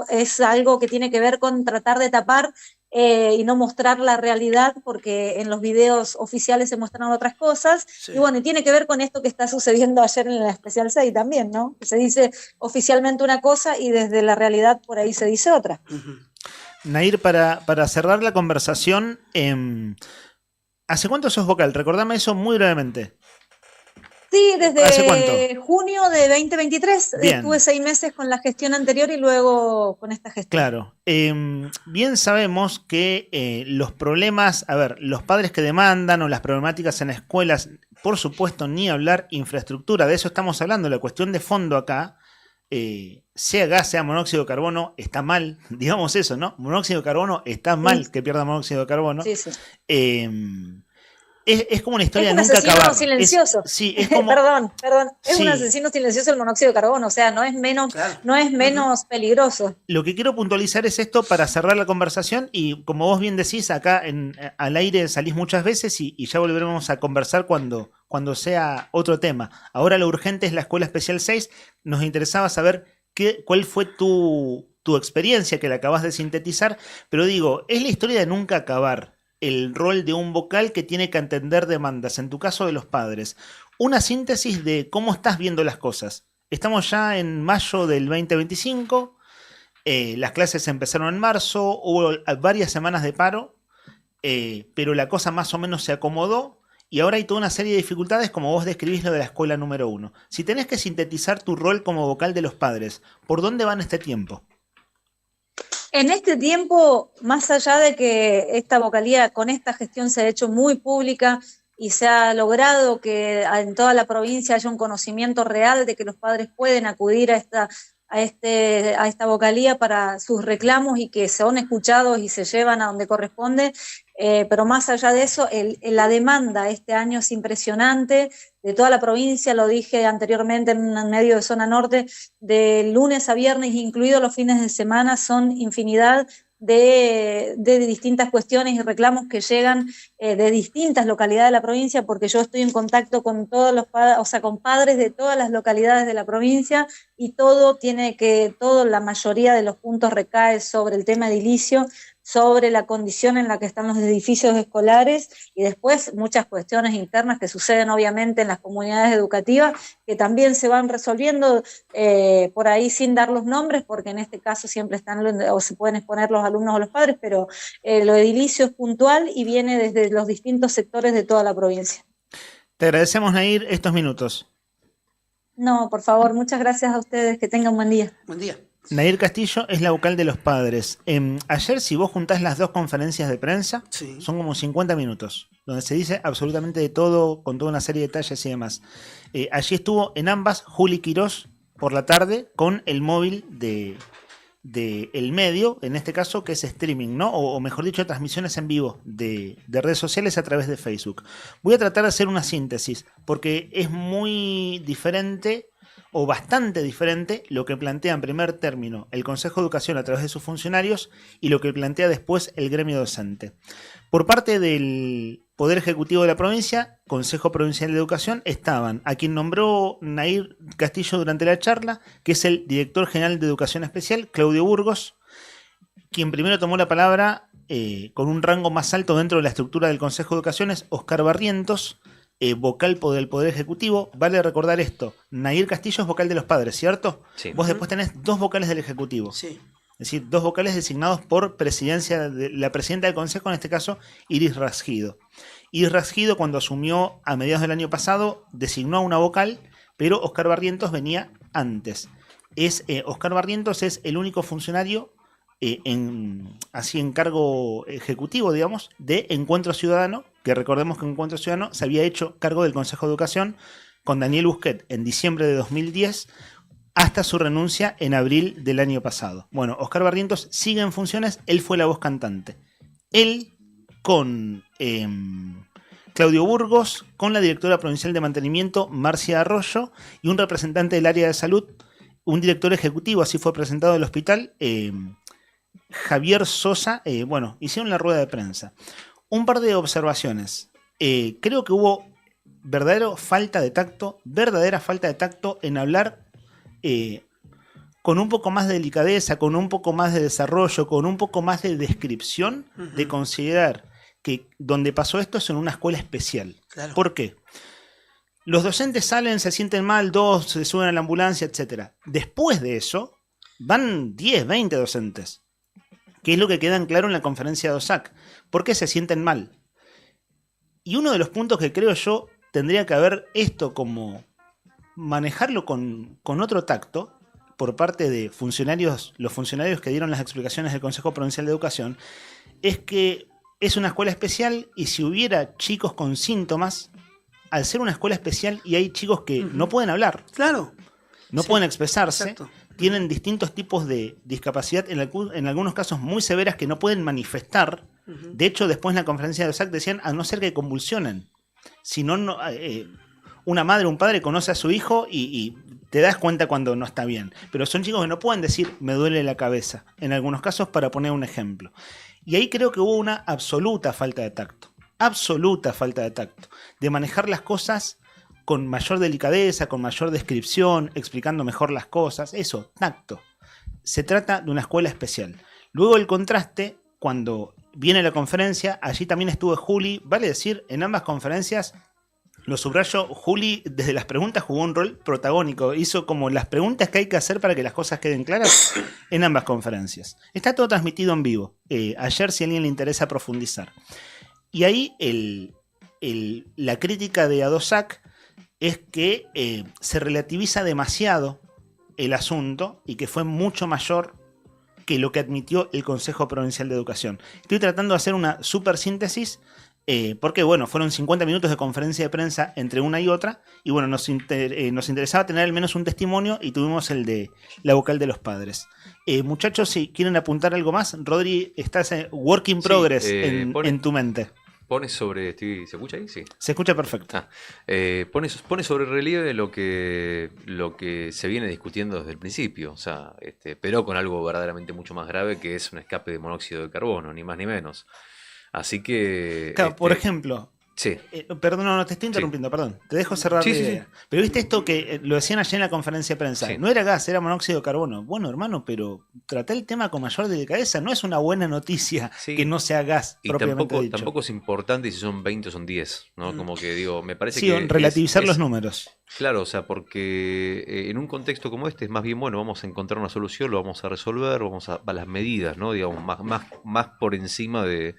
es algo que tiene que ver con tratar de tapar y no mostrar la realidad, porque en los videos oficiales se muestran otras cosas. Sí. Y bueno, y tiene que ver con esto que está sucediendo ayer en la Especial 6 también, ¿no? Que se dice oficialmente una cosa y desde la realidad por ahí se dice otra. Nair, para cerrar la conversación, ¿hace cuánto sos vocal? Recordame eso muy brevemente. Sí, ¿Hace desde cuánto? junio de 2023. Bien. Estuve 6 meses con la gestión anterior y luego con esta gestión. Claro. Bien sabemos que los problemas, los padres que demandan o las problemáticas en escuelas, por supuesto, ni hablar infraestructura, de eso estamos hablando, la cuestión de fondo acá, sea gas, sea monóxido de carbono, está mal, digamos eso, ¿no? Monóxido de carbono, está mal que pierda monóxido de carbono. Sí. Es como una historia Es de un nunca asesino acabar. silencioso. Es como... Perdón. Es Sí. un asesino silencioso el monóxido de carbono. O sea, no es menos peligroso. Lo que quiero puntualizar es esto para cerrar la conversación y como vos bien decís, acá al aire salís muchas veces y ya volveremos a conversar cuando sea otro tema. Ahora lo urgente es la Escuela Especial 6. Nos interesaba saber cuál fue tu experiencia, que la acabas de sintetizar, pero digo, es la historia de nunca acabar. El rol de un vocal que tiene que atender demandas, en tu caso de los padres. Una síntesis de cómo estás viendo las cosas. Estamos ya en mayo del 2025, las clases empezaron en marzo, hubo varias semanas de paro, pero la cosa más o menos se acomodó y ahora hay toda una serie de dificultades como vos describís lo de la escuela número 1. Si tenés que sintetizar tu rol como vocal de los padres, ¿por dónde van este tiempo? En este tiempo, más allá de que esta vocalía con esta gestión se ha hecho muy pública y se ha logrado que en toda la provincia haya un conocimiento real de que los padres pueden acudir a esta vocalía para sus reclamos y que son escuchados y se llevan a donde corresponde, pero más allá de eso, la demanda este año es impresionante de toda la provincia, lo dije anteriormente en un medio de zona norte, de lunes a viernes, incluidos los fines de semana, son infinidad de distintas cuestiones y reclamos que llegan de distintas localidades de la provincia, porque yo estoy en contacto con todos los padres, o sea, con padres de todas las localidades de la provincia y la mayoría de los puntos recae sobre el tema edilicio, sobre la condición en la que están los edificios escolares y después muchas cuestiones internas que suceden obviamente en las comunidades educativas que también se van resolviendo por ahí sin dar los nombres, porque en este caso siempre están o se pueden exponer los alumnos o los padres, pero lo edilicio es puntual y viene desde los distintos sectores de toda la provincia. Te agradecemos, Nair, estos minutos. No, por favor, muchas gracias a ustedes, que tengan un buen día. Buen día. Nair Castillo es la vocal de los padres. Ayer, si vos juntás las dos conferencias de prensa, son como 50 minutos, donde se dice absolutamente de todo, con toda una serie de detalles y demás. Allí estuvo en ambas Juli Quirós por la tarde con el móvil de el medio, en este caso que es streaming, ¿no? O mejor dicho, transmisiones en vivo de redes sociales a través de Facebook. Voy a tratar de hacer una síntesis, porque es muy diferente o bastante diferente lo que plantea en primer término el Consejo de Educación a través de sus funcionarios y lo que plantea después el gremio docente. Por parte del Poder Ejecutivo de la provincia, Consejo Provincial de Educación, estaban a quien nombró Nair Castillo durante la charla, que es el Director General de Educación Especial, Claudio Burgos, quien primero tomó la palabra con un rango más alto dentro de la estructura del Consejo de Educación, es Oscar Barrientos, vocal del Poder Ejecutivo. Vale recordar esto, Nair Castillo es vocal de los padres, ¿cierto? Sí. Vos después tenés dos vocales del Ejecutivo. Sí. Es decir, 2 vocales designados por la presidenta del consejo, en este caso, Iris Rasgido. Iris Rasgido, cuando asumió a mediados del año pasado, designó a una vocal, pero Oscar Barrientos venía antes. Oscar Barrientos es el único funcionario en cargo ejecutivo, digamos, de Encuentro Ciudadano, que recordemos que Encuentro Ciudadano se había hecho cargo del Consejo de Educación con Daniel Busquet en diciembre de 2010, hasta su renuncia en abril del año pasado. Bueno, Oscar Barrientos sigue en funciones, él fue la voz cantante. Él con Claudio Burgos, con la directora provincial de mantenimiento, Marcia Arroyo, y un representante del área de salud, un director ejecutivo, así fue presentado del hospital, Javier Sosa, hicieron la rueda de prensa. Un par de observaciones. Creo que hubo verdadera falta de tacto en hablar con un poco más de delicadeza, con un poco más de desarrollo, con un poco más de descripción, de considerar que donde pasó esto es en una escuela especial. Claro. ¿Por qué? Los docentes salen, se sienten mal, 2 se suben a la ambulancia, etc. Después de eso, van 10, 20 docentes. Que es lo que queda en claro en la conferencia de OSAC. ¿Por qué se sienten mal? Y uno de los puntos que creo yo tendría que haber esto como manejarlo con otro tacto por parte de los funcionarios que dieron las explicaciones del Consejo Provincial de Educación, es que es una escuela especial y si hubiera chicos con síntomas, al ser una escuela especial y hay chicos que no pueden hablar, claro, no pueden expresarse, exacto, tienen distintos tipos de discapacidad, en algunos casos muy severas que no pueden manifestar. De hecho, después en la conferencia de OSAC decían, a no ser que convulsionen, si no, una madre o un padre conoce a su hijo y te das cuenta cuando no está bien. Pero son chicos que no pueden decir, me duele la cabeza, en algunos casos, para poner un ejemplo. Y ahí creo que hubo una absoluta falta de tacto, de manejar las cosas con mayor delicadeza, con mayor descripción, explicando mejor las cosas. Eso, tacto. Se trata de una escuela especial. Luego el contraste, cuando viene la conferencia, allí también estuvo Juli, vale decir, en ambas conferencias, lo subrayo, Juli desde las preguntas jugó un rol protagónico, hizo como las preguntas que hay que hacer para que las cosas queden claras en ambas conferencias. Está todo transmitido en vivo, ayer si a alguien le interesa profundizar. Y ahí la crítica de ADOSAC es que se relativiza demasiado el asunto y que fue mucho mayor que lo que admitió el Consejo Provincial de Educación. Estoy tratando de hacer una super síntesis porque, fueron 50 minutos de conferencia de prensa entre una y otra y, nos interesaba tener al menos un testimonio y tuvimos el de la vocal de los padres. Muchachos, si quieren apuntar algo más, Rodri, estás en work in progress en tu mente. Pone sobre... ¿Se escucha ahí? Sí. Se escucha perfecto. Pone sobre relieve lo que se viene discutiendo desde el principio, o sea, pero con algo verdaderamente mucho más grave, que es un escape de monóxido de carbono, ni más ni menos. Así que... Claro, por ejemplo... Sí. Perdón, no te estoy interrumpiendo, perdón. Te dejo cerrar la idea. Sí. Pero viste esto que lo decían ayer en la conferencia de prensa. Sí. No era gas, era monóxido de carbono. Bueno, hermano, pero traté el tema con mayor delicadeza. No es una buena noticia que no sea gas y propiamente dicho. Tampoco es importante si son 20 o son 10, ¿no? Como que digo, me parece que... Sí, relativizar los números. Claro, o sea, porque en un contexto como este es más bien, vamos a encontrar una solución, lo vamos a resolver, vamos a las medidas, ¿no? Digamos, más por encima de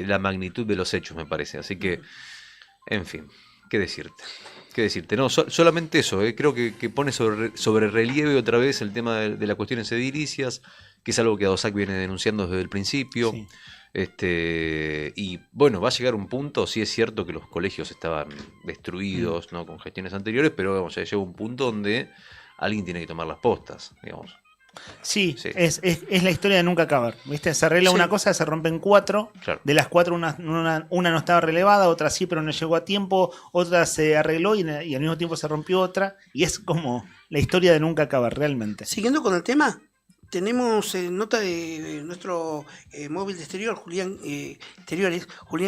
la magnitud de los hechos, me parece. Así que... En fin, ¿qué decirte? No, solamente eso, creo que pone sobre relieve otra vez el tema de las cuestiones edilicias, que es algo que ADOSAC viene denunciando desde el principio. Sí. Y va a llegar un punto, sí es cierto que los colegios estaban destruidos, ¿no? Con gestiones anteriores, pero ya llega un punto donde alguien tiene que tomar las postas, digamos. Sí. Es la historia de nunca acabar, ¿viste? Se arregla una cosa, se rompen 4, claro. De las 4 una no estaba relevada, otra sí, pero no llegó a tiempo, otra se arregló y al mismo tiempo se rompió otra, y es como la historia de nunca acabar, realmente. Siguiendo con el tema, tenemos nota de nuestro móvil de exterior, Julián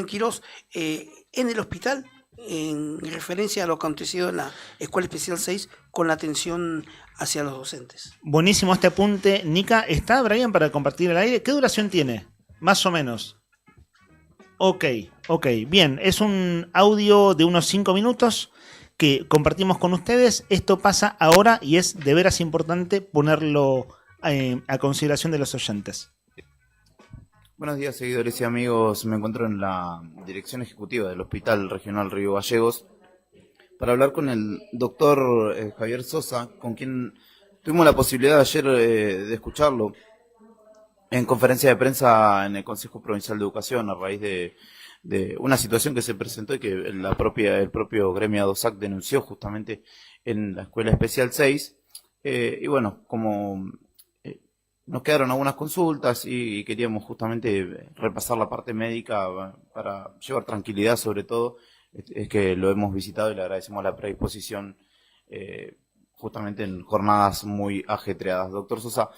Quirós, en el hospital, en referencia a lo acontecido en la Escuela Especial 6 con la atención hacia los docentes. Buenísimo este apunte. Nica, ¿está Brian para compartir el aire? ¿Qué duración tiene? Más o menos. Ok, bien. Es un audio de unos 5 minutos que compartimos con ustedes. Esto pasa ahora y es de veras importante ponerlo a consideración de los oyentes. Buenos días, seguidores y amigos. Me encuentro en la dirección ejecutiva del Hospital Regional Río Gallegos para hablar con el doctor Javier Sosa, con quien tuvimos la posibilidad ayer de escucharlo en conferencia de prensa en el Consejo Provincial de Educación a raíz de una situación que se presentó y que el propio gremio ADOSAC denunció justamente en la Escuela Especial 6. Y bueno, como nos quedaron algunas consultas y queríamos justamente repasar la parte médica para llevar tranquilidad sobre todo, es que lo hemos visitado y le agradecemos la predisposición justamente en jornadas muy ajetreadas. Doctor Sosa,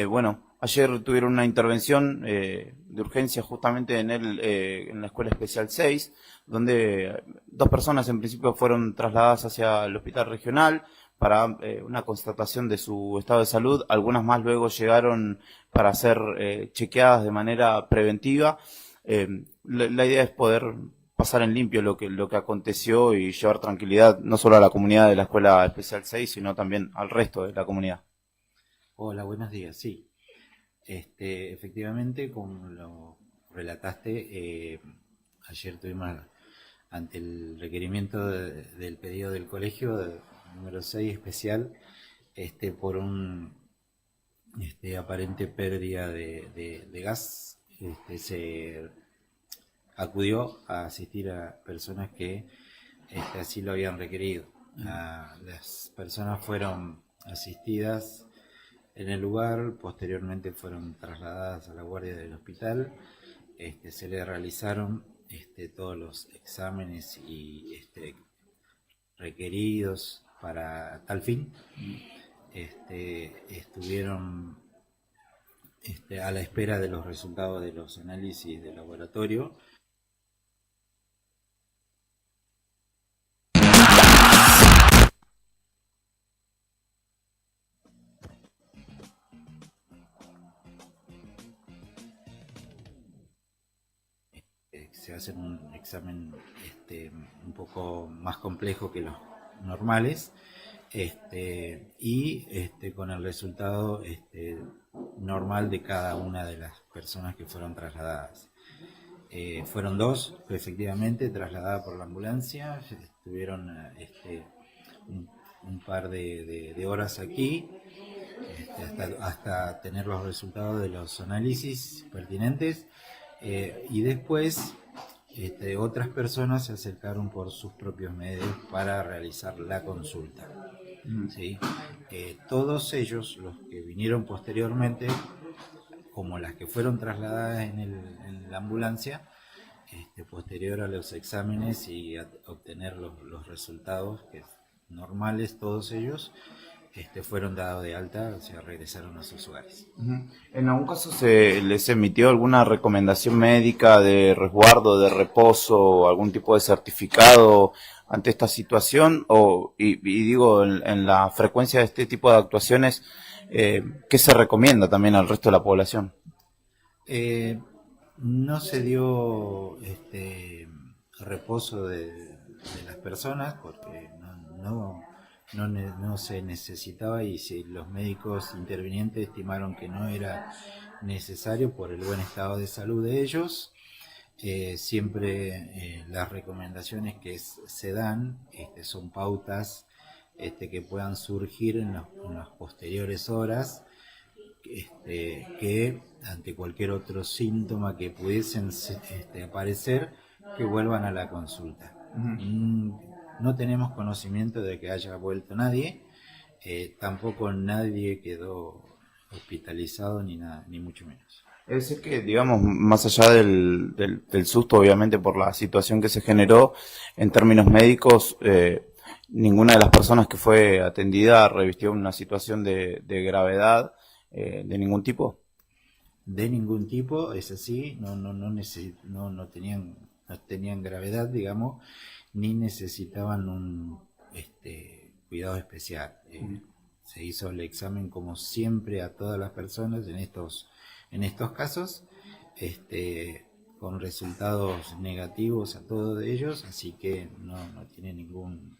bueno, ayer tuvieron una intervención de urgencia justamente en la Escuela Especial 6, donde 2 personas en principio fueron trasladadas hacia el hospital regional para una constatación de su estado de salud. Algunas más luego llegaron para ser chequeadas de manera preventiva. La idea es poder pasar en limpio lo que aconteció y llevar tranquilidad no solo a la comunidad de la Escuela Especial 6, sino también al resto de la comunidad. Hola, buenos días. Sí, efectivamente, como lo relataste, ayer tuvimos ante el requerimiento del pedido del colegio número 6 especial, por un aparente pérdida de gas, se acudió a asistir a personas que así lo habían requerido. Las personas fueron asistidas en el lugar, posteriormente fueron trasladadas a la guardia del hospital, se le realizaron todos los exámenes y requeridos para tal fin. Estuvieron a la espera de los resultados de los análisis de laboratorio. Se hace un examen un poco más complejo que los normales, y con el resultado normal de cada una de las personas que fueron trasladadas. Fueron 2, efectivamente, trasladadas por la ambulancia, estuvieron un par de horas aquí, hasta tener los resultados de los análisis pertinentes, y después otras personas se acercaron por sus propios medios para realizar la consulta. ¿Sí? Todos ellos, los que vinieron posteriormente, como las que fueron trasladadas en la ambulancia, posterior a los exámenes y a obtener los resultados que normales, todos ellos fueron dados de alta, o sea, regresaron a sus hogares. ¿En algún caso se les emitió alguna recomendación médica de resguardo, de reposo, o algún tipo de certificado ante esta situación? Y digo, en la frecuencia de este tipo de actuaciones, ¿qué se recomienda también al resto de la población? No se dio reposo de las personas porque no se necesitaba, y si los médicos intervinientes estimaron que no era necesario por el buen estado de salud de ellos. Siempre las recomendaciones que se dan son pautas que puedan surgir en las posteriores horas, que ante cualquier otro síntoma que pudiesen aparecer, que vuelvan a la consulta. No tenemos conocimiento de que haya vuelto nadie, tampoco nadie quedó hospitalizado ni nada, ni mucho menos. Es decir que, digamos, más allá del susto, obviamente, por la situación que se generó, en términos médicos, ninguna de las personas que fue atendida revistió una situación de gravedad de ningún tipo. De ningún tipo, es así, no tenían gravedad, digamos, ni necesitaban un cuidado especial. Se hizo el examen como siempre a todas las personas en estos casos, con resultados negativos a todos ellos, así que no tiene ningún,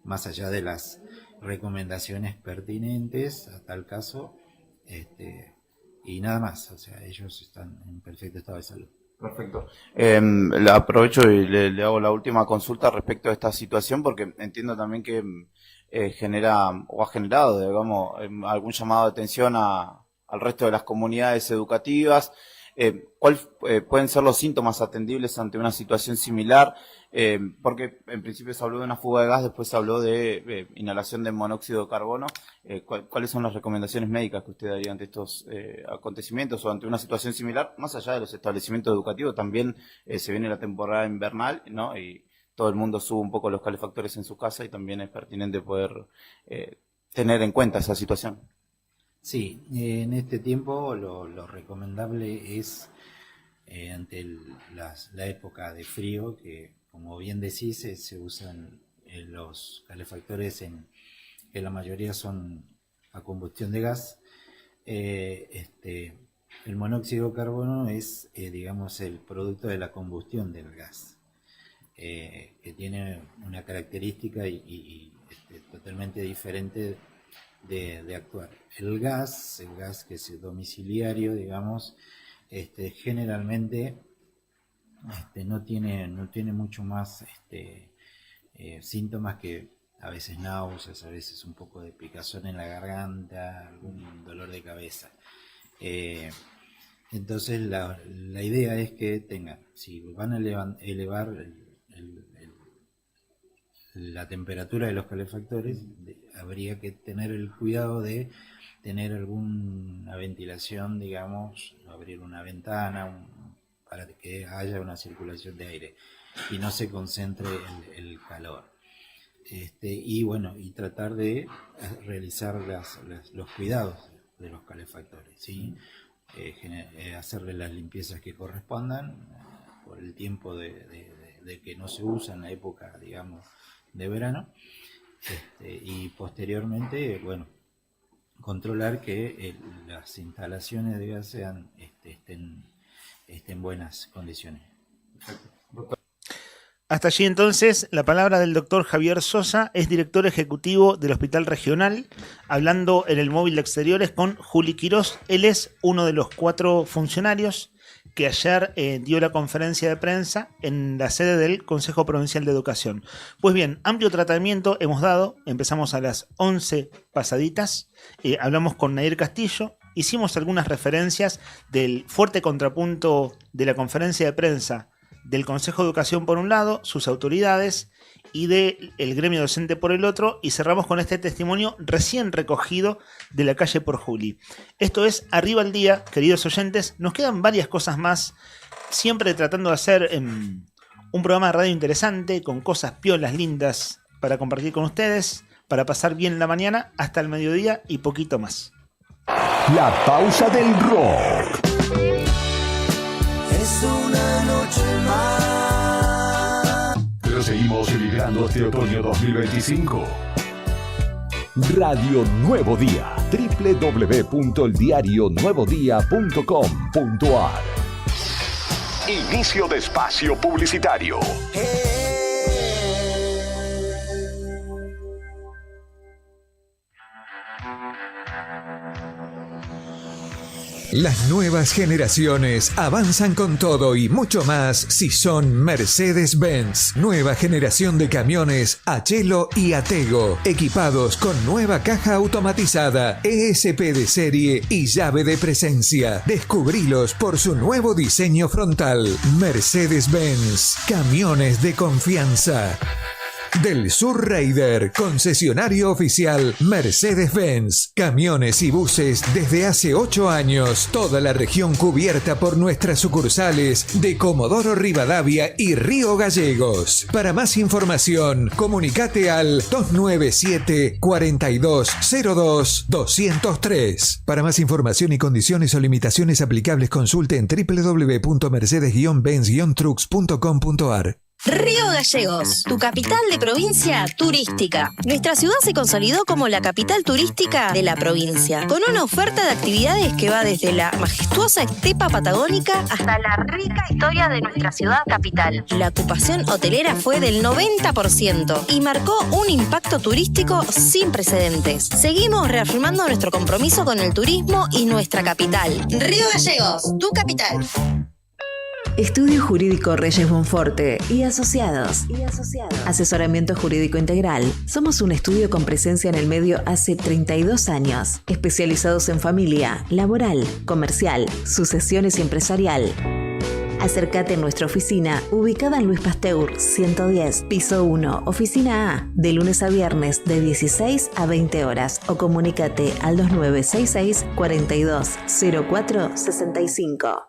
más allá de las recomendaciones pertinentes a tal caso, Y nada más, o sea, ellos están en perfecto estado de salud. Perfecto. Aprovecho y le hago la última consulta respecto a esta situación, porque entiendo también que genera o ha generado, digamos, algún llamado de atención al resto de las comunidades educativas. ¿Cuál pueden ser los síntomas atendibles ante una situación similar? Porque en principio se habló de una fuga de gas, después se habló de inhalación de monóxido de carbono. ¿Cuáles son las recomendaciones médicas que usted daría ante estos acontecimientos o ante una situación similar? Más allá de los establecimientos educativos, también se viene la temporada invernal, ¿no? Y todo el mundo sube un poco los calefactores en su casa y también es pertinente poder tener en cuenta esa situación. Sí, en este tiempo lo recomendable es, ante la época de frío, que como bien decís, se usan los calefactores que la mayoría son a combustión de gas. El monóxido de carbono es, digamos, el producto de la combustión del gas, que tiene una característica totalmente diferente de actuar. El gas que es domiciliario, digamos, generalmente no tiene mucho más síntomas que a veces náuseas, a veces un poco de picazón en la garganta, algún dolor de cabeza. Entonces la idea es que tengan, si van a elevar la temperatura de los calefactores, habría que tener el cuidado de tener alguna ventilación, digamos, abrir una ventana para que haya una circulación de aire y no se concentre el calor. Y bueno, y tratar de realizar los cuidados de los calefactores, ¿sí? Hacerle las limpiezas que correspondan por el tiempo de que no se usa en la época, digamos, de verano, y posteriormente, bueno, controlar que las instalaciones de gas estén en buenas condiciones. Hasta allí entonces la palabra del doctor Javier Sosa, es director ejecutivo del Hospital Regional, hablando en el móvil de exteriores con Juli Quirós. Él es uno de los 4 funcionarios que ayer dio la conferencia de prensa en la sede del Consejo Provincial de Educación. Pues bien, amplio tratamiento hemos dado, empezamos a las 11 pasaditas, hablamos con Nair Castillo, hicimos algunas referencias del fuerte contrapunto de la conferencia de prensa del Consejo de Educación por un lado, sus autoridades, y del gremio docente por el otro, y cerramos con este testimonio recién recogido de la calle por Juli. Esto es Arriba al Día, queridos oyentes. Nos quedan varias cosas más, siempre tratando de hacer un programa de radio interesante, con cosas piolas, lindas, para compartir con ustedes, para pasar bien la mañana hasta el mediodía y poquito más. La pausa del rock. Es una noche más. Pero seguimos celebrando este otoño 2025. Radio Nuevo Día. www.eldiarionuevodía.com.ar. Inicio de espacio publicitario. Las nuevas generaciones avanzan con todo y mucho más si son Mercedes-Benz. Nueva generación de camiones Achelo y Atego, equipados con nueva caja automatizada, ESP de serie y llave de presencia. Descubrilos por su nuevo diseño frontal. Mercedes-Benz, camiones de confianza. Del Sur Raider, concesionario oficial Mercedes-Benz. Camiones y buses desde hace 8 años. Toda la región cubierta por nuestras sucursales de Comodoro Rivadavia y Río Gallegos. Para más información, comunicate al 297-4202-203. Para más información y condiciones o limitaciones aplicables, consulte en www.mercedes-benz-trucks.com.ar. Río Gallegos, tu capital de provincia turística. Nuestra ciudad se consolidó como la capital turística de la provincia, con una oferta de actividades que va desde la majestuosa estepa patagónica hasta la rica historia de nuestra ciudad capital. La ocupación hotelera fue del 90% y marcó un impacto turístico sin precedentes. Seguimos reafirmando nuestro compromiso con el turismo y nuestra capital. Río Gallegos, tu capital. Estudio Jurídico Reyes Bonforte y Asociados. Asesoramiento jurídico integral. Somos un estudio con presencia en el medio hace 32 años, especializados en familia, laboral, comercial, sucesiones y empresarial. Acércate a nuestra oficina, ubicada en Luis Pasteur 110, piso 1, oficina A, de lunes a viernes de 16 a 20 horas o comunícate al 2966 420465.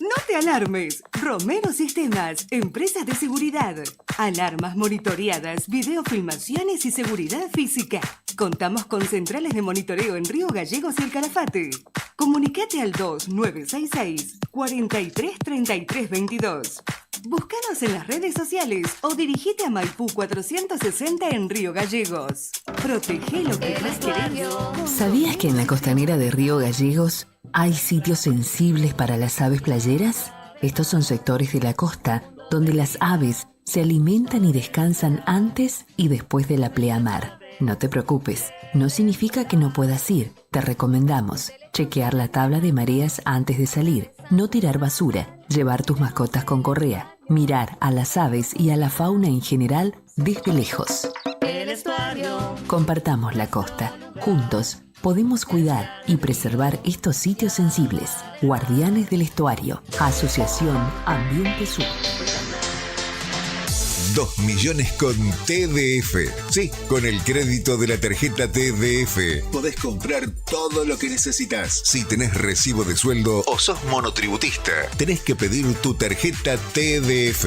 No te alarmes. Romero Sistemas, empresas de seguridad. Alarmas monitoreadas, videofilmaciones y seguridad física. Contamos con centrales de monitoreo en Río Gallegos y El Calafate. Comunicate al 2966 433322. Búscanos en las redes sociales o dirigite a Maipú 460 en Río Gallegos. Protege lo que más querés. ¿Sabías que en la costanera de Río Gallegos hay sitios sensibles para las aves playeras? Estos son sectores de la costa donde las aves se alimentan y descansan antes y después de la pleamar. No te preocupes, no significa que no puedas ir. Te recomendamos chequear la tabla de mareas antes de salir, no tirar basura, llevar tus mascotas con correa, mirar a las aves y a la fauna en general desde lejos. Compartamos la costa. Juntos podemos cuidar y preservar estos sitios sensibles. Guardianes del Estuario. Asociación Ambiente Sur. 2 millones con TDF. Sí, con el crédito de la tarjeta TDF podés comprar todo lo que necesitas. Si tenés recibo de sueldo o sos monotributista, tenés que pedir tu tarjeta TDF.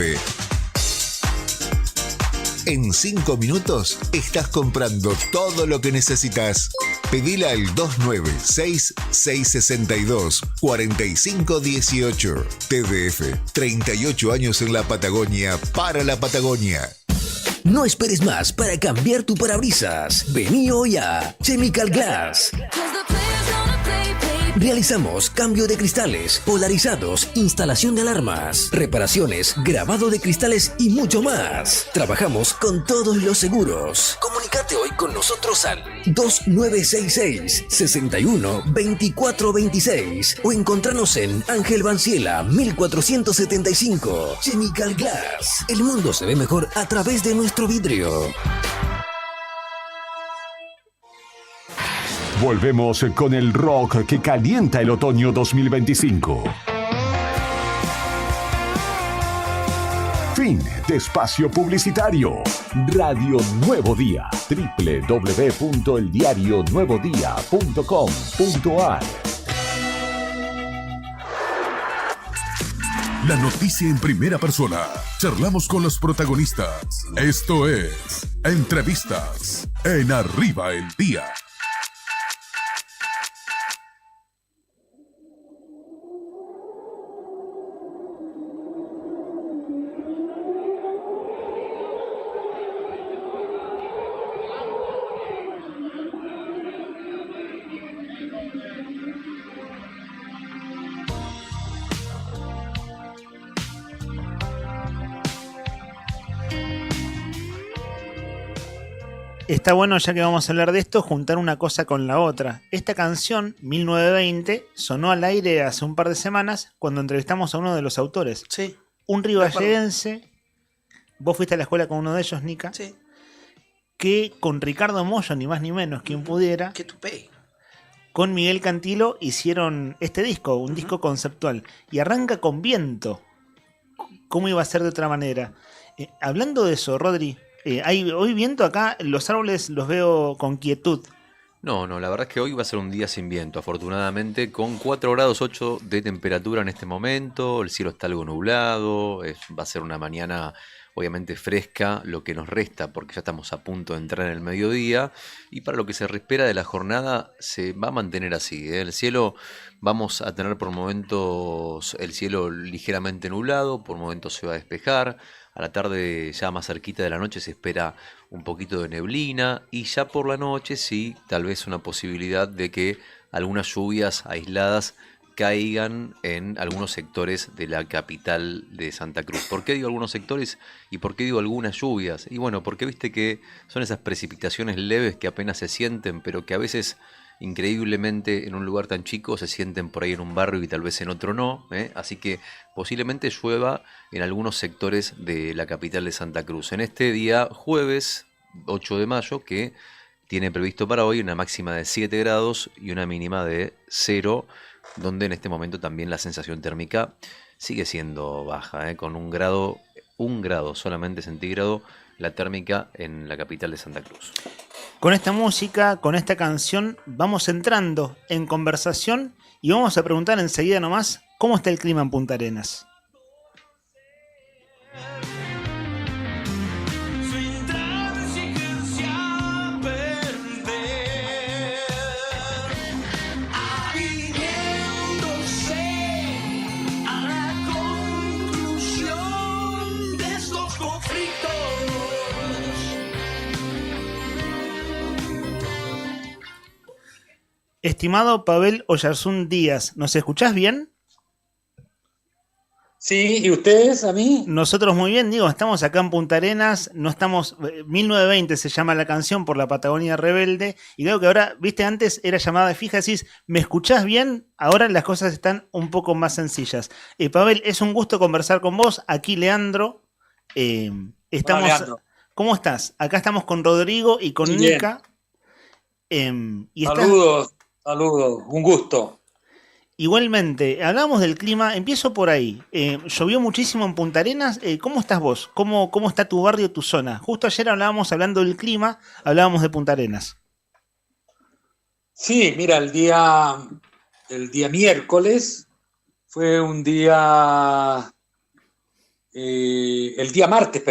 En 5 minutos estás comprando todo lo que necesitas. Pedila al 296-662-4518. TDF, 38 años en la Patagonia, para la Patagonia. No esperes más para cambiar tu parabrisas. Vení hoy a Chemical Glass. Realizamos cambio de cristales, polarizados, instalación de alarmas, reparaciones, grabado de cristales y mucho más. Trabajamos con todos los seguros. Comunicate hoy con nosotros al 2966-61-2426 o encontranos en Ángel Banciela 1475. Chemical Glass. El mundo se ve mejor a través de nuestro vidrio. Volvemos con el rock que calienta el otoño 2025. Fin de espacio publicitario. Radio Nuevo Día. www.eldiarionuevodía.com.ar. La noticia en primera persona. Charlamos con los protagonistas. Esto es Entrevistas en Arriba el Día. Está bueno, ya que vamos a hablar de esto, juntar una cosa con la otra. Esta canción, 1920, sonó al aire hace un par de semanas cuando entrevistamos a uno de los autores. Sí. Un rivalleguense. Vos fuiste a la escuela con uno de ellos, Nica. Sí. Que con Ricardo Mollo, ni más ni menos, quien pudiera. Qué tupé. Con Miguel Cantilo hicieron este disco, un disco conceptual. Y arranca con Viento. ¿Cómo iba a ser de otra manera? Hablando de eso, Rodri. Hoy viento acá, los árboles los veo con quietud. No, la verdad es que hoy va a ser un día sin viento, afortunadamente, con 4 grados 8 de temperatura en este momento, el cielo está algo nublado, va a ser una mañana obviamente fresca, lo que nos resta porque ya estamos a punto de entrar en el mediodía, y para lo que se espera de la jornada se va a mantener así, ¿eh? El cielo, vamos a tener por momentos el cielo ligeramente nublado, por momentos se va a despejar. A la tarde, ya más cerquita de la noche, se espera un poquito de neblina y ya por la noche sí, tal vez una posibilidad de que algunas lluvias aisladas caigan en algunos sectores de la capital de Santa Cruz. ¿Por qué digo algunos sectores y por qué digo algunas lluvias? Y bueno, porque viste que son esas precipitaciones leves que apenas se sienten, pero que a veces increíblemente en un lugar tan chico se sienten por ahí en un barrio y tal vez en otro no, ¿eh? Así que posiblemente llueva en algunos sectores de la capital de Santa Cruz. En este día jueves 8 de mayo, que tiene previsto para hoy una máxima de 7 grados y una mínima de 0, donde en este momento también la sensación térmica sigue siendo baja, con un grado solamente centígrado la térmica en la capital de Santa Cruz. Con esta música, con esta canción, vamos entrando en conversación y vamos a preguntar enseguida nomás cómo está el clima en Punta Arenas. Estimado Pavel Oyarzún Díaz, ¿nos escuchás bien? Sí, ¿y ustedes a mí? Nosotros muy bien, digo, estamos acá en Punta Arenas, no estamos, 1920 se llama la canción por la Patagonia Rebelde, y creo que ahora, viste, antes era llamada fija, decís, ¿me escuchás bien? Ahora las cosas están un poco más sencillas. Pavel, es un gusto conversar con vos, aquí Leandro, estamos... Leandro. ¿Cómo estás? Acá estamos con Rodrigo y con Bien. Nica. Saludos, un gusto. Igualmente, hablamos del clima, empiezo por ahí. Llovió muchísimo en Punta Arenas. ¿Cómo estás vos? ¿Cómo está tu barrio, tu zona? Justo ayer hablando del clima, hablábamos de Punta Arenas. Sí, mira, el día miércoles fue un día, el día martes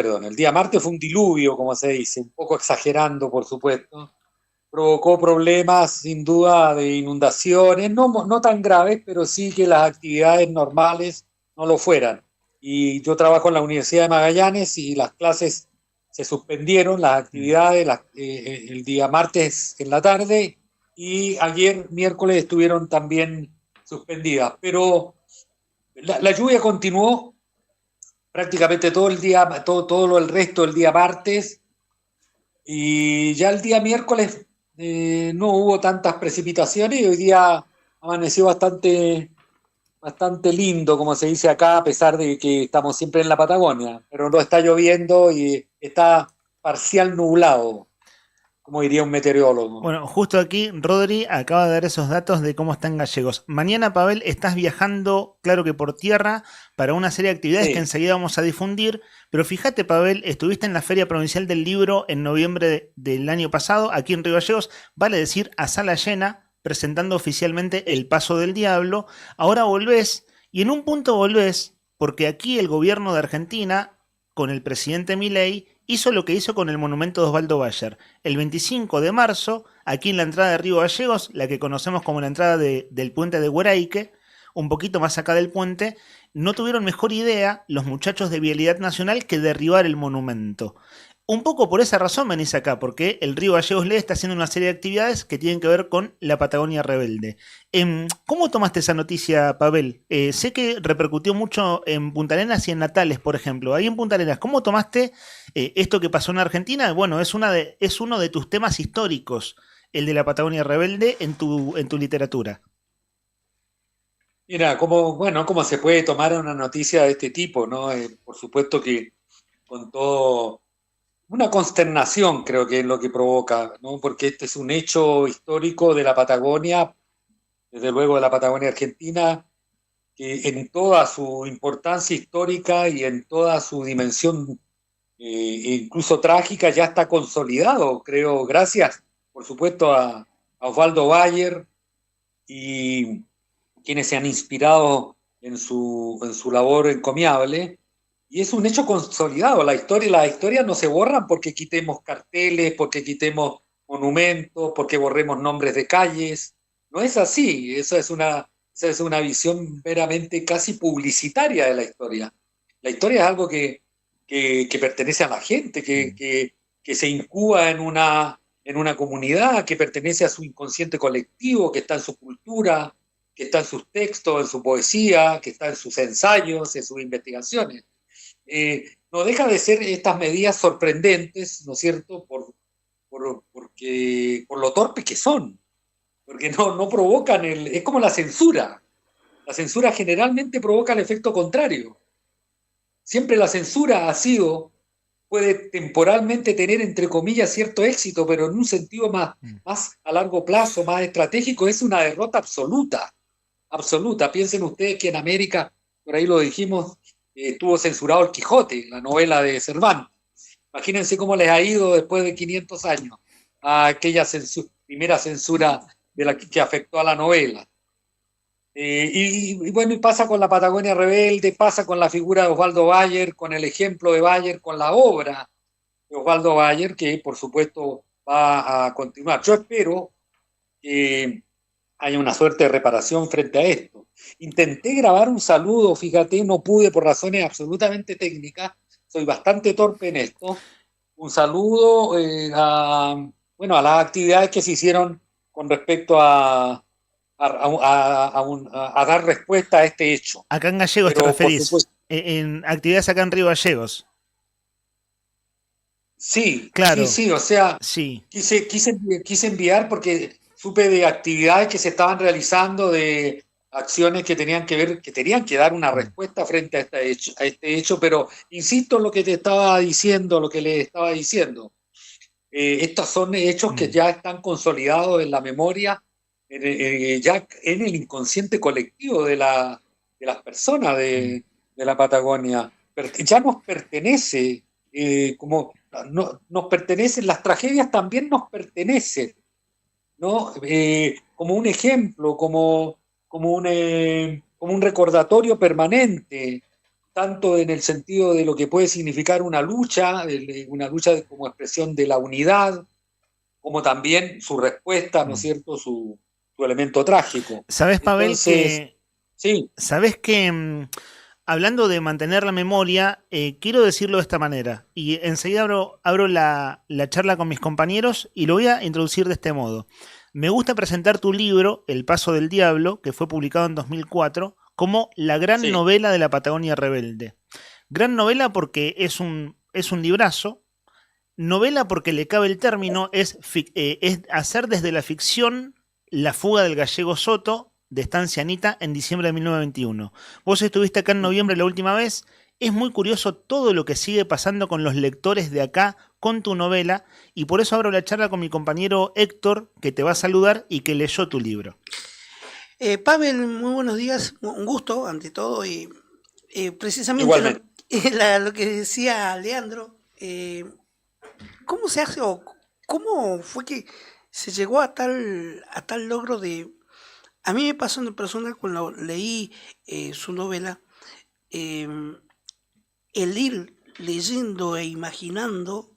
fue un diluvio, como se dice, un poco exagerando, por supuesto. Provocó problemas, sin duda, de inundaciones, no tan graves, pero sí que las actividades normales no lo fueran. Y yo trabajo en la Universidad de Magallanes y las clases se suspendieron, las actividades, el día martes en la tarde, y ayer, miércoles, estuvieron también suspendidas. Pero la lluvia continuó prácticamente todo el día, todo el resto del día martes, y ya el día miércoles no hubo tantas precipitaciones y hoy día amaneció bastante lindo, como se dice acá, a pesar de que estamos siempre en la Patagonia, pero no está lloviendo y está parcial nublado, como diría un meteorólogo. Bueno, justo aquí Rodri acaba de dar esos datos de cómo están Gallegos. Mañana, Pavel, estás viajando, claro que por tierra, para una serie de actividades que enseguida vamos a difundir, pero fíjate, Pavel, estuviste en la Feria Provincial del Libro en noviembre del año pasado, aquí en Río Gallegos, vale decir, a sala llena, presentando oficialmente El Paso del Diablo. Ahora volvés, y en un punto volvés, porque aquí el gobierno de Argentina, con el presidente Milei, hizo lo que hizo con el monumento de Osvaldo Bayer. El 25 de marzo, aquí en la entrada de Río Gallegos, la que conocemos como la entrada del puente de Hueraique, un poquito más acá del puente, no tuvieron mejor idea los muchachos de Vialidad Nacional que derribar el monumento. Un poco por esa razón venís acá, porque el Río Gallegos Le está haciendo una serie de actividades que tienen que ver con la Patagonia Rebelde. ¿Cómo tomaste esa noticia, Pavel? Sé que repercutió mucho en Punta Arenas y en Natales, por ejemplo. Ahí en Punta Arenas, ¿cómo tomaste esto que pasó en Argentina? Bueno, es uno de tus temas históricos, el de la Patagonia Rebelde, en tu literatura. Mira, cómo se puede tomar una noticia de este tipo, ¿no? Por supuesto que con todo... Una consternación creo que es lo que provoca, ¿no? Porque este es un hecho histórico de la Patagonia, desde luego de la Patagonia Argentina, que en toda su importancia histórica y en toda su dimensión incluso trágica ya está consolidado, creo, gracias, por supuesto, a Osvaldo Bayer y quienes se han inspirado en su labor encomiable. Y es un hecho consolidado. Las historias no se borran porque quitemos carteles, porque quitemos monumentos, porque borremos nombres de calles. No es así. Esa es una visión meramente casi publicitaria de la historia. La historia es algo que que pertenece a la gente, que se incuba en una comunidad, que pertenece a su inconsciente colectivo, que está en su cultura, que está en sus textos, en su poesía, que está en sus ensayos, en sus investigaciones. No deja de ser estas medidas sorprendentes, ¿no es cierto?, por lo torpes que son, porque no provocan es como la censura. La censura generalmente provoca el efecto contrario. Siempre la censura puede temporalmente tener, entre comillas, cierto éxito, pero en un sentido más a largo plazo, más estratégico, es una derrota absoluta. Absoluta. Piensen ustedes que en América, por ahí lo dijimos, estuvo censurado El Quijote, la novela de Cervantes. Imagínense cómo les ha ido después de 500 años a aquella primera censura que afectó a la novela. Y bueno, y pasa con la Patagonia Rebelde, pasa con la figura de Osvaldo Bayer, con el ejemplo de Bayer, con la obra de Osvaldo Bayer, que por supuesto va a continuar. Yo espero que haya una suerte de reparación frente a esto. Intenté grabar un saludo, fíjate, no pude por razones absolutamente técnicas, soy bastante torpe en esto. Un saludo a las actividades que se hicieron con respecto a dar respuesta a este hecho. Acá en Gallegos pero, te referís, en actividades acá en Río Gallegos. Sí, claro. Sí, o sea, sí. Quise enviar porque supe de actividades que se estaban realizando, de acciones que tenían que dar una respuesta frente a este hecho, pero insisto en lo que te estaba diciendo, lo que le estaba diciendo. Estos son hechos que ya están consolidados en la memoria, ya en el inconsciente colectivo de las personas de la Patagonia. Ya nos pertenece, nos pertenecen, las tragedias también nos pertenecen, ¿no? Como un ejemplo, como un recordatorio permanente, tanto en el sentido de lo que puede significar una lucha como expresión de la unidad, como también su respuesta, ¿no es cierto?, su elemento trágico. ¿Sabes, Pavel? Entonces, sí. ¿Sabes que hablando de mantener la memoria, quiero decirlo de esta manera, y enseguida abro la charla con mis compañeros y lo voy a introducir de este modo. Me gusta presentar tu libro, El Paso del Diablo, que fue publicado en 2004, como la gran novela de la Patagonia Rebelde. Gran novela porque es un librazo. Novela porque le cabe el término, es hacer desde la ficción la fuga del gallego Soto de Estancia Anita en diciembre de 1921. Vos estuviste acá en noviembre la última vez. Es muy curioso todo lo que sigue pasando con los lectores de acá con tu novela, y por eso abro la charla con mi compañero Héctor, que te va a saludar y que leyó tu libro. Pavel, muy buenos días, un gusto ante todo, y precisamente lo que decía Leandro, ¿cómo se hace o cómo fue que se llegó a tal logro de... A mí me pasó en lo personal cuando leí su novela, el ir leyendo e imaginando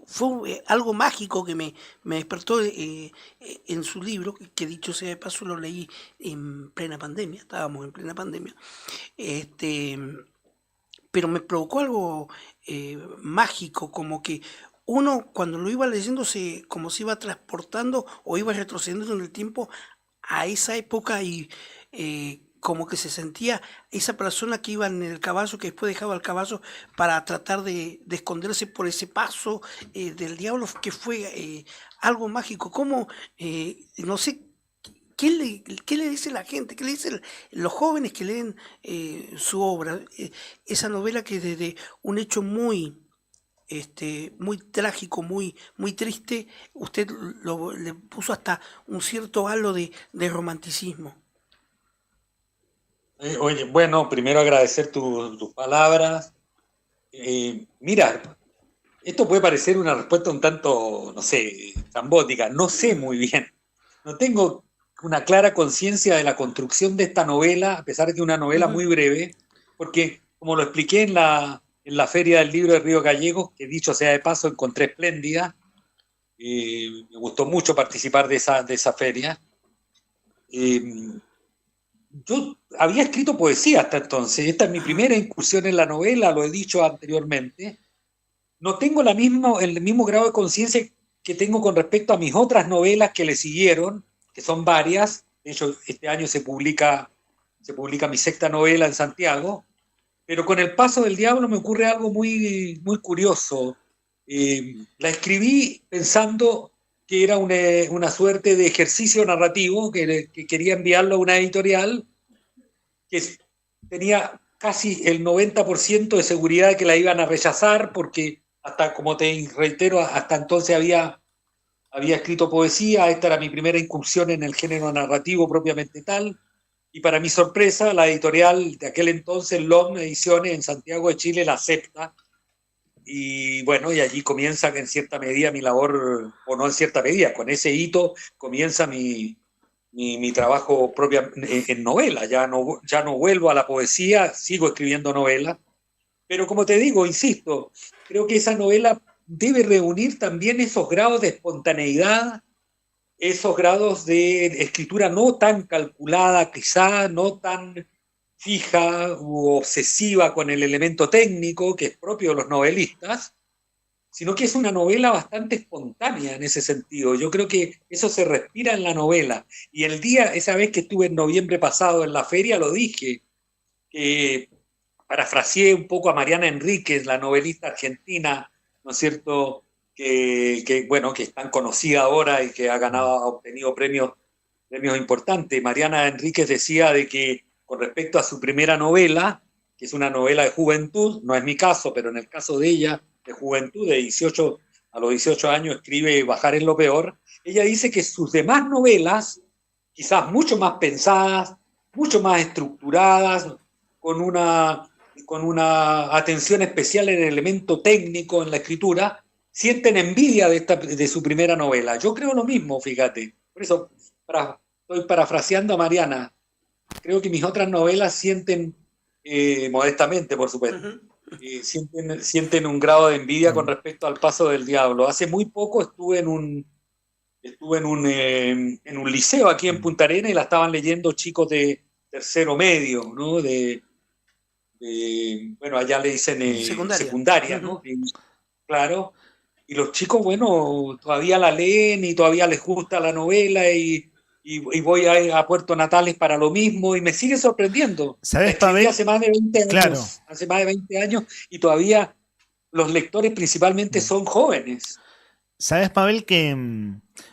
fue algo mágico que me despertó en su libro, que dicho sea de paso lo leí en plena pandemia, estábamos en plena pandemia, pero me provocó algo mágico, como que uno cuando lo iba leyendo como se iba transportando o iba retrocediendo en el tiempo a esa época, y como que se sentía esa persona que iba en el caballo, que después dejaba el caballo para tratar de esconderse por ese paso del diablo, que fue algo mágico. Como, no sé, ¿qué le dice la gente? ¿Qué le dicen los jóvenes que leen su obra? Esa novela que desde un hecho muy trágico, muy triste, usted le puso hasta un cierto halo de romanticismo. Oye, bueno, primero agradecer tus palabras. Mira, esto puede parecer una respuesta un tanto, no sé, zambótica, no sé muy bien. No tengo una clara conciencia de la construcción de esta novela, a pesar de que es una novela muy breve, porque, como lo expliqué en la Feria del Libro de Río Gallegos, que dicho sea de paso, encontré espléndida. Me gustó mucho participar de esa feria. yo había escrito poesía hasta entonces. Esta es mi primera incursión en la novela, lo he dicho anteriormente. No tengo el mismo grado de conciencia que tengo con respecto a mis otras novelas que le siguieron, que son varias. De hecho, este año se publica mi sexta novela en Santiago. Pero con El paso del diablo me ocurre algo muy, muy curioso. La escribí pensando que era una suerte de ejercicio narrativo que quería enviarlo a una editorial que tenía casi el 90% de seguridad de que la iban a rechazar, porque hasta, como te reitero, hasta entonces había escrito poesía. Esta era mi primera incursión en el género narrativo propiamente tal, y para mi sorpresa la editorial de aquel entonces, LOM Ediciones en Santiago de Chile, la acepta. Y bueno, y allí comienza en cierta medida mi labor, o no en cierta medida, con ese hito comienza mi trabajo propio en novela. Ya no vuelvo a la poesía, sigo escribiendo novelas, pero como te digo, insisto, creo que esa novela debe reunir también esos grados de espontaneidad, esos grados de escritura no tan calculada, quizá no tan fija u obsesiva con el elemento técnico que es propio de los novelistas, sino que es una novela bastante espontánea en ese sentido. Yo creo que eso se respira en la novela. Y esa vez que estuve en noviembre pasado en la feria, lo dije, que parafraseé un poco a Mariana Enríquez, la novelista argentina, ¿no es cierto?, que es tan conocida ahora y que ha obtenido premios importantes. Mariana Enríquez decía de que con respecto a su primera novela, que es una novela de juventud, no es mi caso, pero en el caso de ella, de juventud, a los 18 años escribe Bajar en lo peor, ella dice que sus demás novelas, quizás mucho más pensadas, mucho más estructuradas, con una atención especial en el elemento técnico en la escritura, sienten envidia de su primera novela. Yo creo lo mismo, fíjate. Por eso estoy parafraseando a Mariana. Creo que mis otras novelas sienten, modestamente por supuesto, sienten un grado de envidia con respecto al paso del diablo. Hace muy poco estuve en un liceo aquí en Punta Arenas y la estaban leyendo chicos de tercero medio, ¿no? Bueno, allá le dicen secundaria, ¿no? Claro. Y los chicos, bueno, todavía la leen y todavía les gusta la novela y voy a Puerto Natales para lo mismo y me sigue sorprendiendo. ¿Sabes, Pavel? Hace más de 20 años, claro. Hace más de 20 años y todavía los lectores principalmente son jóvenes. ¿Sabes, Pavel, que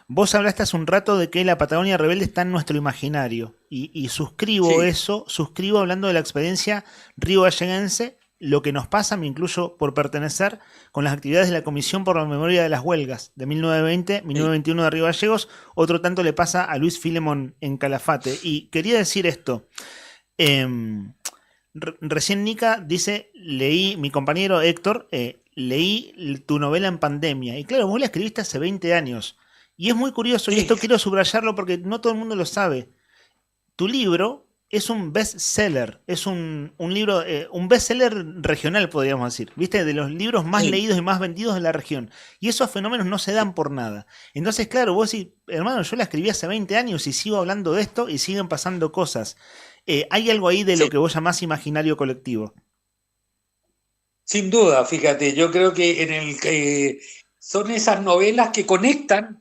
vos hablaste hace un rato de que la Patagonia Rebelde está en nuestro imaginario? Y suscribo eso, suscribo hablando de la experiencia río-galleguense. Lo que nos pasa, me incluyo por pertenecer, con las actividades de la Comisión por la Memoria de las Huelgas de 1920-1921 de Río Gallegos. Otro tanto le pasa a Luis Filemón en Calafate. Y quería decir esto. Recién Nica dice, leí, mi compañero Héctor, leí tu novela en pandemia. Y claro, vos la escribiste hace 20 años. Y es muy curioso, y esto quiero subrayarlo porque no todo el mundo lo sabe. Tu libro es un bestseller, es un libro, un bestseller regional, podríamos decir, ¿viste? De los libros más leídos y más vendidos de la región. Y esos fenómenos no se dan por nada. Entonces, claro, vos decís, hermano, yo la escribí hace 20 años y sigo hablando de esto y siguen pasando cosas. ¿Hay algo ahí de lo que vos llamás imaginario colectivo? Sin duda, fíjate, yo creo que son esas novelas que conectan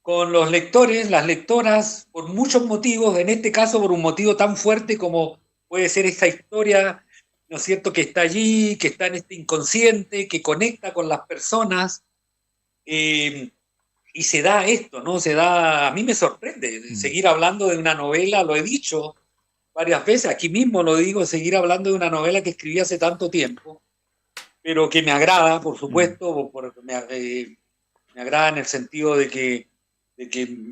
con los lectores, las lectoras, por muchos motivos, en este caso por un motivo tan fuerte como puede ser esta historia, ¿no es cierto?, que está allí, que está en este inconsciente, que conecta con las personas, y se da esto, ¿no? A mí me sorprende seguir hablando de una novela, lo he dicho varias veces, aquí mismo lo digo, seguir hablando de una novela que escribí hace tanto tiempo, pero que me agrada, por supuesto, me agrada en el sentido de que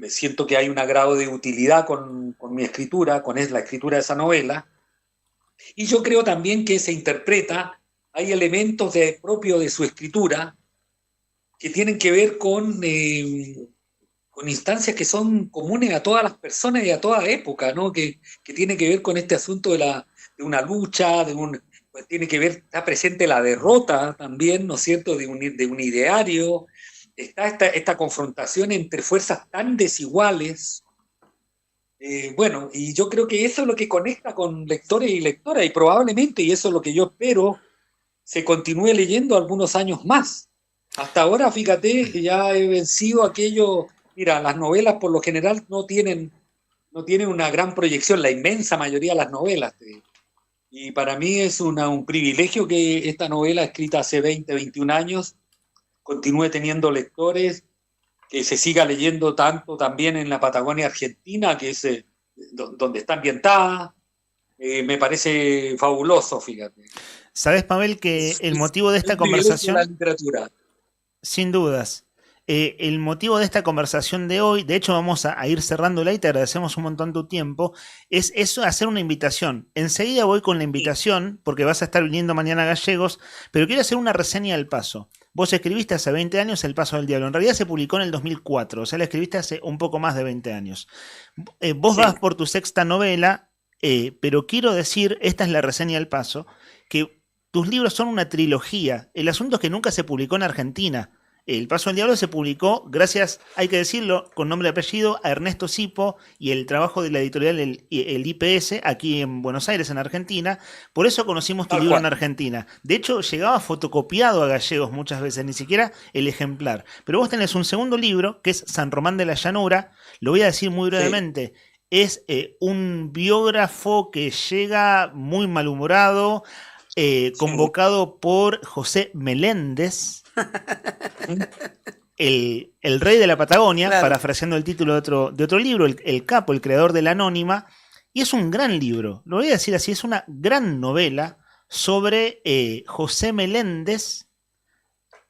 siento que hay un grado de utilidad con mi escritura, con la escritura de esa novela. Y yo creo también que se interpreta, hay elementos propios de su escritura que tienen que ver con instancias que son comunes a todas las personas y a toda época, ¿no? Que tiene que ver con este asunto de una lucha, pues tiene que ver, está presente la derrota también, ¿no es cierto?, de un ideario. Está esta confrontación entre fuerzas tan desiguales, Bueno, y yo creo que eso es lo que conecta con lectores y lectoras, y probablemente, y eso es lo que yo espero, se continúe leyendo algunos años más. Hasta ahora, fíjate, ya he vencido aquello. Mira, las novelas por lo general no tienen una gran proyección, la inmensa mayoría de las novelas. Y para mí es un privilegio que esta novela, escrita hace 20, 21 años, continúe teniendo lectores, que se siga leyendo tanto también en la Patagonia Argentina, que es donde está ambientada. Me parece fabuloso, fíjate. ¿Sabes, Pavel, que el motivo de esta El privilegio conversación... de la literatura. Sin dudas. El motivo de esta conversación de hoy, de hecho vamos a ir cerrándola y te agradecemos un montón tu tiempo, es eso, hacer una invitación. Enseguida voy con la invitación, porque vas a estar viniendo mañana a Gallegos, pero quiero hacer una reseña del Paso. Vos escribiste hace 20 años El Paso del Diablo. En realidad se publicó en el 2004, o sea, la escribiste hace un poco más de 20 años. Vos vas por tu sexta novela, pero quiero decir, esta es la reseña del Paso, que tus libros son una trilogía. El asunto es que nunca se publicó en Argentina. El Paso del Diablo se publicó, gracias, hay que decirlo, con nombre y apellido, a Ernesto Sipo y el trabajo de la editorial el IPS, aquí en Buenos Aires, en Argentina. Por eso conocimos tu libro en Argentina. De hecho, llegaba fotocopiado a Gallegos muchas veces, ni siquiera el ejemplar. Pero vos tenés un segundo libro, que es San Román de la Llanura, lo voy a decir muy brevemente. Sí. Es un biógrafo que llega muy malhumorado, convocado por José Meléndez, el rey de la Patagonia, claro, parafraseando el título de otro libro, el Capo, el creador de La Anónima, y es un gran libro, lo voy a decir así, es una gran novela sobre José Meléndez,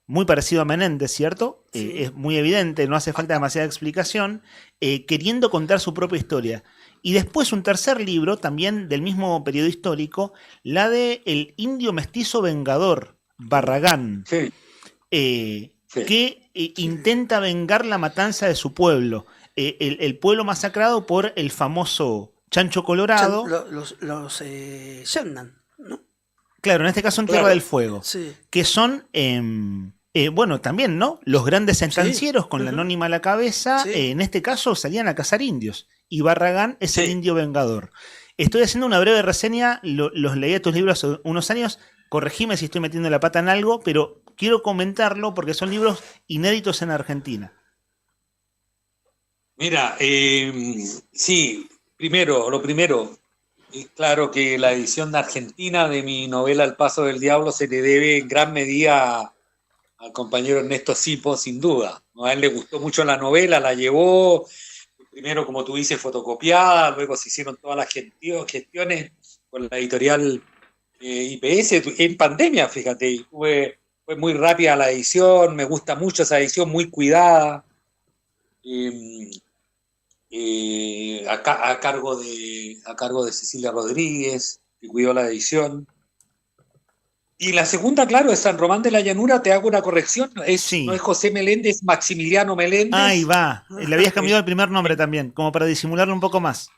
muy parecido a Menéndez, ¿cierto? Sí. Es muy evidente, no hace falta demasiada explicación, queriendo contar su propia historia. Y después un tercer libro, también del mismo periodo histórico, la de El Indio Mestizo Vengador, Barragán. Sí. Que intenta vengar la matanza de su pueblo, el pueblo masacrado por el famoso Chancho Colorado. Los Sherman, ¿no? Claro, en este caso en Tierra del Fuego, sí, que son, bueno, también, ¿no? Los grandes estancieros, sí, con la Anónima a la cabeza, sí, en este caso salían a cazar indios, y Barragán es, sí, el indio vengador. Estoy haciendo una breve reseña, los leí a tus libros hace unos años, corregime si estoy metiendo la pata en algo, pero quiero comentarlo porque son libros inéditos en Argentina. Mira, sí, lo primero, es claro que la edición de Argentina de mi novela El Paso del Diablo se le debe en gran medida al compañero Ernesto Sipo, sin duda. A él le gustó mucho la novela, la llevó, primero, como tú dices, fotocopiada, luego se hicieron todas las gestiones con la editorial IPS en pandemia, fíjate, fue muy rápida la edición, me gusta mucho esa edición, muy cuidada, a cargo de Cecilia Rodríguez, que cuidó la edición. Y la segunda, claro, es San Román de la Llanura, te hago una corrección, sí, no es José Meléndez, es Maximiliano Meléndez. Ahí va, le habías cambiado el primer nombre también, como para disimularlo un poco más.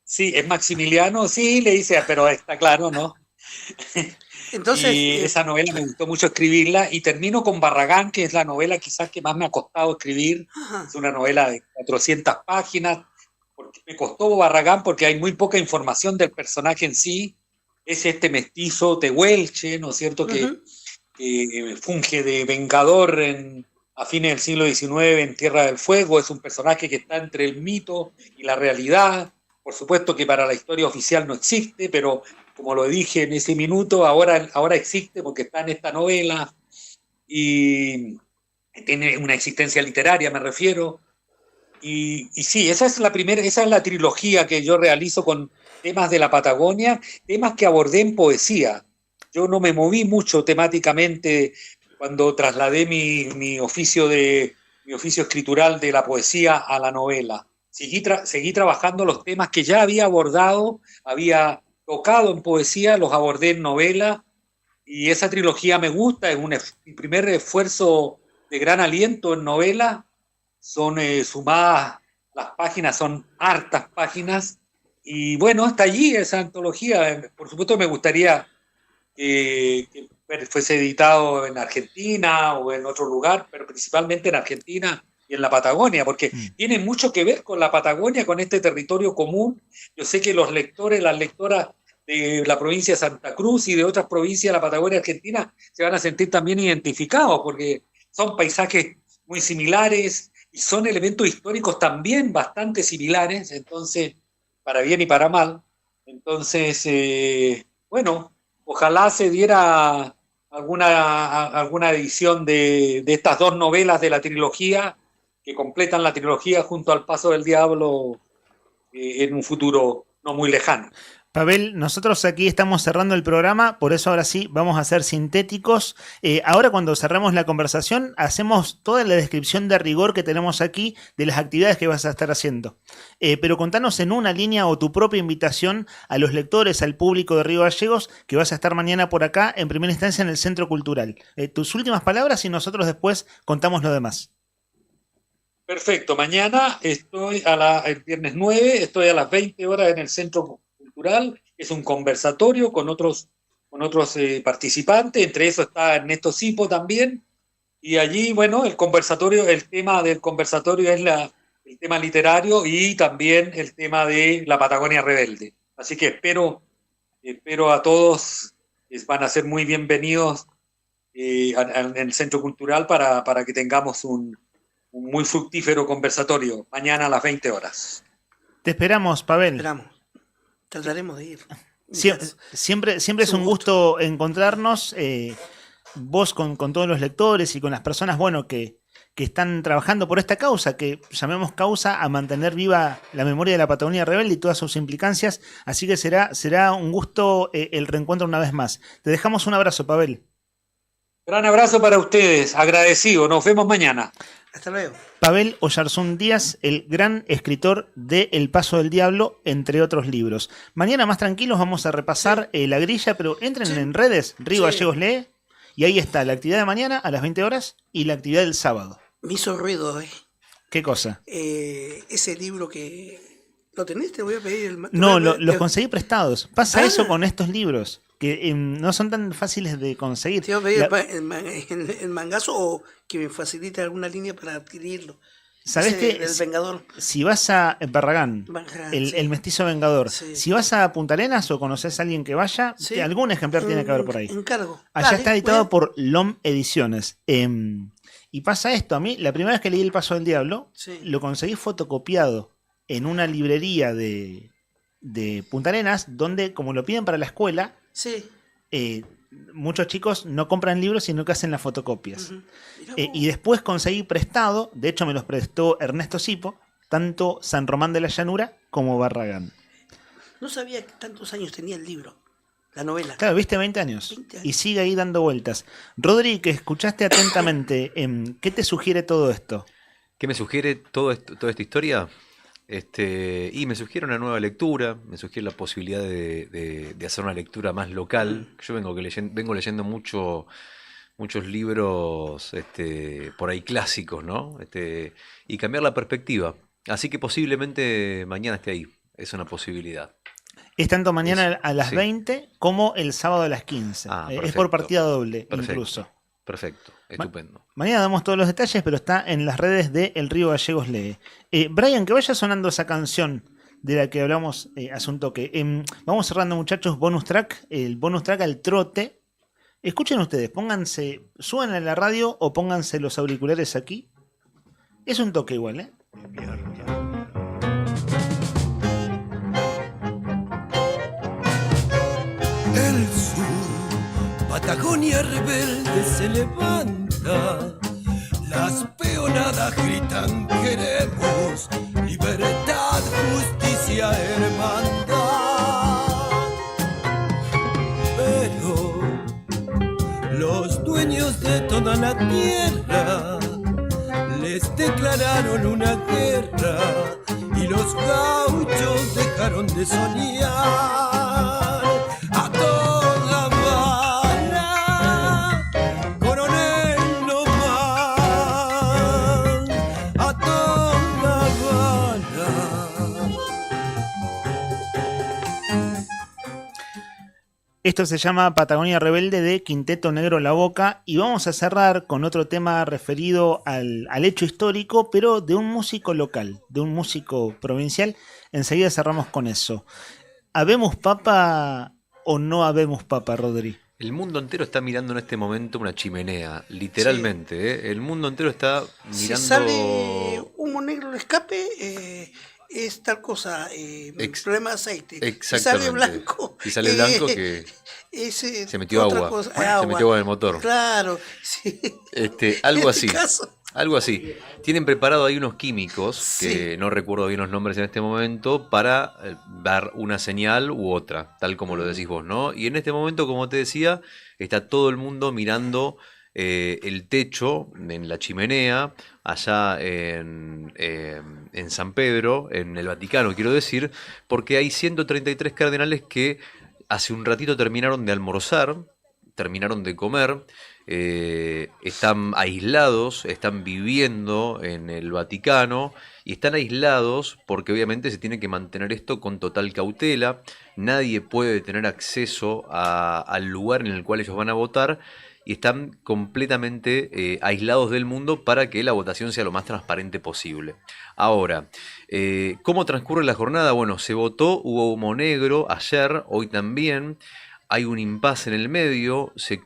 Sí, es Maximiliano, sí, le dice, pero está claro, ¿no? Entonces, y esa novela me gustó mucho escribirla, y termino con Barragán, que es la novela quizás que más me ha costado escribir. Ajá. Es una novela de 400 páginas, porque me costó Barragán porque hay muy poca información del personaje en sí. Es este mestizo tehuelche, ¿no es cierto?, que funge de vengador a fines del siglo XIX en Tierra del Fuego. Es un personaje que está entre el mito y la realidad. Por supuesto que para la historia oficial no existe, pero como lo dije en ese minuto, ahora existe porque está en esta novela y tiene una existencia literaria, me refiero. Y sí, esa es la trilogía que yo realizo con temas de la Patagonia, temas que abordé en poesía. Yo no me moví mucho temáticamente cuando trasladé mi oficio escritural de la poesía a la novela. Seguí trabajando los temas que ya había abordado, había tocado en poesía, los abordé en novela, y esa trilogía me gusta, es mi primer esfuerzo de gran aliento en novela. Son sumadas, las páginas son hartas páginas, y bueno, está allí esa antología. Por supuesto me gustaría que fuese editado en Argentina o en otro lugar, pero principalmente en Argentina, en la Patagonia, porque tiene mucho que ver con la Patagonia, con este territorio común. Yo sé que los lectores, las lectoras de la provincia de Santa Cruz y de otras provincias de la Patagonia Argentina se van a sentir también identificados, porque son paisajes muy similares y son elementos históricos también bastante similares, entonces, para bien y para mal. Entonces, bueno, ojalá se diera alguna edición de estas dos novelas de la trilogía, que completan la trilogía junto al Paso del Diablo en un futuro no muy lejano. Pavel, nosotros aquí estamos cerrando el programa, por eso ahora sí vamos a ser sintéticos. Ahora cuando cerramos la conversación hacemos toda la descripción de rigor que tenemos aquí de las actividades que vas a estar haciendo. Pero contanos en una línea o tu propia invitación a los lectores, al público de Río Gallegos, que vas a estar mañana por acá, en primera instancia en el Centro Cultural. Tus últimas palabras y nosotros después contamos lo demás. Perfecto, mañana estoy el viernes 9, estoy a las 20 horas en el Centro Cultural. Es un conversatorio con otros participantes, entre eso está Ernesto Sipo también, y allí, bueno, el tema del conversatorio es el tema literario y también el tema de la Patagonia Rebelde. Así que espero a todos, van a ser muy bienvenidos en el Centro Cultural para que tengamos un muy fructífero conversatorio mañana a las 20 horas. Te esperamos, Pavel. Esperamos. Trataremos de ir. Siempre es un gusto encontrarnos, vos con todos los lectores y con las personas, bueno, que están trabajando por esta causa, que llamemos causa a mantener viva la memoria de la Patagonia Rebelde y todas sus implicancias. Así que será un gusto el reencuentro una vez más. Te dejamos un abrazo, Pavel. Gran abrazo para ustedes, agradecido. Nos vemos mañana. Hasta luego. Pavel Oyarzún Díaz, el gran escritor de El Paso del Diablo, entre otros libros. Mañana más tranquilos vamos a repasar la grilla, pero entren en redes, Río Gallegos Lee, y ahí está la actividad de mañana a las 20 horas y la actividad del sábado. Me hizo ruido, ¿Qué cosa? Ese libro que... ¿Lo tenés? Te voy a pedir el... No, los conseguí prestados. Pasa eso con estos libros, que no son tan fáciles de conseguir. Te voy a pedir el mangazo o que me facilite alguna línea para adquirirlo. ¿Sabés qué? El Vengador. Si vas a Barragán, el mestizo Vengador, si vas a Punta Arenas o conoces a alguien que vaya, algún ejemplar tiene que haber por ahí. Encargo. Allá está editado por LOM Ediciones. Y pasa esto, a mí, la primera vez que leí El Paso del Diablo, lo conseguí fotocopiado en una librería de Punta Arenas, donde, como lo piden para la escuela, muchos chicos no compran libros, sino que hacen las fotocopias. Y después conseguí prestado, de hecho me los prestó Ernesto Sipo, tanto San Román de la Llanura como Barragán. No sabía que tantos años tenía el libro, la novela. Claro, viste, 20 años. Y sigue ahí dando vueltas. Rodri, que escuchaste atentamente, ¿qué te sugiere todo esto? ¿Qué me sugiere toda esta historia? Y me sugiere una nueva lectura, me sugiere la posibilidad de hacer una lectura más local. Yo vengo leyendo muchos libros por ahí clásicos, ¿no? Y cambiar la perspectiva. Así que posiblemente mañana esté ahí, es una posibilidad. Es tanto mañana a las 20 como el sábado a las 15. Es por partida doble, incluso. Perfecto, estupendo. Mañana damos todos los detalles, pero está en las redes de El Río Gallegos Lee. Brian, que vaya sonando esa canción de la que hablamos hace un toque. Vamos cerrando, muchachos, bonus track. El bonus track al trote. Escuchen ustedes, suban a la radio o pónganse los auriculares aquí. Es un toque igual, ¿eh? El sur, Patagonia rebelde se levanta, las peonadas gritan queremos libertad, justicia, hermandad. Pero los dueños de toda la tierra les declararon una guerra y los gauchos dejaron de soñar. A toda bala, coronel no más, a toda bala. Esto se llama Patagonia Rebelde de Quinteto Negro La Boca y vamos a cerrar con otro tema referido al hecho histórico, pero de un músico local, de un músico provincial. Enseguida cerramos con eso. ¿Habemos papa o no habemos papa, Rodri? El mundo entero está mirando en este momento una chimenea, literalmente. ¿Eh? El mundo entero está mirando... Si sale humo negro al escape, es tal cosa, problema de aceite. Si sale blanco, que se metió agua. Se metió agua en el motor. Claro, sí. Algo así. Algo así. Tienen preparado ahí unos químicos, que no recuerdo bien los nombres en este momento, para dar una señal u otra, tal como lo decís vos, ¿no? Y en este momento, como te decía, está todo el mundo mirando el techo en la chimenea, allá en San Pedro, en el Vaticano, quiero decir, porque hay 133 cardenales que hace un ratito terminaron de almorzar, terminaron de comer, están aislados, están viviendo en el Vaticano y están aislados porque obviamente se tiene que mantener esto con total cautela. Nadie puede tener acceso al lugar en el cual ellos van a votar y están completamente aislados del mundo para que la votación sea lo más transparente posible. Ahora, ¿cómo transcurre la jornada? Bueno, se votó, hubo humo negro ayer, hoy también. Hay un impasse en el medio, se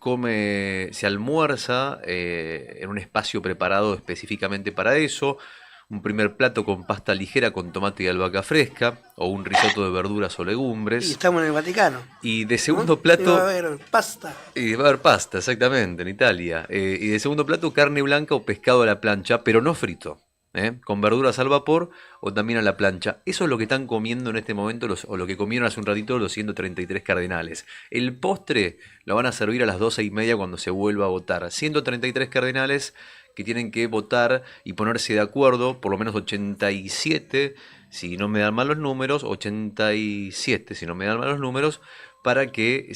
almuerza en un espacio preparado específicamente para eso, un primer plato con pasta ligera con tomate y albahaca fresca, o un risotto de verduras o legumbres. Y estamos en el Vaticano. Y de segundo plato... Y va a haber pasta. Y va a haber pasta, exactamente, en Italia. Y de segundo plato, carne blanca o pescado a la plancha, pero no frito. Con verduras al vapor o también a la plancha. Eso es lo que están comiendo en este momento o lo que comieron hace un ratito los 133 cardenales. El postre lo van a servir a las 12:30 cuando se vuelva a votar. 133 cardenales que tienen que votar y ponerse de acuerdo, por lo menos 87, si no me dan mal los números, 87, si no me dan mal los números, para que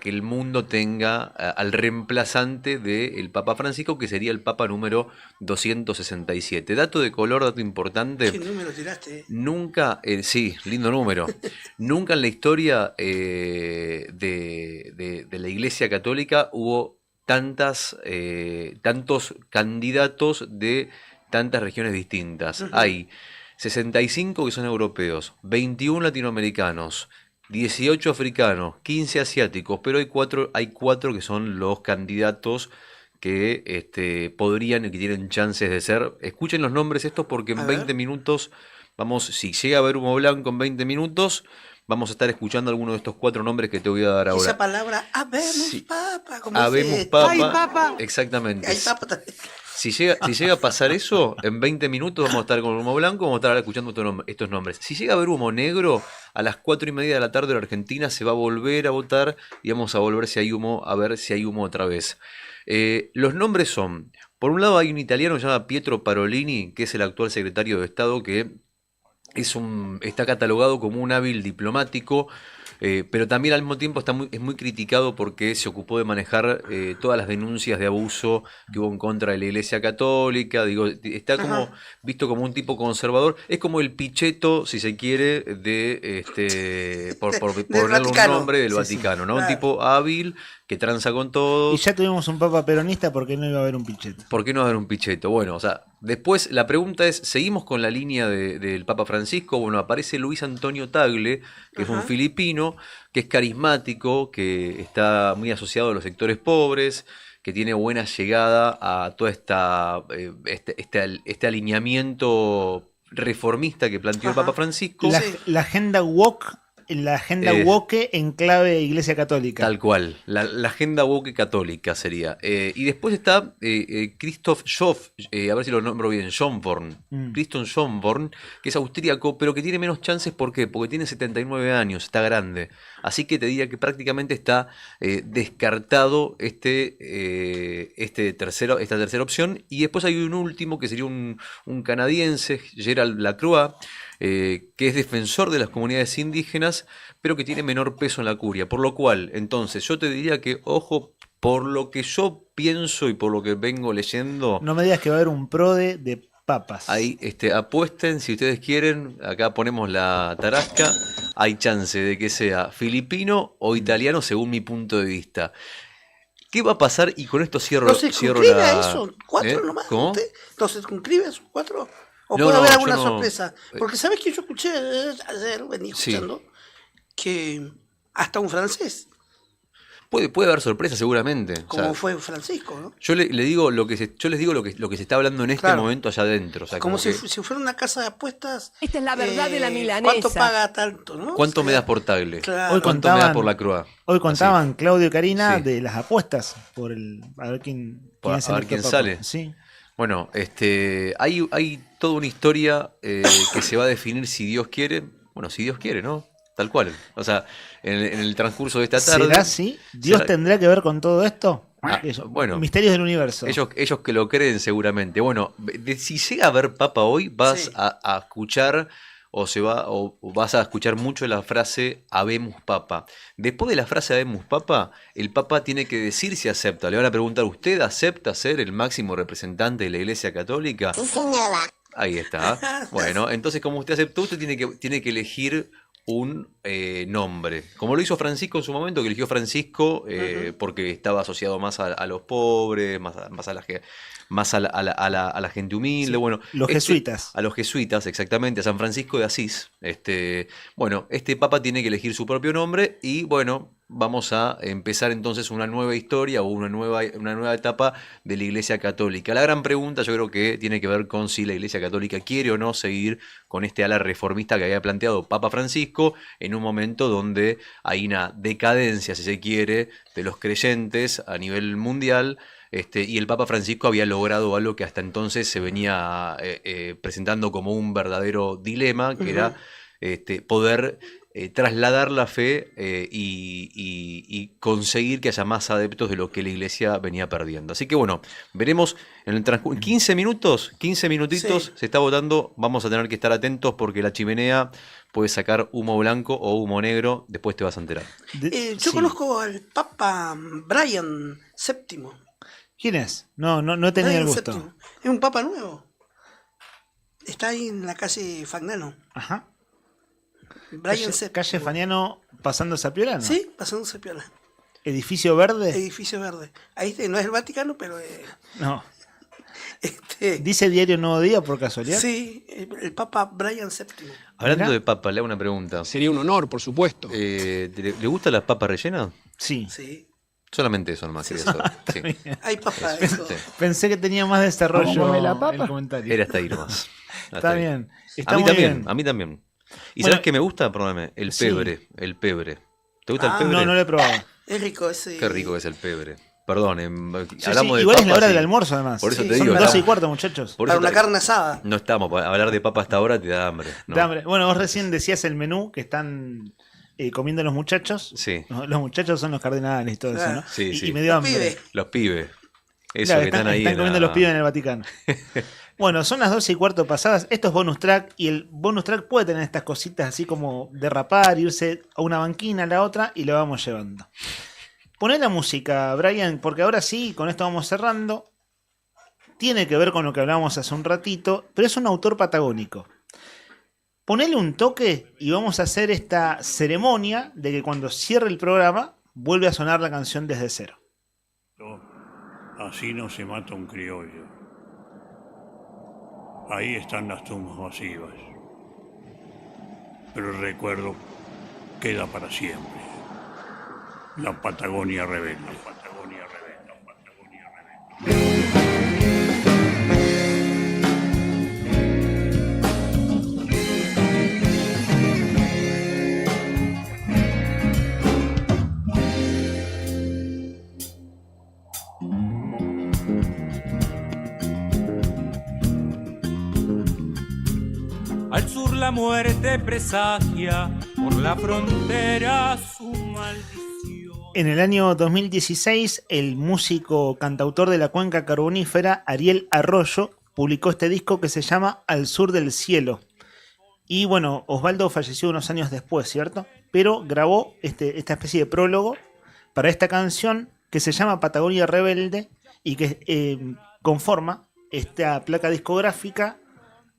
el mundo tenga al reemplazante del Papa Francisco, que sería el Papa número 267. Dato de color, dato importante. ¿Qué número tiraste? Nunca, sí, lindo número. Nunca en la historia de la Iglesia Católica hubo tantos candidatos de tantas regiones distintas. Hay 65 que son europeos, 21 latinoamericanos, 18 africanos, 15 asiáticos, pero hay cuatro que son los candidatos que podrían y que tienen chances de ser. Escuchen los nombres estos porque en 20 minutos, si llega a haber humo blanco en 20 minutos, vamos a estar escuchando alguno de estos 4 nombres que te voy a dar ahora. Esa palabra, habemos papa. Habemos papa. ¡Ay, papa! Exactamente. Hay papa también. Si llega a pasar eso, en 20 minutos vamos a estar con humo blanco, vamos a estar escuchando estos nombres. Si llega a haber humo negro, a las 4:30 de la tarde en Argentina se va a volver a votar y vamos a volver a ver si hay humo otra vez. Los nombres son, por un lado hay un italiano que se llama Pietro Parolini, que es el actual secretario de Estado, que está catalogado como un hábil diplomático, pero también al mismo tiempo es muy criticado porque se ocupó de manejar todas las denuncias de abuso que hubo en contra de la Iglesia Católica. Digo, está como visto como un tipo conservador. Es como el Pichetto, si se quiere, por ponerle un nombre del Vaticano, ¿no? Claro. Un tipo hábil que tranza con todos. Y ya tuvimos un papa peronista, ¿por qué no iba a haber un Pichetto? ¿Por qué no va a haber un Pichetto? Bueno, o sea, después la pregunta es, ¿seguimos con la línea del Papa Francisco? Bueno, aparece Luis Antonio Tagle, que es un filipino, que es carismático, que está muy asociado a los sectores pobres, que tiene buena llegada a toda este alineamiento reformista que planteó el Papa Francisco. La agenda woke. La agenda woke en clave Iglesia Católica. Tal cual, la agenda woke católica sería. Y después está Christoph Schoff, a ver si lo nombro bien, Schönborn. Christoph Schönborn, que es austríaco, pero que tiene menos chances. ¿Por qué? Porque tiene 79 años, está grande. Así que te diría que prácticamente está descartado esta tercera opción. Y después hay un último que sería un canadiense, Gerald Lacroix, que es defensor de las comunidades indígenas, pero que tiene menor peso en la curia. Por lo cual, entonces, yo te diría que, ojo, por lo que yo pienso y por lo que vengo leyendo... No me digas que va a haber un PRODE de papas. Ahí, apuesten, si ustedes quieren, acá ponemos la tarasca, hay chance de que sea filipino o italiano según mi punto de vista. ¿Qué va a pasar? Y con esto cierro, ¿No se cierro circunscribe la... a eso? ¿4 nomás? ¿Cómo? ¿No se circunscribe a esos 4? ¿O No, puede no, haber yo alguna no- sorpresa? Porque ¿sabes que yo escuché ayer, venía Sí. escuchando, que hasta un francés, Puede haber sorpresa seguramente. O como sea, fue Francisco, ¿no? yo le digo lo que yo les digo lo que se está hablando en este Claro. momento allá adentro. O sea, Como si, que, si fuera una casa de apuestas. Esta es la verdad de la milanesa. ¿Cuánto paga tanto, no? ¿cuánto me das por Tagle? Claro. Hoy ¿Cuánto me das contaban- por la Croix? Hoy contaban Claudio y Karina Sí. de las apuestas por a ver quién es A el ver quién electo sale. papa. Sí. Bueno, hay toda una historia que se va a definir si Dios quiere. Bueno, si Dios quiere, ¿no? Tal cual. O sea, en el transcurso de esta tarde. ¿Será así? ¿Dios será- tendrá que ver con todo esto? Ah, bueno, Misterios del universo. ellos que lo creen seguramente. Bueno, si llega a ver Papa hoy, vas a escuchar o vas a escuchar mucho la frase Habemus Papa. Después de la frase Habemus Papa, el Papa tiene que decir si acepta. Le van a preguntar, ¿usted acepta ser el máximo representante de la Iglesia Católica? Sí, señora. Ahí está. Bueno, entonces como usted aceptó, usted tiene que elegir un nombre. Como lo hizo Francisco en su momento, que eligió Francisco porque estaba asociado más a los pobres, más a la gente humilde. Sí, Bueno, los jesuitas. A los jesuitas, exactamente, a San Francisco de Asís. Bueno, este Papa tiene que elegir su propio nombre y bueno, vamos a empezar entonces una nueva historia o una nueva etapa de la Iglesia Católica. La gran pregunta yo creo que tiene que ver con si la Iglesia Católica quiere o no seguir con este ala reformista que había planteado Papa Francisco en un momento donde hay una decadencia, si se quiere, de los creyentes a nivel mundial. Y el Papa Francisco había logrado algo que hasta entonces se venía presentando como un verdadero dilema, que era poder trasladar la fe y conseguir que haya más adeptos de lo que la Iglesia venía perdiendo. Así que bueno, veremos en el transcurso. 15 minutitos Sí. se está votando. Vamos a tener que estar atentos porque la chimenea puede sacar humo blanco o humo negro. Después te vas a enterar. Yo conozco al Papa Brian VII. ¿Quién es? No he tenido el Brian gusto. VII. Es un Papa nuevo. Está ahí en la calle Fagnano. Ajá. Brian VII. Calle Faniano pasando Sapiola, ¿no? Sí, pasándose piola. Edificio verde. Edificio verde. Ahí no es el Vaticano, pero No. ¿Dice Diario Nuevo Día por casualidad? sí, el Papa Brian VII. Hablando de papa, le hago una pregunta. Sería un honor, por supuesto. ¿Le gustan las papas rellenas? Sí. Sí. Solamente eso nomás quería saber. Sí. Hay papa. Sí. Pensé que tenía más desarrollo ¿Cómo come la papa? el comentario. Era hasta ahí nomás. Está bien. Está a mí muy también, bien. a mí también. ¿Y Bueno, sabes qué me gusta? Perdóname, el sí. pebre. El pebre. ¿Te gusta el pebre? No lo he probado. Es rico ese. Qué rico es el pebre. Perdón, Sí, hablamos de igual es la papas hora y- del almuerzo, además. Por eso Sí, te Son digo. las 12 y estamos- cuarto, muchachos. por Para eso una te- carne asada. No estamos, para hablar de papa hasta ahora te da hambre. ¿no? Da hambre. Bueno, vos recién decías el menú que están comiendo los muchachos. Sí. No, los muchachos son los cardenales y todo eso, ¿no? Sí, y, sí. y me dio Los hambre. pibes. Los pibes. Eso Claro, que están ahí. están en comiendo la- los pibes en el Vaticano. Bueno, son las 12 y cuarto pasadas. Esto es bonus track. Y el bonus track puede tener estas cositas así como derrapar, irse a una banquina, a la otra, y lo vamos llevando. Poné la música, Brian, porque ahora sí, con esto vamos cerrando. Tiene que ver con lo que hablábamos hace un ratito, pero es un autor patagónico. Ponele un toque y vamos a hacer esta ceremonia de que cuando cierre el programa vuelve a sonar la canción desde cero. Así no se mata un criollo. Ahí están las tumbas masivas. Pero el recuerdo queda para siempre. La Patagonia rebelde. La Patagonia rebelde. La Patagonia rebelde. Al sur la muerte presagia, por la frontera su maldición. En el año 2016, el músico cantautor de la cuenca carbonífera, Ariel Arroyo, publicó este disco que se llama Al sur del cielo. Y bueno, Osvaldo falleció unos años después, ¿cierto? Pero grabó esta especie de prólogo para esta canción que se llama Patagonia Rebelde y que conforma esta placa discográfica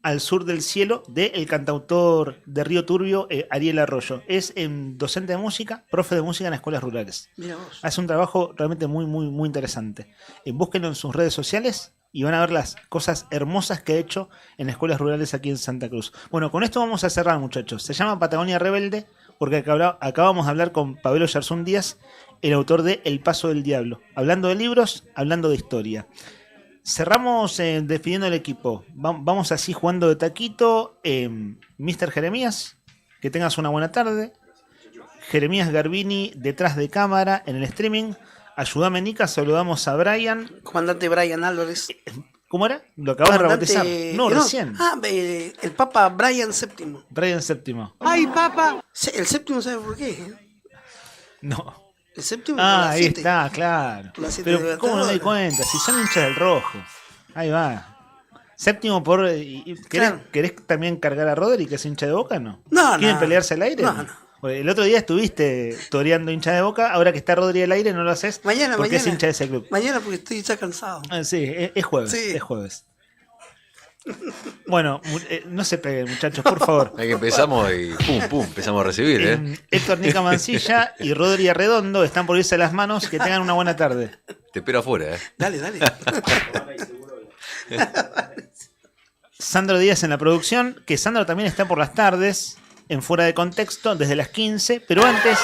al sur del cielo, del cantautor de Río Turbio, Ariel Arroyo. Es docente de música, profe de música en escuelas rurales. Mira vos. Hace un trabajo realmente muy, muy, muy interesante. Búsquenlo en sus redes sociales y van a ver las cosas hermosas que ha hecho en escuelas rurales aquí en Santa Cruz. Bueno, con esto vamos a cerrar, muchachos. Se llama Patagonia Rebelde porque acabamos de hablar con Pablo Yarzún Díaz, el autor de El Paso del Diablo. Hablando de libros, hablando de historia. Cerramos despidiendo el equipo. Vamos así jugando de taquito. Mr. Jeremías, que tengas una buena tarde. Jeremías Garbini detrás de cámara en el streaming. Ayúdame, Nica, saludamos a Brian. Comandante Brian Álvarez. ¿Cómo era? Lo acabas de rebautizar. No, recién. El Papa Brian VII. Brian VII. ¡Ay, Papa! El séptimo, ¿sabe por qué? No. El séptimo. Ahí está, claro. Pero ¿cómo no me di cuenta? Si son hinchas del rojo. Ahí va. Séptimo por... ¿Querés también cargar a Rodri, que es hincha de Boca, no? No, ¿Quieren pelearse al aire? No. El otro día estuviste toreando hincha de Boca, ahora que está Rodri al aire no lo haces porque es hincha de ese club. Mañana porque estoy ya cansado. Sí, es jueves. Sí. Es jueves. Bueno, no se peguen, muchachos, por favor. Hay que empezamos y empezamos a recibir, Héctor Nica Mancilla y Rodri Arredondo están por irse a las manos. Que tengan una buena tarde. Te espero afuera, Dale. Sandro Díaz en la producción, que Sandro también está por las tardes, en Fuera de Contexto, desde las 15, pero antes,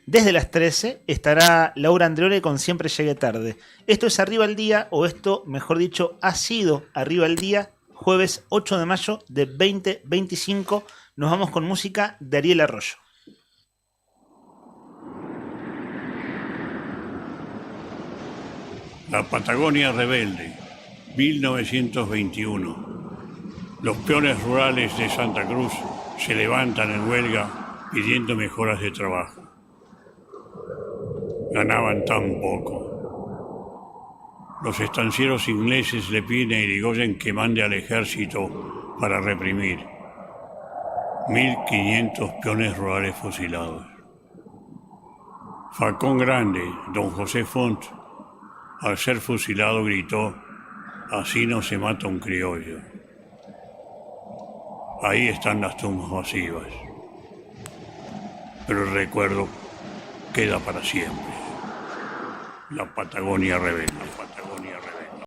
desde las 13, estará Laura Andreoli con Siempre Llegué Tarde. Esto es Arriba el Día, o esto, mejor dicho, ha sido Arriba el Día, jueves 8 de mayo de 2025. Nos vamos con música de Ariel Arroyo. La Patagonia Rebelde, 1921. Los peones rurales de Santa Cruz se levantan en huelga pidiendo mejoras de trabajo. Ganaban tan poco. Los estancieros ingleses le piden a Irigoyen que mande al ejército para reprimir. 1.500 peones rurales fusilados. Falcón Grande, don José Font, al ser fusilado gritó: así no se mata un criollo. Ahí están las tumbas masivas. Pero el recuerdo queda para siempre. La Patagonia Rebelde.